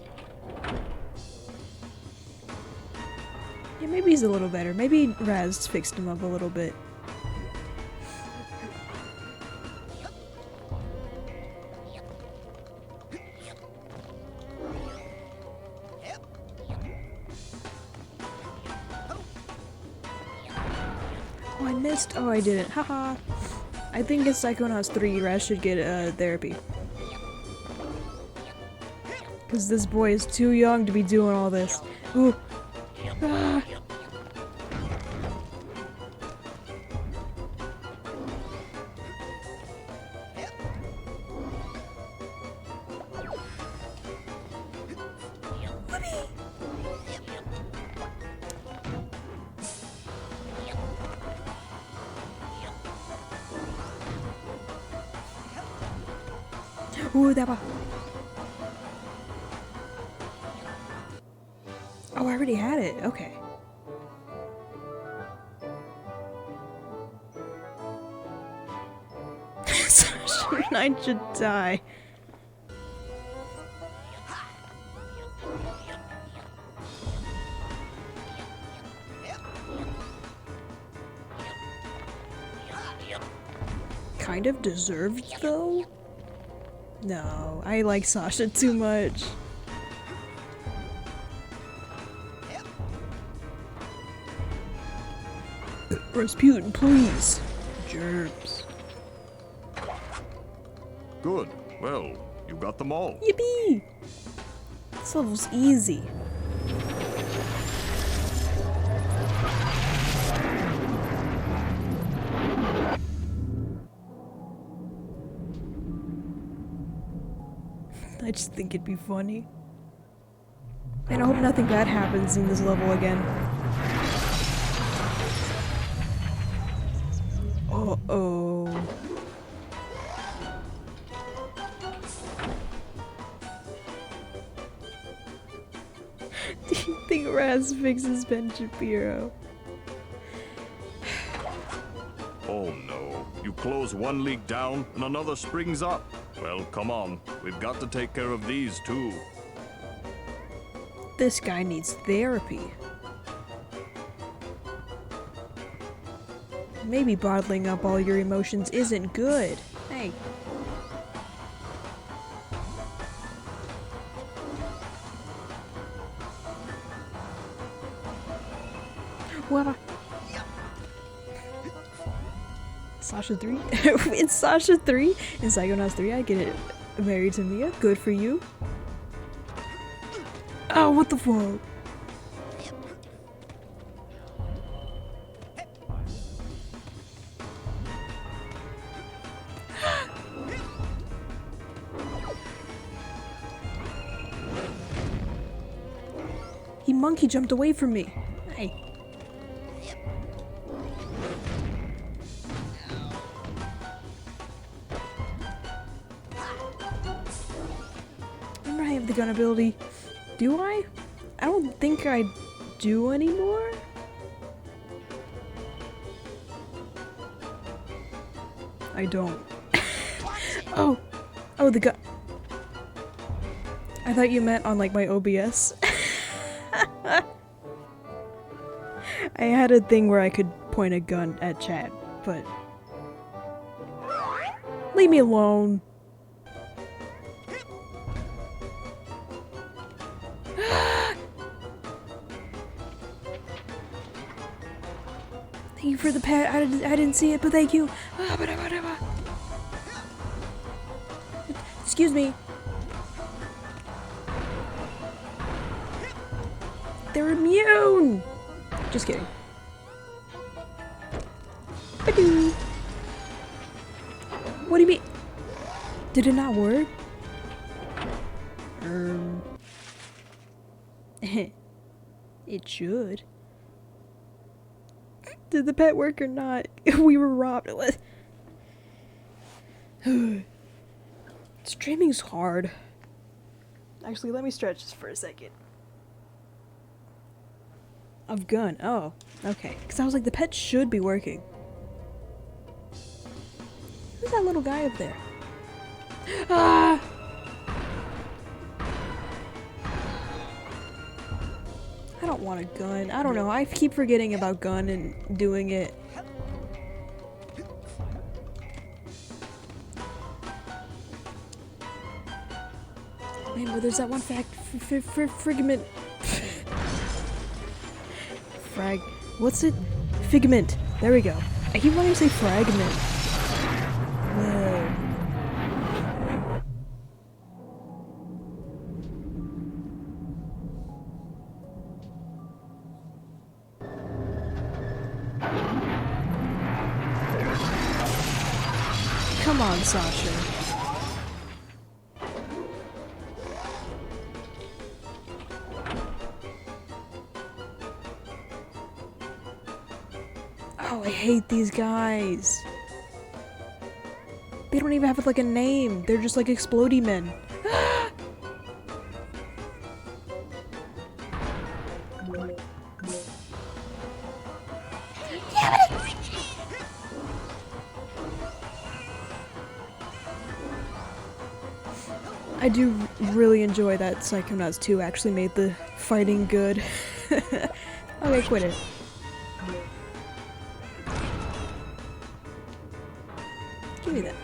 Speaker 1: Yeah, maybe he's a little better. Maybe Raz fixed him up a little bit. Oh, I missed. Oh, I didn't. Haha. I think in Psychonauts 3, Raz should get therapy. Because this boy is too young to be doing all this. Ooh. Ah. Ooh, that one. Oh, I already had it. Okay. I should die. Kind of deserved, though? No, I like Sasha too much. Rasputin, please. Germs.
Speaker 7: Good. Well, you got them all.
Speaker 1: Yippee! This level's easy. I just think it'd be funny. And I hope nothing bad happens in this level again. Uh-oh. Do you think Raz fixes Ben Shapiro?
Speaker 7: Oh no. You close one leak down and another springs up. Well, come on. We've got to take care of these too.
Speaker 1: This guy needs therapy. Maybe bottling up all your emotions isn't good. Hey. What? Sasha 3? In Sasha 3? In Psychonauts 3, I get it married to Mia. Good for you. Oh, what the fuck? He monkey jumped away from me. Hey. Remember I have the gun ability. Do I? I don't think I do anymore. I don't. Oh. Oh, the gun. I thought you meant on like my OBS. I had a thing where I could point a gun at chat, but leave me alone. Thank you for the pet. I didn't see it, but thank you. Excuse me. They're immune! Just kidding. Ba-doo. What do you mean? Did it not work? It should. Did the pet work or not? We were robbed. Streaming's hard. Actually, let me stretch this for a second. Of gun. Oh, okay. Because I was like, the pet should be working. Who's that little guy up there? Ah! I don't want a gun. I don't know. I keep forgetting about gun and doing it. Man, but there's that one fragment. Frag. What's it? Figment. There we go. I keep wanting to say fragment. Whoa. Come on, Sasha. Oh, I hate these guys. They don't even have like a name. They're just like explodey men. I do really enjoy that Psychonauts 2 actually made the fighting good. Okay, quit it. Give me that.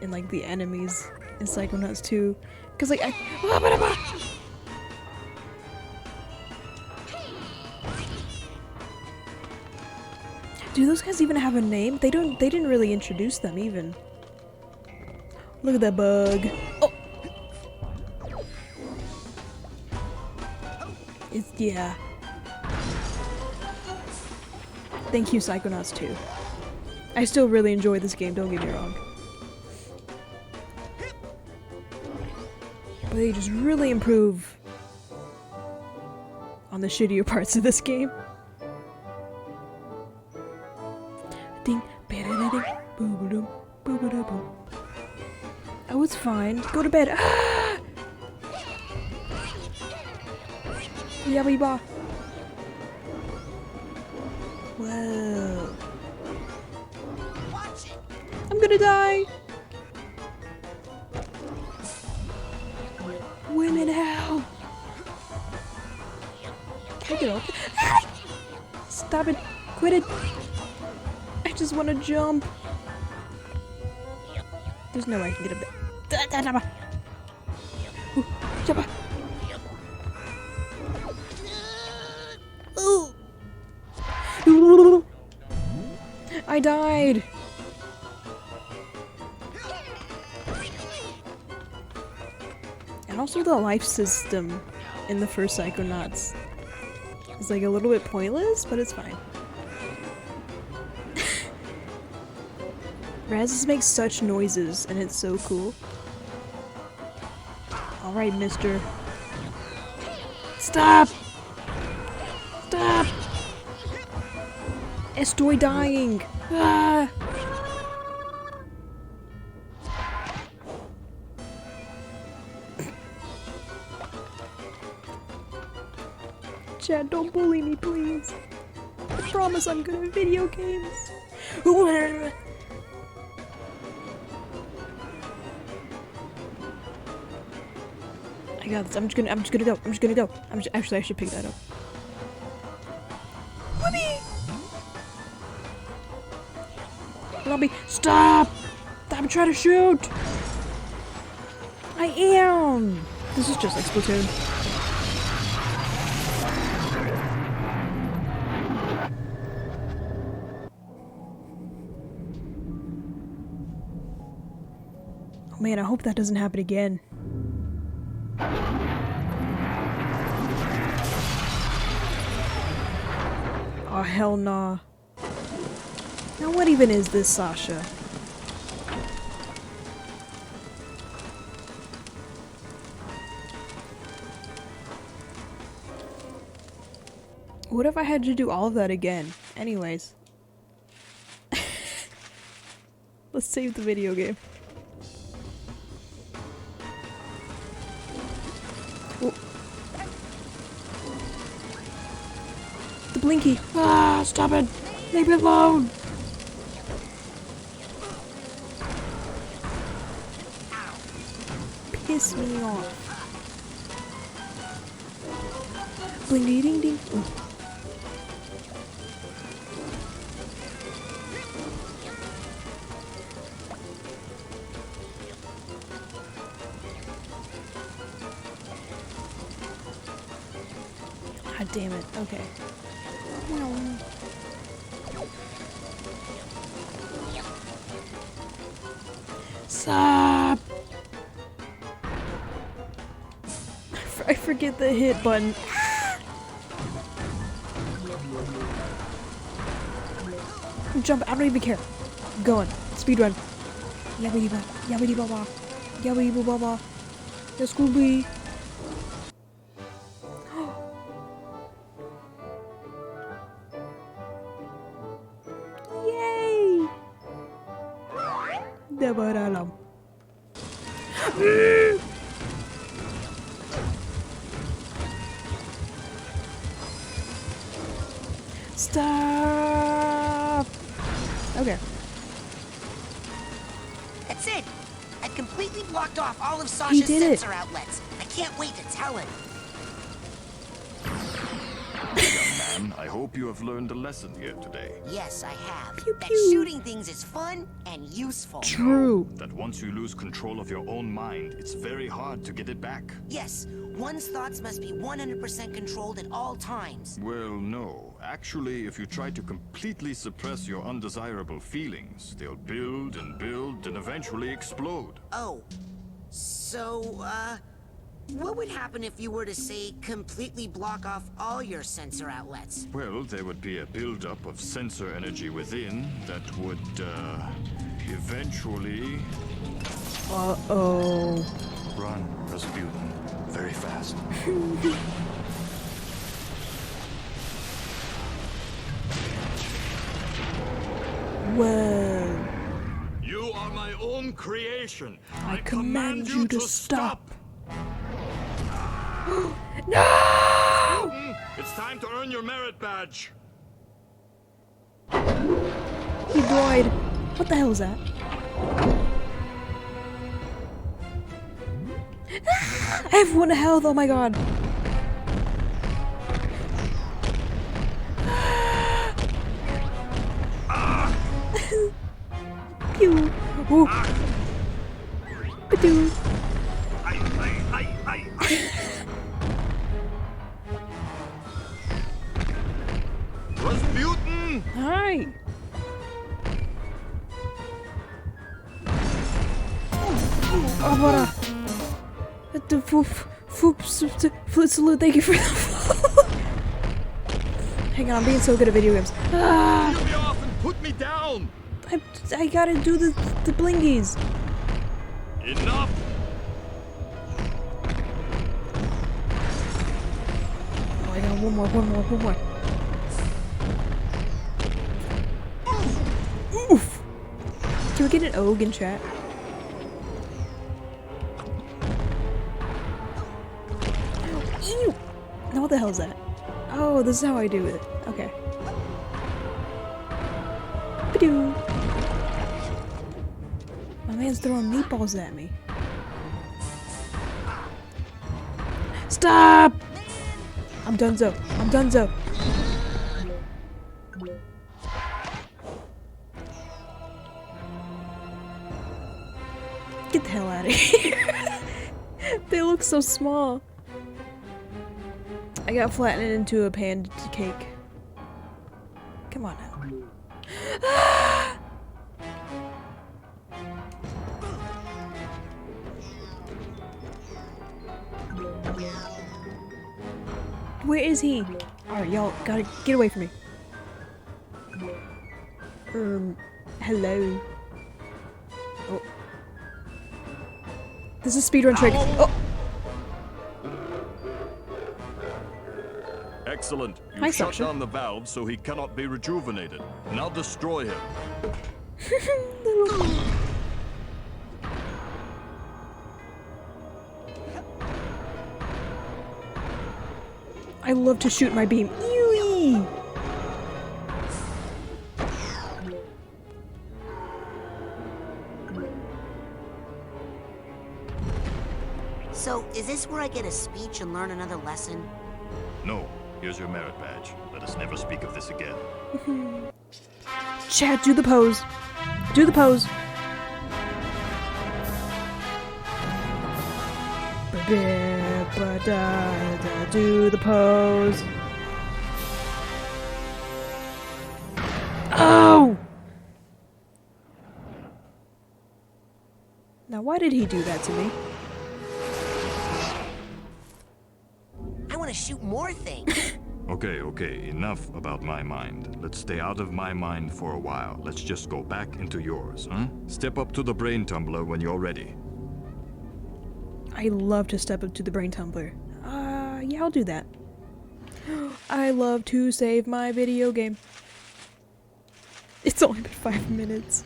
Speaker 1: And like the enemies in Psychonauts 2. Cause like do those guys even have a name? They didn't really introduce them even. Look at that bug. Oh! Yeah. Thank you, Psychonauts 2. I still really enjoy this game, don't get me wrong. But they just really improve on the shittier parts of this game. Ding, ba-da-da-ding, boo-ba-dum, boo-ba-da-boom. Oh, it's fine. Go to bed. Ah! Yabba-ba. Whoa. I'm gonna die. Women, hell. Take it off. Stop it. Quit it. I just want to jump. There's no way I can get up there. Ooh. I died. And also the life system in the first Psychonauts is like a little bit pointless, but it's fine. Raz makes such noises, and it's so cool. Alright, mister. Stop! Stop! Estoy dying! Ah! Chad, don't bully me, please. I promise I'm good at video games. I got this. I'm just gonna go. Actually, I should pick that up. Whoopee! Lobby, stop! I'm trying to shoot! I am! This is just like Splatoon. man, I hope that doesn't happen again. Oh, hell nah. Now what even is this, Sasha? What if I had to do all of that again? Anyways. Let's save the video game. Oh. The blinky. Ah, stop it. Leave me alone. Piss me off. Blinky ding ding. Oh. God damn it. Okay. Stop! I forget the hit button. Jump, I don't even care. I'm going. Speed run. Yabbity ba, yabbity ba ba. Yabbity ba ba ba. Yes, Scooby. Yay! Dabaralam. Stop! Okay.
Speaker 2: That's it. I've completely blocked off all of Sasha's sensor outlets. I can't wait to tell him.
Speaker 7: Young man, I hope you have learned a lesson here today.
Speaker 2: Yes, I have.
Speaker 1: Pew,
Speaker 2: that
Speaker 1: pew.
Speaker 2: shooting things is fun and useful.
Speaker 1: True.
Speaker 7: That once you lose control of your own mind, it's very hard to get it back.
Speaker 2: Yes, one's thoughts must be 100% controlled at all times.
Speaker 7: Well, no. Actually, if you try to completely suppress your undesirable feelings, they'll build and eventually explode.
Speaker 2: Oh, so, what would happen if you were to, say, completely block off all your sensor outlets?
Speaker 7: Well, there would be a buildup of sensor energy within that would, eventually...
Speaker 1: Uh-oh.
Speaker 7: Run, Rasputin. Very fast.
Speaker 1: Whoa.
Speaker 7: You are my own creation.
Speaker 1: I command you to stop.
Speaker 7: No! It's time to earn your merit badge.
Speaker 1: He died. What the hell is that? I have 1 health. Oh my god. Pew. Ooh. Ba-doo.
Speaker 7: Rasputin!
Speaker 1: Hi. Oh, what a... Thank you for the Hang on, I'm being so good at video games. Ah!
Speaker 7: Get me off and put me down!
Speaker 1: I gotta do the blingies.
Speaker 7: Enough!
Speaker 1: Oh, I got one more. Oof! Can we get an OG in chat? Ew! Now what the hell is that? Oh, this is how I do it. Okay. Ba-doo! My man's throwing meatballs at me. Stop! I'm donezo. I'm donezo. Get the hell out of here. They look so small. I got flattened into a panda cake. Come on now. Where is he? Alright, y'all gotta get away from me. Hello. Oh. This is a speedrun trick. Oh!
Speaker 7: Excellent. You
Speaker 1: Hi,
Speaker 7: shut
Speaker 1: Sasha.
Speaker 7: down the valve so he cannot be rejuvenated. Now destroy him.
Speaker 1: I love to shoot my beam. Eee!
Speaker 2: So, is this where I get a speech and learn another lesson?
Speaker 7: No. Here's your merit badge. Let us never speak of this again.
Speaker 1: Chad, do the pose. Do the pose. Do the pose. Oh! Now, why did he do that to me?
Speaker 2: I want to shoot more things.
Speaker 7: Okay, enough about my mind. Let's stay out of my mind for a while. Let's just go back into yours, huh? Step up to the brain tumbler when you're ready.
Speaker 1: I love to step up to the brain tumbler. Yeah, I'll do that. I love to save my video game. It's only been 5 minutes.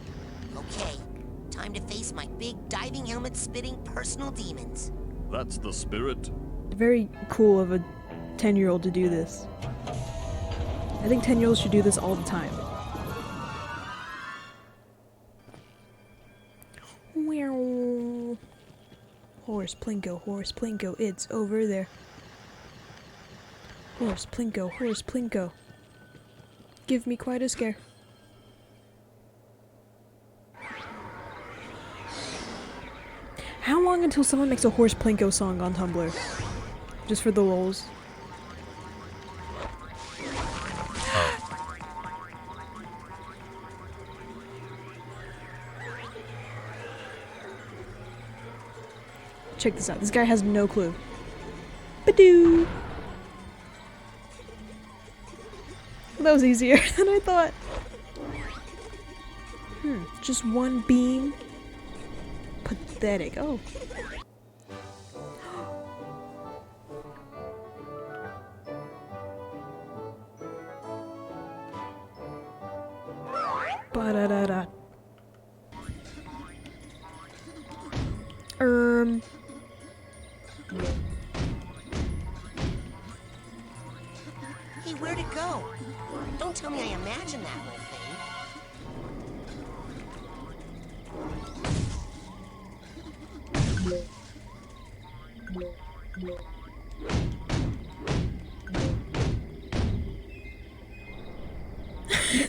Speaker 2: Okay, time to face my big diving helmet spitting personal demons.
Speaker 7: That's the spirit.
Speaker 1: Very cool of a 10-year-old to do this. I think 10-year-olds should do this all the time. Horse Plinko, it's over there. Horse Plinko. Give me quite a scare. How long until someone makes a Horse Plinko song on Tumblr? Just for the lols. Check this out. This guy has no clue. Badoo! That was easier than I thought. Just one beam. Pathetic. Oh. Ba-da-da-da.
Speaker 2: Hey, where'd it go? Don't tell me I imagined that whole thing.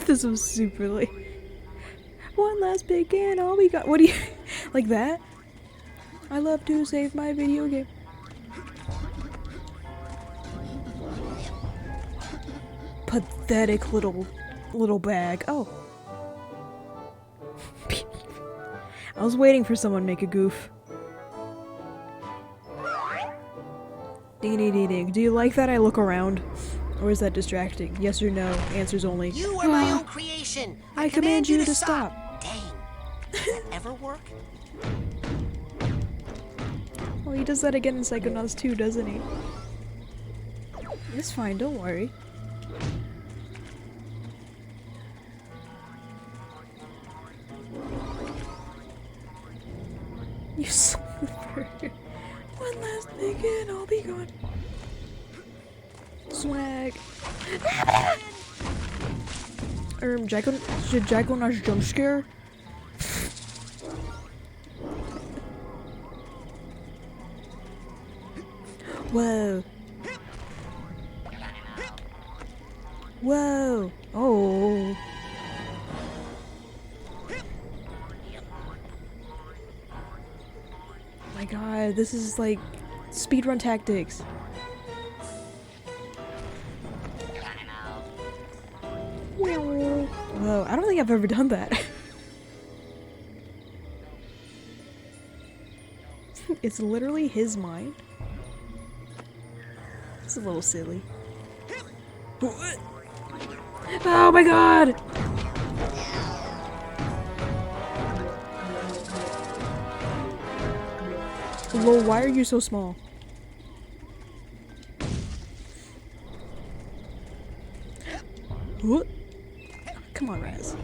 Speaker 1: This was super late. One last pick and all we got. What do you... like that? I love to save my video game. Pathetic little bag. Oh. I was waiting for someone to make a goof. Ding ding ding ding. Do you like that I look around? Or is that distracting? Yes or no? Answers only.
Speaker 2: You are my own creation.
Speaker 1: I command you to stop.
Speaker 2: Dang. Does that ever work?
Speaker 1: Well, he does that again in Psychonauts 2, doesn't he? It's fine, don't worry. You slipper. One last pick and I'll be gone. Swag. Should Psychonauts jump scare? Whoa. Whoa. Oh. My god, this is like speedrun tactics. Whoa, I don't think I've ever done that. It's literally his mind. It's a little silly. Oh my god! Lol, why are you so small? What? Come on, Raz.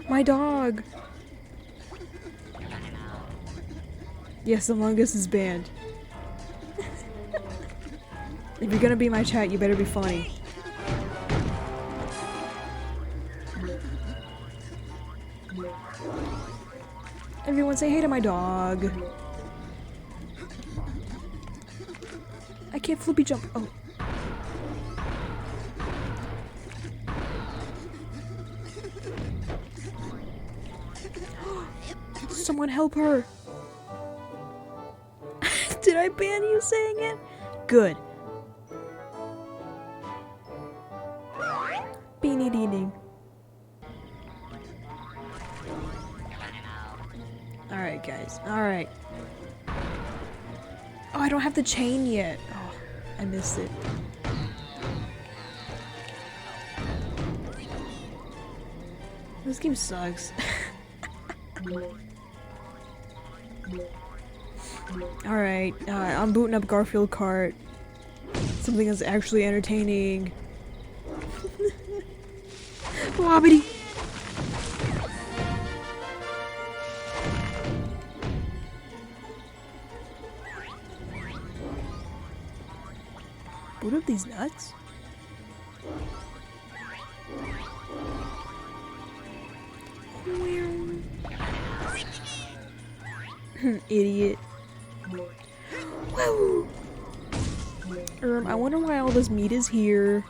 Speaker 1: My dog! Yes, Among Us is banned. If you're gonna be my chat, you better be funny. Everyone say hey to my dog. I can't flippy jump. Oh. Someone help her. Did I ban you saying it? Good. Beanie ding ding. Alright, guys. Alright. Oh, I don't have the chain yet. Oh, I missed it. This game sucks. Alright, I'm booting up Garfield Kart. Something that's actually entertaining. Wobbity! Boot up these nuts? Idiot. Woo! I wonder why all this meat is here.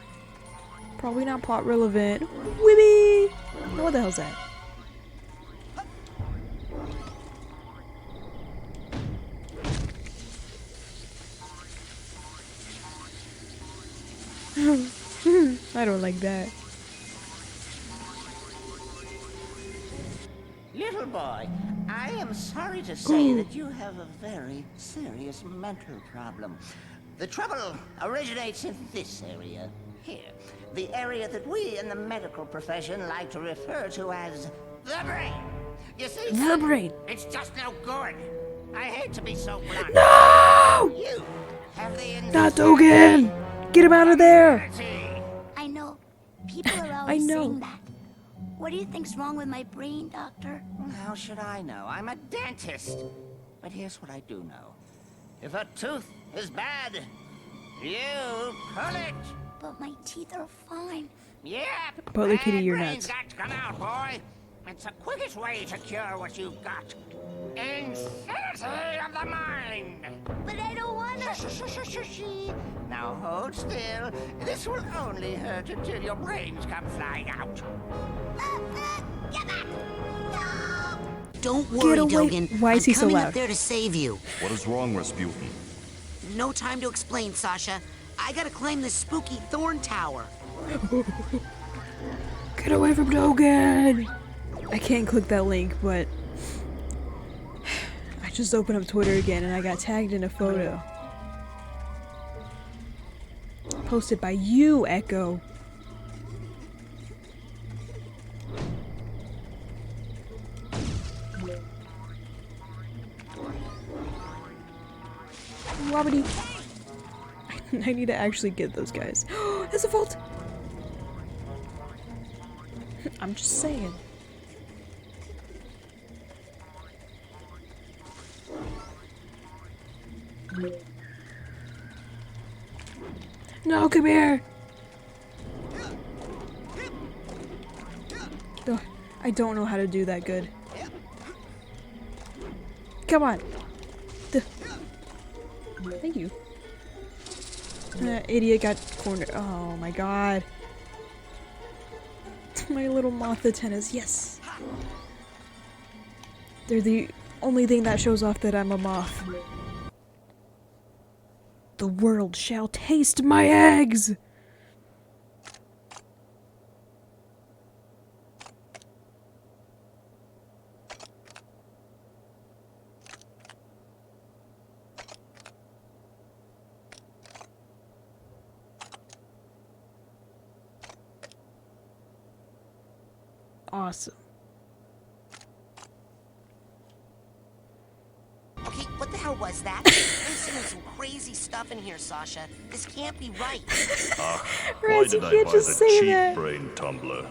Speaker 1: Probably not plot relevant. Whibby! What the hell's that? I don't like that.
Speaker 2: Little boy, I am sorry to say that you have a very serious mental problem. The trouble originates in this area. Here. The area that we in the medical profession like to refer to as the brain. You see,
Speaker 1: the brain.
Speaker 2: It's just no good. I hate to be so blunt.
Speaker 1: No!
Speaker 2: You have the
Speaker 1: Not Dogen! Get him out of there!
Speaker 15: I know. People are always saying that. What do you think's wrong with my brain, Doctor?
Speaker 2: How should I know? I'm a dentist. But here's what I do know. If a tooth is bad, you pull it.
Speaker 15: But my teeth are fine.
Speaker 2: Yeah.
Speaker 1: Butler Kitty,
Speaker 2: bad
Speaker 1: you're
Speaker 2: brains
Speaker 1: nuts.
Speaker 2: got to come out, boy. It's the quickest way to cure what you've got. Insanity of the mind.
Speaker 15: But I don't wanna.
Speaker 2: Now hold still. This will only hurt until your brains come flying out.
Speaker 15: Get back! No!
Speaker 8: Don't worry,
Speaker 1: away.
Speaker 8: Dogen.
Speaker 1: Why is
Speaker 8: I'm
Speaker 1: he so
Speaker 8: coming
Speaker 1: loud?
Speaker 8: up there to save you.
Speaker 7: What is wrong, Rasputin?
Speaker 8: No time to explain, Sasha. I gotta climb this spooky thorn tower.
Speaker 1: Get away from Dogen! I can't click that link, but I just opened up Twitter again and I got tagged in a photo. Posted by you, Echo. Wobbity. I need to actually get those guys. It's a vault! I'm just saying. No, come here! Ugh, I don't know how to do that good. Come on! Thank you. Idiot got cornered. Oh my god. My little moth antennas, yes! They're the only thing that shows off that I'm a moth. The world shall taste my eggs! awesome.
Speaker 2: Okay, what the hell was that? I'm seeing some crazy stuff in here, Sasha. This can't be right.
Speaker 7: Why
Speaker 1: Raz, you
Speaker 7: did I
Speaker 1: can't
Speaker 7: buy
Speaker 1: just
Speaker 7: the
Speaker 1: say
Speaker 7: cheap
Speaker 1: that.
Speaker 7: brain tumbler?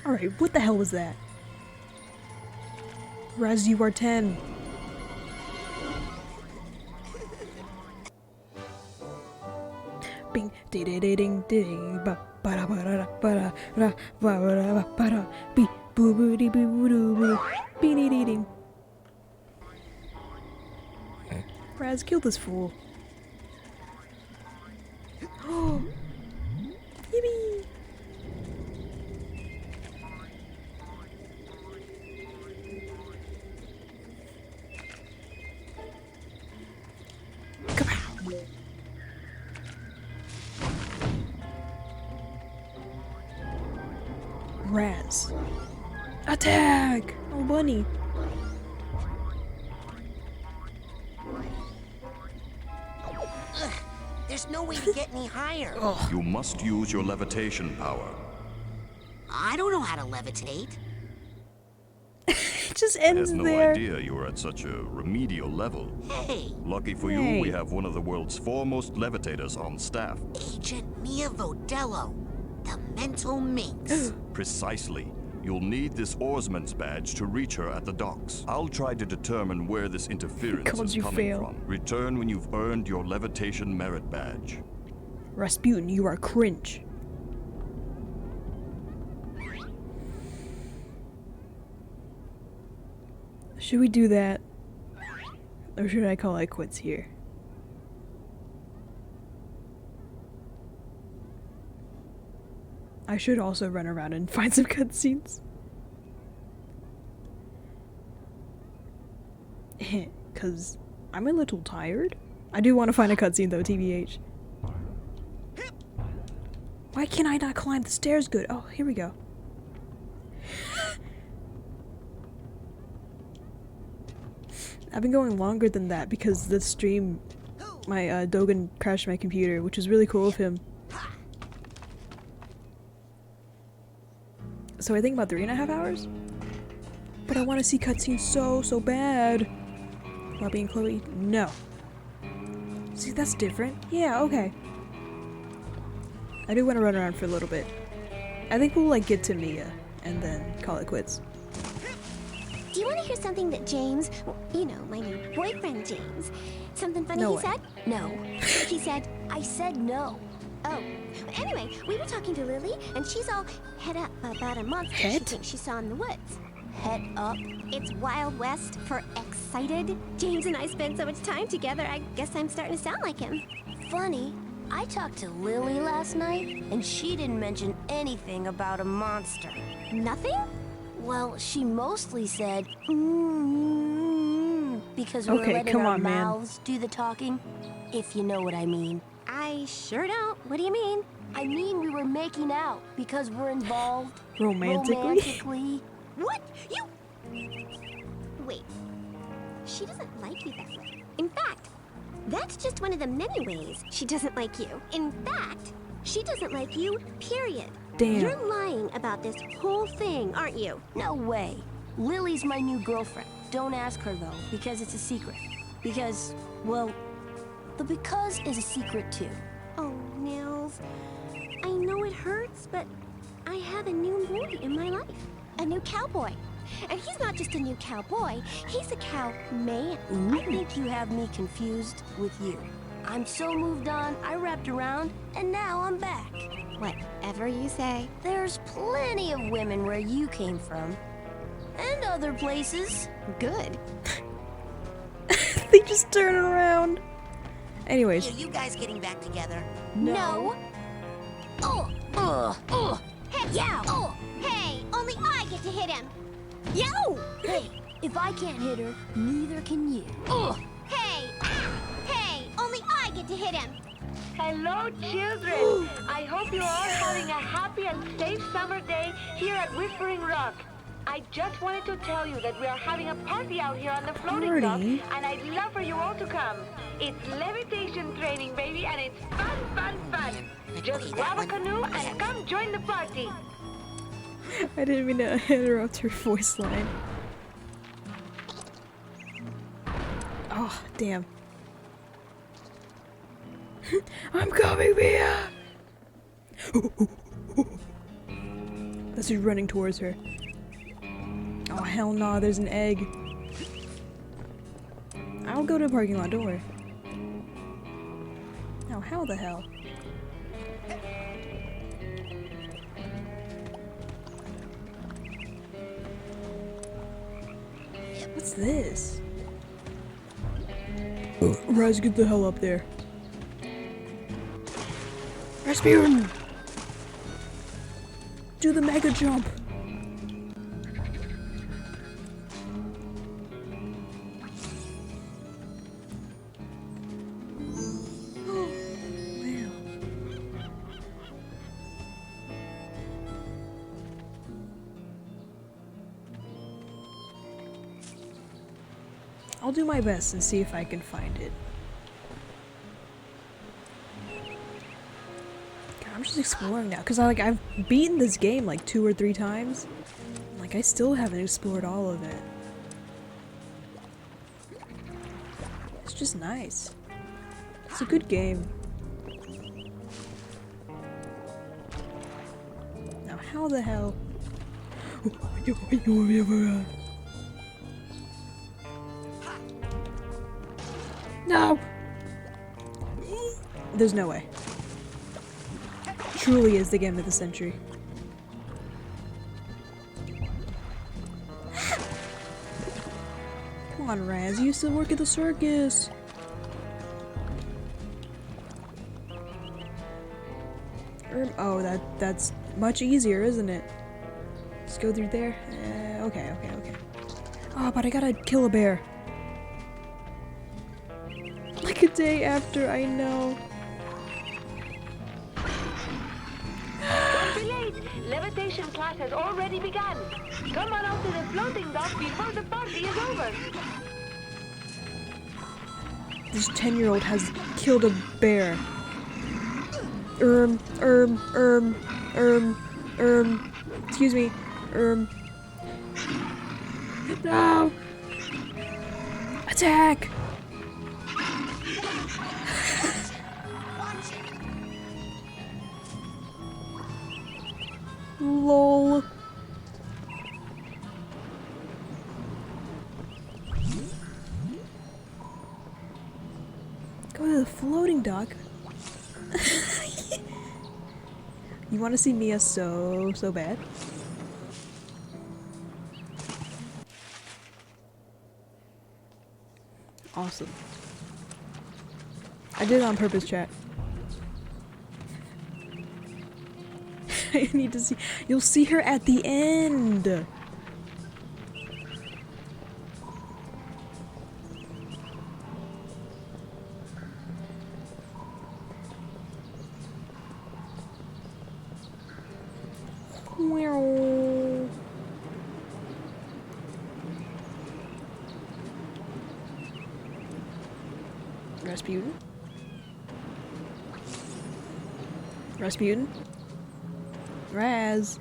Speaker 1: Alright, what the hell was that? Raz, you are 10. Bing, ding, ding, ding, ding, ba ba da ba da ba da ba da ba da be boo boo dee boo boo doo boo be dee dee ding. Raz, kill this fool. Oh, yippee! Raz. Attack! Oh, bunny.
Speaker 2: Ugh, there's no way to get any higher.
Speaker 7: You must use your levitation power.
Speaker 2: I don't know how to levitate.
Speaker 1: It just
Speaker 7: I had
Speaker 1: ends
Speaker 7: no
Speaker 1: there.
Speaker 7: idea you were at such a remedial level.
Speaker 2: Hey,
Speaker 7: Lucky for you, we have one of the world's foremost levitators on staff.
Speaker 2: Agent Mia Vodello, the mental minx.
Speaker 7: Precisely. You'll need this oarsman's badge to reach her at the docks. I'll try to determine where this interference
Speaker 1: Called
Speaker 7: is
Speaker 1: you
Speaker 7: coming
Speaker 1: fail.
Speaker 7: from. Return when you've earned your levitation merit badge.
Speaker 1: Rasputin, you are cringe. Should we do that? Or should I call it quits here? I should also run around and find some cutscenes. Cause I'm a little tired. I do want to find a cutscene though, TBH. Why can I not climb the stairs good? Oh, here we go. I've been going longer than that because the stream, my Dogen crashed my computer, which was really cool of him. So I think about 3.5 hours. But I want to see cutscenes so bad. Bobby and Chloe, no. See, that's different. Yeah, okay. I do want to run around for a little bit. I think we'll like get to Mia and then call it quits.
Speaker 17: Do you want to hear something that James, well, you know, my new boyfriend James, something funny
Speaker 1: No
Speaker 17: he
Speaker 1: way.
Speaker 17: said? No. He said, I said no. Oh. Anyway, we were talking to Lily, and she's all head up about a monster she thinks she saw in the woods. Head up? It's Wild West for excited. James and I spend so much time together, I guess I'm starting to sound like him.
Speaker 8: Funny, I talked to Lily last night, and she didn't mention anything about a monster.
Speaker 17: Nothing?
Speaker 8: Well, she mostly said, because we were
Speaker 1: Okay,
Speaker 8: letting
Speaker 1: come
Speaker 8: our
Speaker 1: on, man.
Speaker 8: mouths do the talking, if you know what I mean.
Speaker 17: I sure don't. What do you mean?
Speaker 8: I mean we were making out because we're involved.
Speaker 1: Romantically?
Speaker 8: Romantically.
Speaker 17: What? You... Wait. She doesn't like you that way. In fact, that's just one of the many ways she doesn't like you. In fact, she doesn't like you, period.
Speaker 1: Damn.
Speaker 17: You're lying about this whole thing, aren't you?
Speaker 8: No way. Lily's my new girlfriend. Don't ask her, though, because it's a secret. Because, well, the because is a secret, too.
Speaker 17: Oh, Nils. I know it hurts, but I have a new boy in my life. A new cowboy. And he's not just a new cowboy, he's a cow man.
Speaker 8: I think you have me confused with you. I'm so moved on, I wrapped around, and now I'm back.
Speaker 17: Whatever you say.
Speaker 8: There's plenty of women where you came from. And other places.
Speaker 17: Good.
Speaker 1: They just turn around. Anyways.
Speaker 2: Are you guys getting back together?
Speaker 17: No.
Speaker 15: Hey,
Speaker 17: Yeah.
Speaker 15: Hey, only I get to hit him.
Speaker 17: Yo!
Speaker 8: Hey, if I can't hit her, neither can you.
Speaker 15: Hey, only I get to hit him.
Speaker 19: Hello, children. I hope you're all having a happy and safe summer day here at Whispering Rock. I just wanted to tell you that we are having a party out here on the floating dock,
Speaker 1: Party?
Speaker 19: and I'd love for you all to come. It's levitation training, baby, and it's fun. Just grab a canoe and come join the party.
Speaker 1: I didn't mean to interrupt her voice line. Oh, damn. I'm coming, Mia! That's who's running towards her. Oh, hell no, there's an egg. I'll go to the parking lot, don't worry. Oh, how the hell? What's this? Raz, get the hell up there. Rasputin! Do the mega jump! I'll do my best and see if I can find it. God, I'm just exploring now, because I've beaten this game like 2 or 3 times. Like, I still haven't explored all of it. It's just nice. It's a good game. Now, how the hell? No! There's no way. Truly is the game of the century. Come on, Raz, you used to work at the circus. Oh, that's much easier, isn't it? Just go through there. Okay. Oh, but I gotta kill a bear. Like a day after, I know.
Speaker 19: Don't be late. Levitation class has already begun. Come on out to the floating dock before the party is over.
Speaker 1: This 10-year-old has killed a bear. Excuse me. No! Attack! LOL. Go to the floating dock. You want to see Mia so bad? Awesome. I did it on purpose, chat. I need to see. You'll see her at the end. Rasputin? Rasputin? Raz.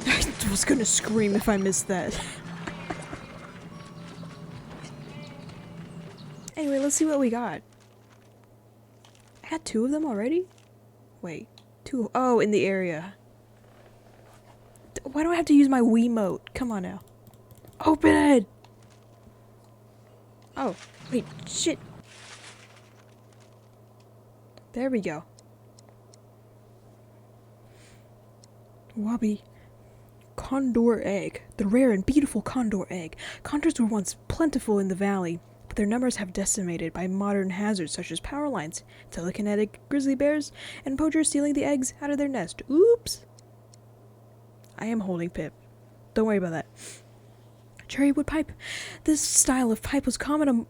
Speaker 1: I was gonna scream if I missed that. Anyway, let's see what we got. I got 2 of them already? Wait, 2. Oh, in the area. Why do I have to use my Wiimote? Come on now. Open it! Oh, wait, shit. There we go. Wabi. Condor egg. The rare and beautiful condor egg. Condors were once plentiful in the valley, but their numbers have decimated by modern hazards such as power lines, telekinetic grizzly bears, and poachers stealing the eggs out of their nest. Oops! I am holding Pip. Don't worry about that. Cherrywood pipe. This style of pipe was common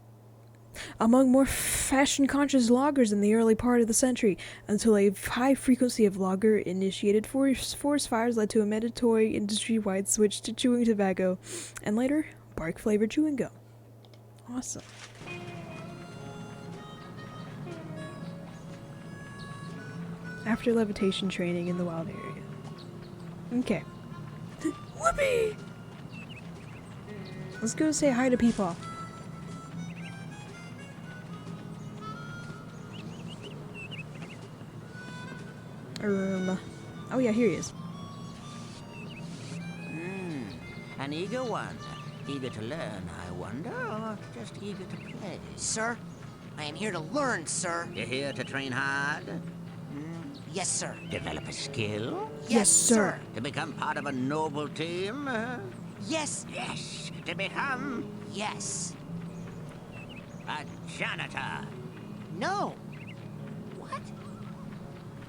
Speaker 1: among more fashion-conscious loggers in the early part of the century, until a high frequency of logger-initiated forest fires led to a mandatory industry-wide switch to chewing tobacco, and later, bark-flavored chewing gum. Awesome. After levitation training in the wild area. Okay. Whoopee! Let's go say hi to people. Oh yeah, here he is.
Speaker 6: An eager one. Eager to learn, I wonder, or just eager to play?
Speaker 2: Sir, I am here to learn, sir.
Speaker 6: You're here to train hard?
Speaker 2: Yes, sir.
Speaker 6: Develop a skill?
Speaker 2: Yes, sir.
Speaker 6: To become part of a noble team?
Speaker 2: Yes.
Speaker 6: Yes. To become?
Speaker 2: Yes.
Speaker 6: A janitor?
Speaker 2: No. What?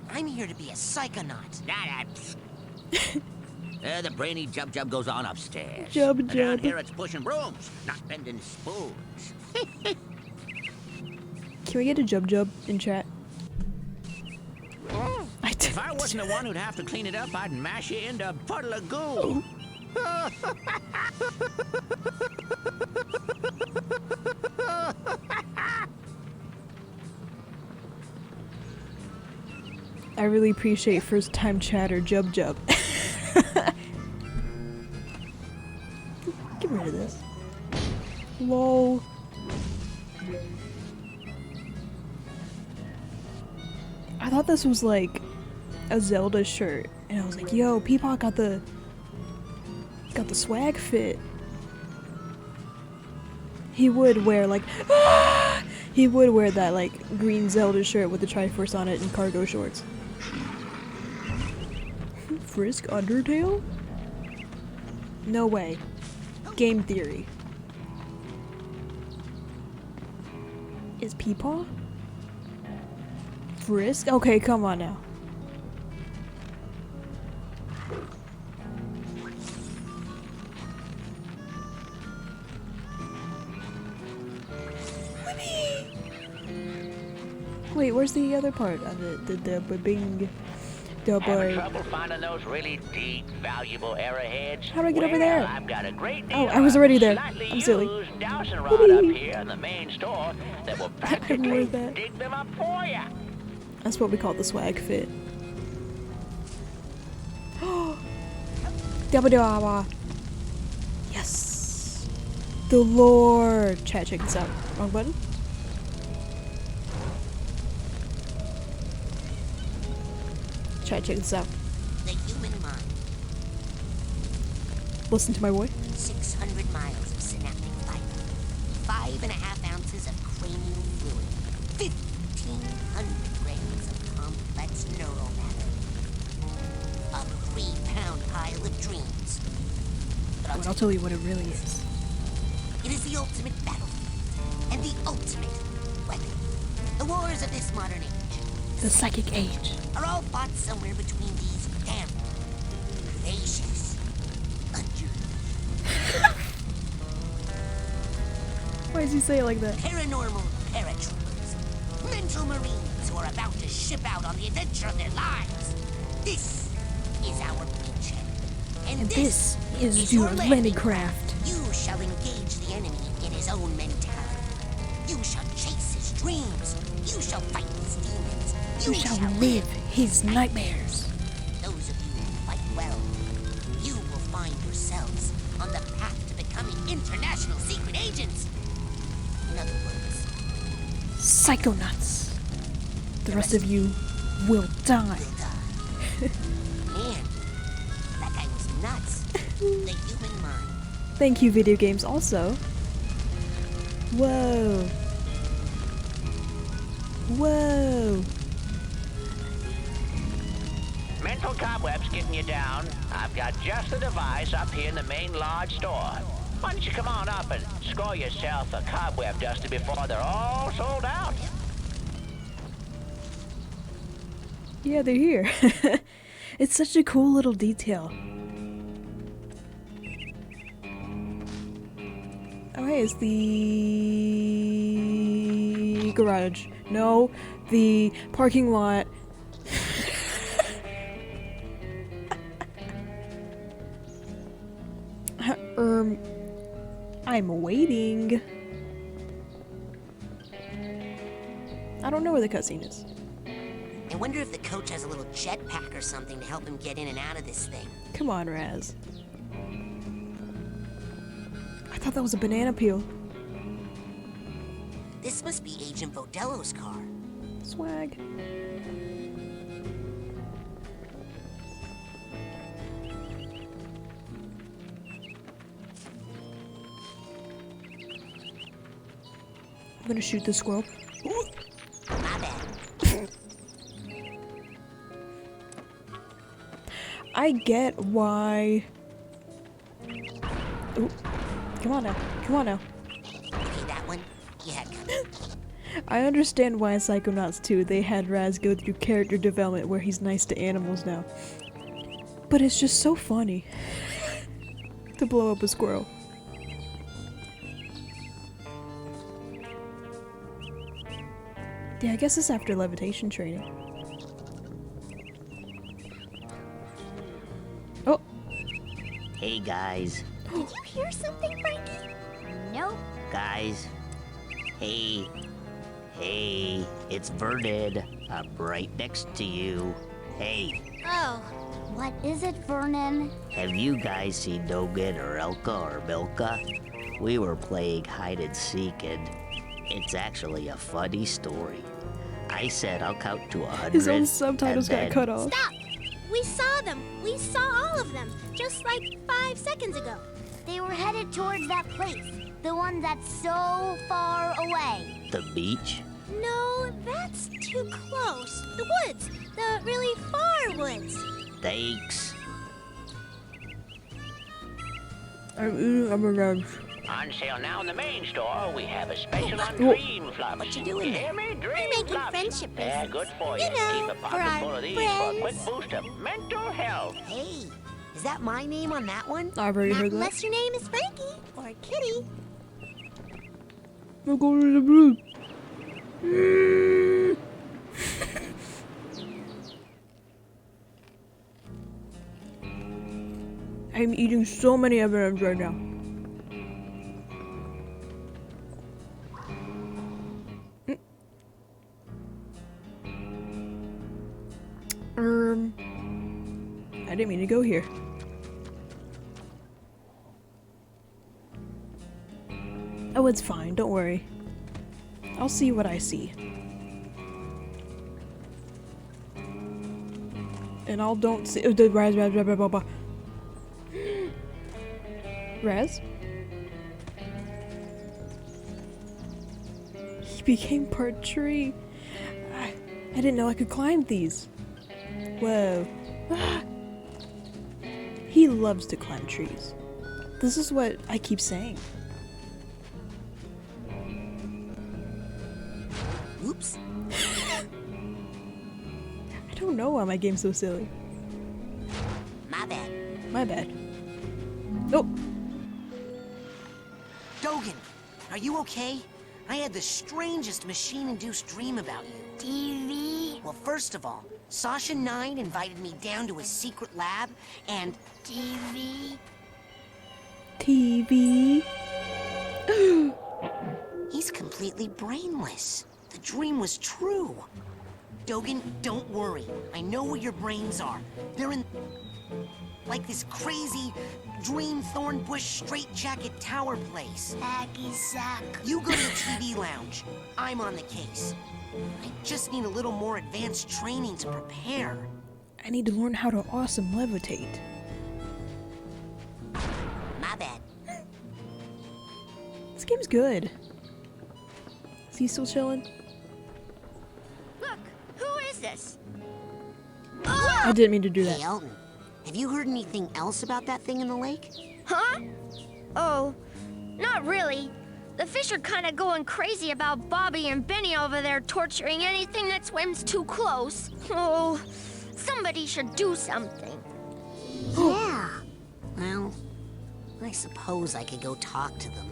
Speaker 2: I'm here to be a psychonaut.
Speaker 6: The brainy Jub goes on upstairs.
Speaker 1: Jub.
Speaker 6: Down here it's pushing brooms, not bending spoons.
Speaker 1: Can we get a Jub in chat?
Speaker 6: If I wasn't the one who'd have to clean it up, I'd mash you into a puddle of goo.
Speaker 1: I really appreciate first time chatter Jub. Get rid of this. Lol. I thought this was like a Zelda shirt, and I was like, yo, Peapod got the swag fit. He would wear like he would wear that like green Zelda shirt with the Triforce on it and cargo shorts. Frisk Undertale? No way. Game theory. Is Peepaw? Frisk? Okay, come on now. Wait, where's the other part of it? The bing...
Speaker 6: Having trouble finding those really deep, valuable arrowheads?
Speaker 1: How do I get over there?
Speaker 6: I've got a great
Speaker 1: Oh, I was already there. I'm silly.
Speaker 6: Dowsing rod up here in the main store that will practically dig them up for you.
Speaker 1: That's what we call the swag fit. Dabba. Yes. The Lord. Chat, check this out. Wrong button. Check this out.
Speaker 2: The human mind.
Speaker 1: Listen to my boy.
Speaker 2: 600 miles of synaptic fiber. 5.5 ounces of cranial fluid. 1,500 grams of complex neural matter. A 3-pound pile of dreams.
Speaker 1: But I'll tell you what it really is.
Speaker 2: It is the ultimate battlefield. And the ultimate weapon. The wars of this modern age.
Speaker 1: The psychic age.
Speaker 2: Are all fought somewhere between these damn gracious
Speaker 1: Why does he say it like that?
Speaker 2: Paranormal paratroopers. Mental marines who are about to ship out on the adventure of their lives. This is our beachhead. And this is your landing craft. You shall engage the enemy in his own mentality. You shall chase his dreams. You shall fight his demons.
Speaker 1: You shall live his nightmares.
Speaker 2: Those of you who fight well, you will find yourselves on the path to becoming international secret agents. In other words,
Speaker 1: Psychonauts. The rest of you will die.
Speaker 2: Man, that guy was nuts. The human mind.
Speaker 1: Thank you, video games, also. Whoa. Whoa.
Speaker 6: Mental cobwebs getting you down. I've got just the device up here in the main large store. Why don't you come on up and score yourself a cobweb duster before they're all sold out?
Speaker 1: Yeah, they're here. It's such a cool little detail. Oh, hey, it's the garage. No, the parking lot. I'm waiting. I don't know where the cutscene is.
Speaker 2: I wonder if the coach has a little jetpack or something to help him get in and out of this thing.
Speaker 1: Come on, Raz. I thought that was a banana peel.
Speaker 2: This must be Agent Vodello's car.
Speaker 1: Swag. I'm gonna shoot the squirrel.
Speaker 2: My bad.
Speaker 1: I get why. Ooh. Come on now. Come on now.
Speaker 2: Okay, that one. You had coming.
Speaker 1: I understand why in Psychonauts 2 they had Raz go through character development where he's nice to animals now. But it's just so funny to blow up a squirrel. Yeah, I guess it's after levitation training. Oh!
Speaker 5: Hey guys.
Speaker 17: Did you hear something, Frankie?
Speaker 15: Nope.
Speaker 5: Guys. Hey. Hey, it's Vernon. I'm right next to you. Hey,
Speaker 15: Oh, what is it, Vernon?
Speaker 5: have you guys seen Dogan or Elka or Milka? We were playing hide and seek and it's actually a funny story. I said I'll count to 100.
Speaker 1: His own subtitles
Speaker 5: and
Speaker 1: got
Speaker 5: then-
Speaker 1: cut off.
Speaker 17: Stop! We saw them. We saw all of them, just like 5 seconds ago.
Speaker 15: They were headed towards that place. The one that's so far away.
Speaker 5: The beach?
Speaker 17: No, that's too close. The woods. The really far woods.
Speaker 5: Thanks.
Speaker 1: I'm eating M&M's.
Speaker 6: On sale now in the main store, we have a special on
Speaker 1: Oh.
Speaker 6: Dream Flops.
Speaker 2: What you doing there?
Speaker 6: Hear me? Dream
Speaker 17: We're making
Speaker 6: Flops.
Speaker 17: friendship
Speaker 6: They're
Speaker 17: bracelets.
Speaker 6: good for you.
Speaker 17: You know,
Speaker 6: Keep a
Speaker 17: for
Speaker 6: pocket
Speaker 17: our
Speaker 6: full of these for a quick
Speaker 17: friends.
Speaker 6: boost of mental health.
Speaker 2: Hey, is that my name on that one?
Speaker 1: I've already
Speaker 17: Not
Speaker 1: heard that.
Speaker 17: unless your name is Frankie or Kitty.
Speaker 1: We'll go to the blue. I'm eating so many M&M's right now. I didn't mean to go here. Oh, it's fine. Don't worry. I'll see what I see. And I'll don't see. Oh, the Raz. Raz? He became part tree. I didn't know I could climb these. Whoa. He loves to climb trees. This is what I keep saying.
Speaker 2: Oops.
Speaker 1: I don't know why my game's so silly.
Speaker 2: My bad.
Speaker 1: My bad. Oh!
Speaker 2: Dogan, are you okay? I had the strangest machine-induced dream about you.
Speaker 15: TV?
Speaker 2: Well, first of all, Sasha 9 invited me down to his secret lab, and...
Speaker 15: TV?
Speaker 1: TV?
Speaker 2: He's completely brainless. The dream was true. Dogan, don't worry. I know where your brains are. They're in... like this crazy dream thorn bush straitjacket tower place.
Speaker 15: Hacky sack.
Speaker 2: You go to the TV lounge. I'm on the case. I just need a little more advanced training to prepare.
Speaker 1: I need to learn how to awesome levitate.
Speaker 2: My bad.
Speaker 1: This game's good. Is he still chilling?
Speaker 4: Look, who is this?
Speaker 1: I didn't mean to do that.
Speaker 2: Hey, Elton, have you heard anything else about that thing in the lake?
Speaker 4: Huh? Oh, not really. The fish are kind of going crazy about Bobby and Benny over there torturing anything that swims too close. Oh, somebody should do something.
Speaker 2: Yeah. Well, I suppose I could go talk to them.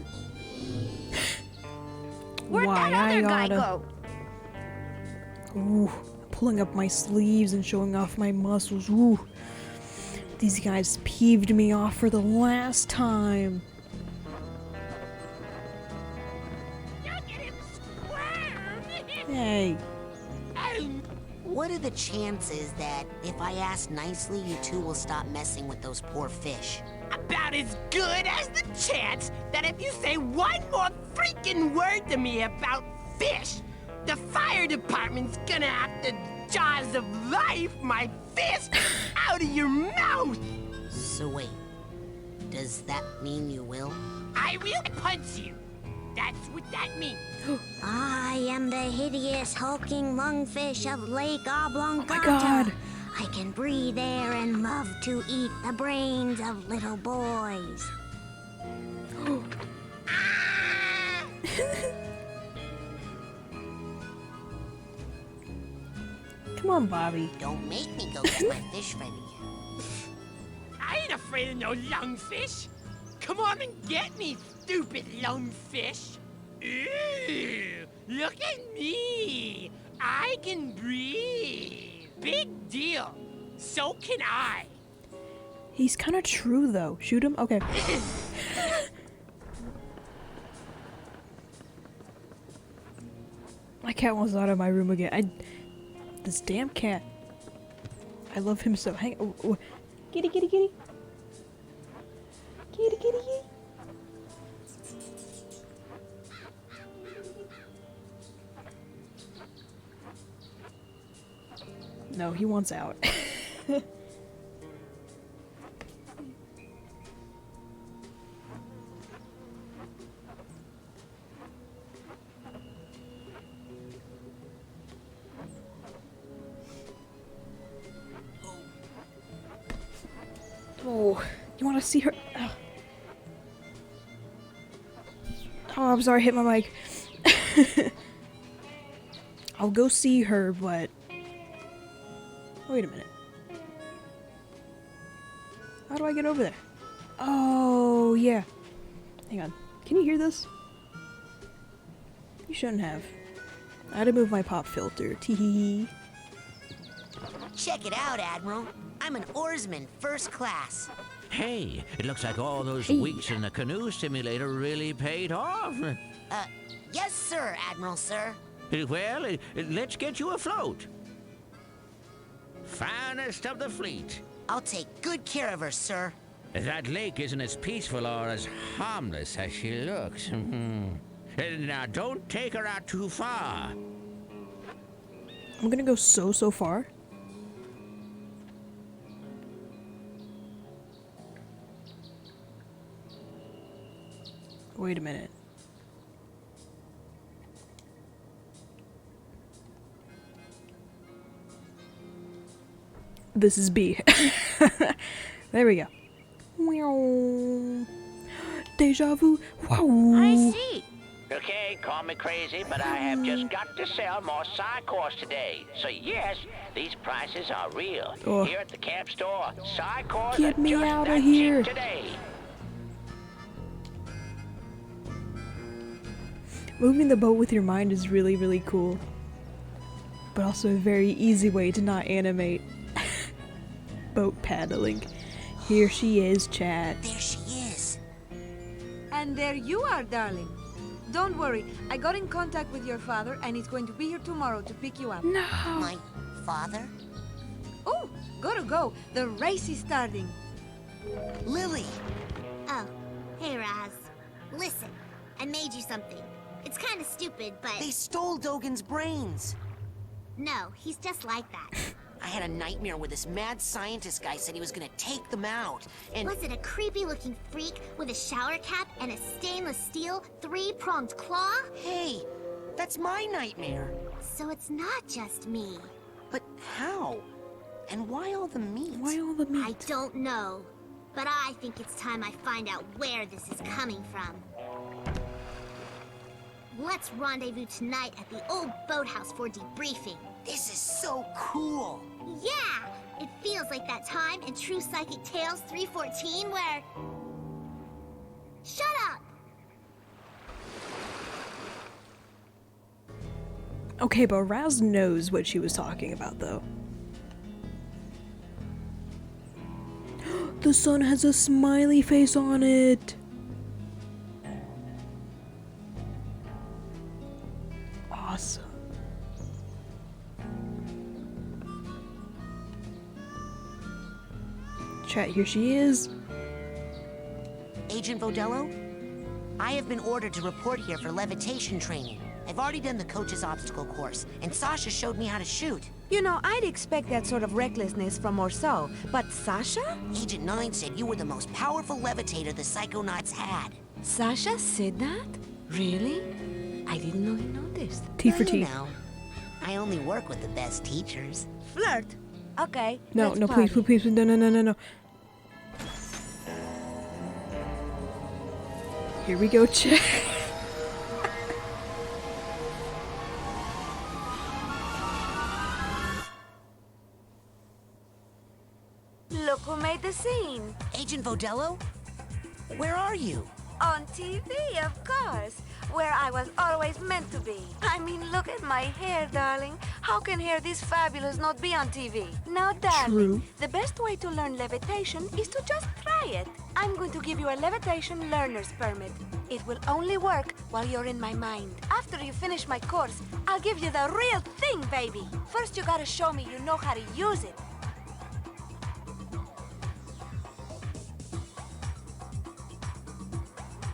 Speaker 4: Where'd
Speaker 1: Why
Speaker 4: that other guy
Speaker 1: gotta-
Speaker 4: go?
Speaker 1: Ooh, pulling up my sleeves and showing off my muscles. Ooh. These guys peeved me off for the last time. Hey.
Speaker 2: what are the chances that if I ask nicely, you two will stop messing with those poor fish?
Speaker 13: About as good as the chance that if you say one more freaking word to me about fish, the fire department's gonna have to jaws of life my fist out of your mouth!
Speaker 2: So wait, does that mean you will?
Speaker 13: I will punch you! That's what that means.
Speaker 17: I am the hideous, hulking lungfish of Lake Oblongata.
Speaker 1: Oh my God.
Speaker 17: I can breathe air and love to eat the brains of little boys.
Speaker 1: Come on, Bobby.
Speaker 2: Don't make me go get my fish friend again.
Speaker 13: I ain't afraid of no lungfish. Come on and get me, stupid lungfish. Ew, look at me. I can breathe. Big deal. So can I.
Speaker 1: He's kind of true, though. Shoot him? Okay. My cat wants out of my room again. This damn cat. I love him so. Hang on. Oh. Kitty, kitty, kitty. Kitty, kitty, kitty. No, he wants out. Oh, you want to see her? Ugh. Oh, I'm sorry, I hit my mic. I'll go see her, but wait a minute. How do I get over there? Oh, yeah. Hang on. Can you hear this? You shouldn't have. I had to move my pop filter. Tee.
Speaker 2: Check it out, Admiral. I'm an oarsman, first class.
Speaker 6: Hey, it looks like all those weeks in the canoe simulator really paid off.
Speaker 2: Yes, sir, Admiral, sir.
Speaker 6: Well, let's get you afloat. Finest of the fleet.
Speaker 2: I'll take good care of her, sir.
Speaker 6: That lake isn't as peaceful or as harmless as she looks. Now, don't take her out too far.
Speaker 1: I'm gonna go so far. Wait a minute. This is B. There we go. Deja vu. Wow.
Speaker 6: I see. Okay, call me crazy, but I have just got to sell more Psychors today. So yes, these prices are real.
Speaker 1: Oh.
Speaker 6: Here at the camp store, Psychors
Speaker 1: Get
Speaker 6: are
Speaker 1: me
Speaker 6: just
Speaker 1: out
Speaker 6: that
Speaker 1: of here.
Speaker 6: cheap today.
Speaker 1: Moving the boat with your mind is really, really cool. But also a very easy way to not animate. Boat paddling. Here she is, chat.
Speaker 2: There she is.
Speaker 19: And there you are, darling. Don't worry, I got in contact with your father and he's going to be here tomorrow to pick you up.
Speaker 1: No.
Speaker 2: My father?
Speaker 19: Oh, gotta go. The race is starting.
Speaker 2: Lily!
Speaker 16: Oh, hey Raz. Listen, I made you something. It's kind of stupid, but...
Speaker 2: They stole Dogen's brains!
Speaker 16: No, he's just like that.
Speaker 2: I had a nightmare where this mad scientist guy said he was gonna take them out, and...
Speaker 16: Was it a creepy-looking freak with a shower cap and a stainless steel, three-pronged claw?
Speaker 2: Hey, that's my nightmare.
Speaker 16: So it's not just me.
Speaker 2: But how? And why all the meat?
Speaker 1: Why all the meat?
Speaker 16: I don't know. But I think it's time I find out where this is coming from. Let's rendezvous tonight at the old boathouse for debriefing.
Speaker 2: This is so cool.
Speaker 16: Yeah! It feels like that time in True Psychic Tales 314 where... Shut up!
Speaker 1: Okay, but Raz knows what she was talking about, though. The sun has a smiley face on it! Awesome. Chat, here she is.
Speaker 2: Agent Vodello? I have been ordered to report here for levitation training. I've already done the coach's obstacle course, and Sasha showed me how to shoot.
Speaker 19: You know, I'd expect that sort of recklessness from Orso, but Sasha?
Speaker 2: Agent 9 said you were the most powerful levitator the Psychonauts had.
Speaker 19: Sasha said that? Really? I didn't know he noticed.
Speaker 1: T for T.
Speaker 2: You know, I only work with the best teachers.
Speaker 19: Flirt. Okay.
Speaker 1: No,
Speaker 19: let's
Speaker 1: no,
Speaker 19: party.
Speaker 1: please, no, no, no, no, no. Here we go, chat.
Speaker 19: Look who made the scene.
Speaker 2: Agent Vodello? Where are you?
Speaker 19: On TV, of course. Where I was always meant to be. I mean, look at my hair, darling. How can hair this fabulous not be on TV? Now, darling,
Speaker 1: True.
Speaker 19: the best way to learn levitation is to just try it. I'm going to give you a levitation learner's permit. It will only work while you're in my mind. After you finish my course, I'll give you the real thing, baby. First, you gotta show me you know how to use it.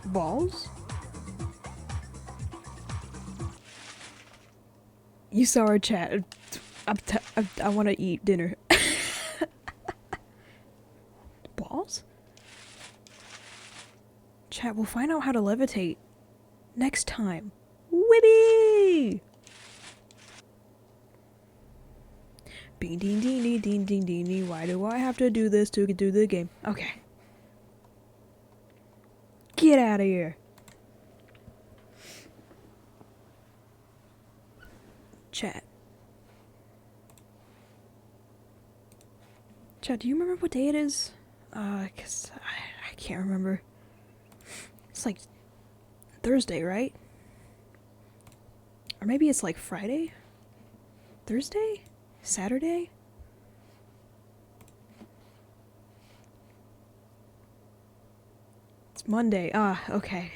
Speaker 1: Balls? You saw our chat. I want to eat dinner. Balls? Chat, we'll find out how to levitate next time. Whippy! Bing ding ding ding ding ding ding ding. Why do I have to do this to do the game? Okay. Get out of here. Chat. Chat, do you remember what day it is? 'Cause I can't remember. It's like Thursday, right? Or maybe it's like Friday? Thursday? Saturday? It's Monday. Ah, okay.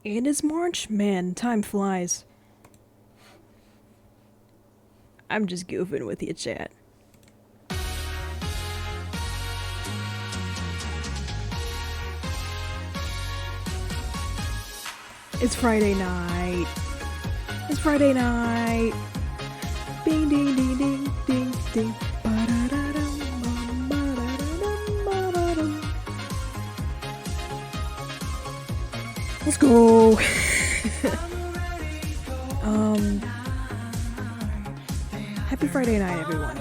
Speaker 1: And it's March? Man, time flies. I'm just goofing with you, chat. It's Friday night. It's Friday night. Bing ding ding ding ding ding. Let's go. Happy Friday night, everyone.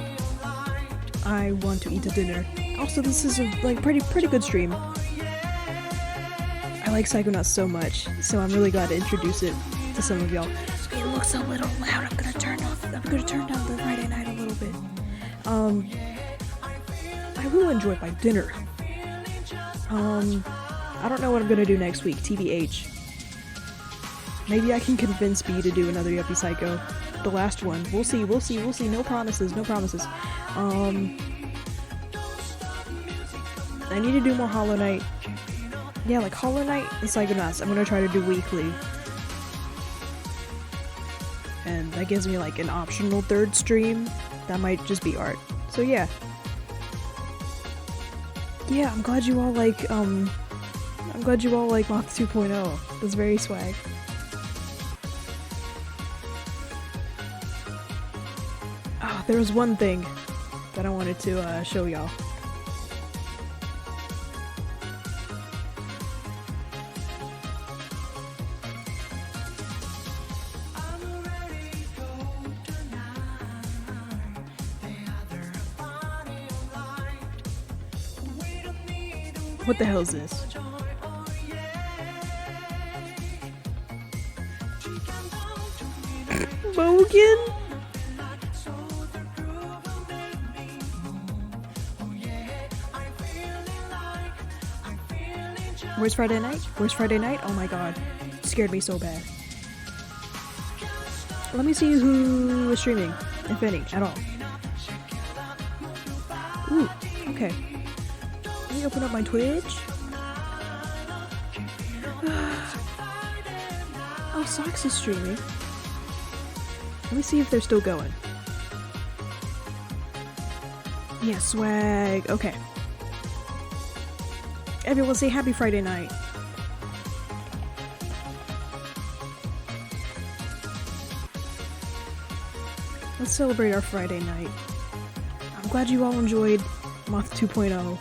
Speaker 1: I want to eat the dinner. Also, this is a pretty good stream. I like Psychonauts so much, so I'm really glad to introduce it to some of y'all. It looks a little loud. I'm gonna turn down the Friday night a little bit. I will enjoy my dinner. I don't know what I'm gonna do next week, TBH. Maybe I can convince B to do another Yuppie Psycho. The last one. We'll see. No promises. I need to do more Hollow Knight. Yeah, like Hollow Knight and Psychonauts. I'm gonna try to do weekly. And that gives me like an optional third stream. That might just be art. So yeah. Yeah, I'm glad you all like Moth 2.0. That's very swag. Oh, there was one thing that I wanted to show y'all. What the hell is this? Bogan? Where's Friday night? Oh my god. It scared me so bad. Let me see who is streaming, if any, at all. Ooh, okay. Let me open up my Twitch. Oh, Socks is streaming. Let me see if they're still going. Yeah, swag. Okay. Everyone say happy Friday night. Let's celebrate our Friday night. I'm glad you all enjoyed Moth 2.0.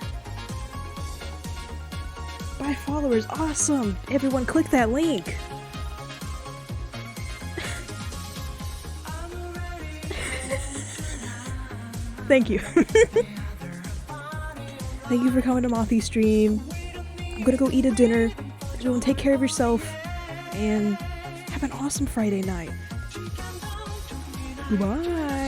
Speaker 1: Buy followers, awesome! Everyone click that link! Thank you. Thank you for coming to Mothy's stream. I'm gonna go eat a dinner. Everyone take care of yourself and have an awesome Friday night. Bye.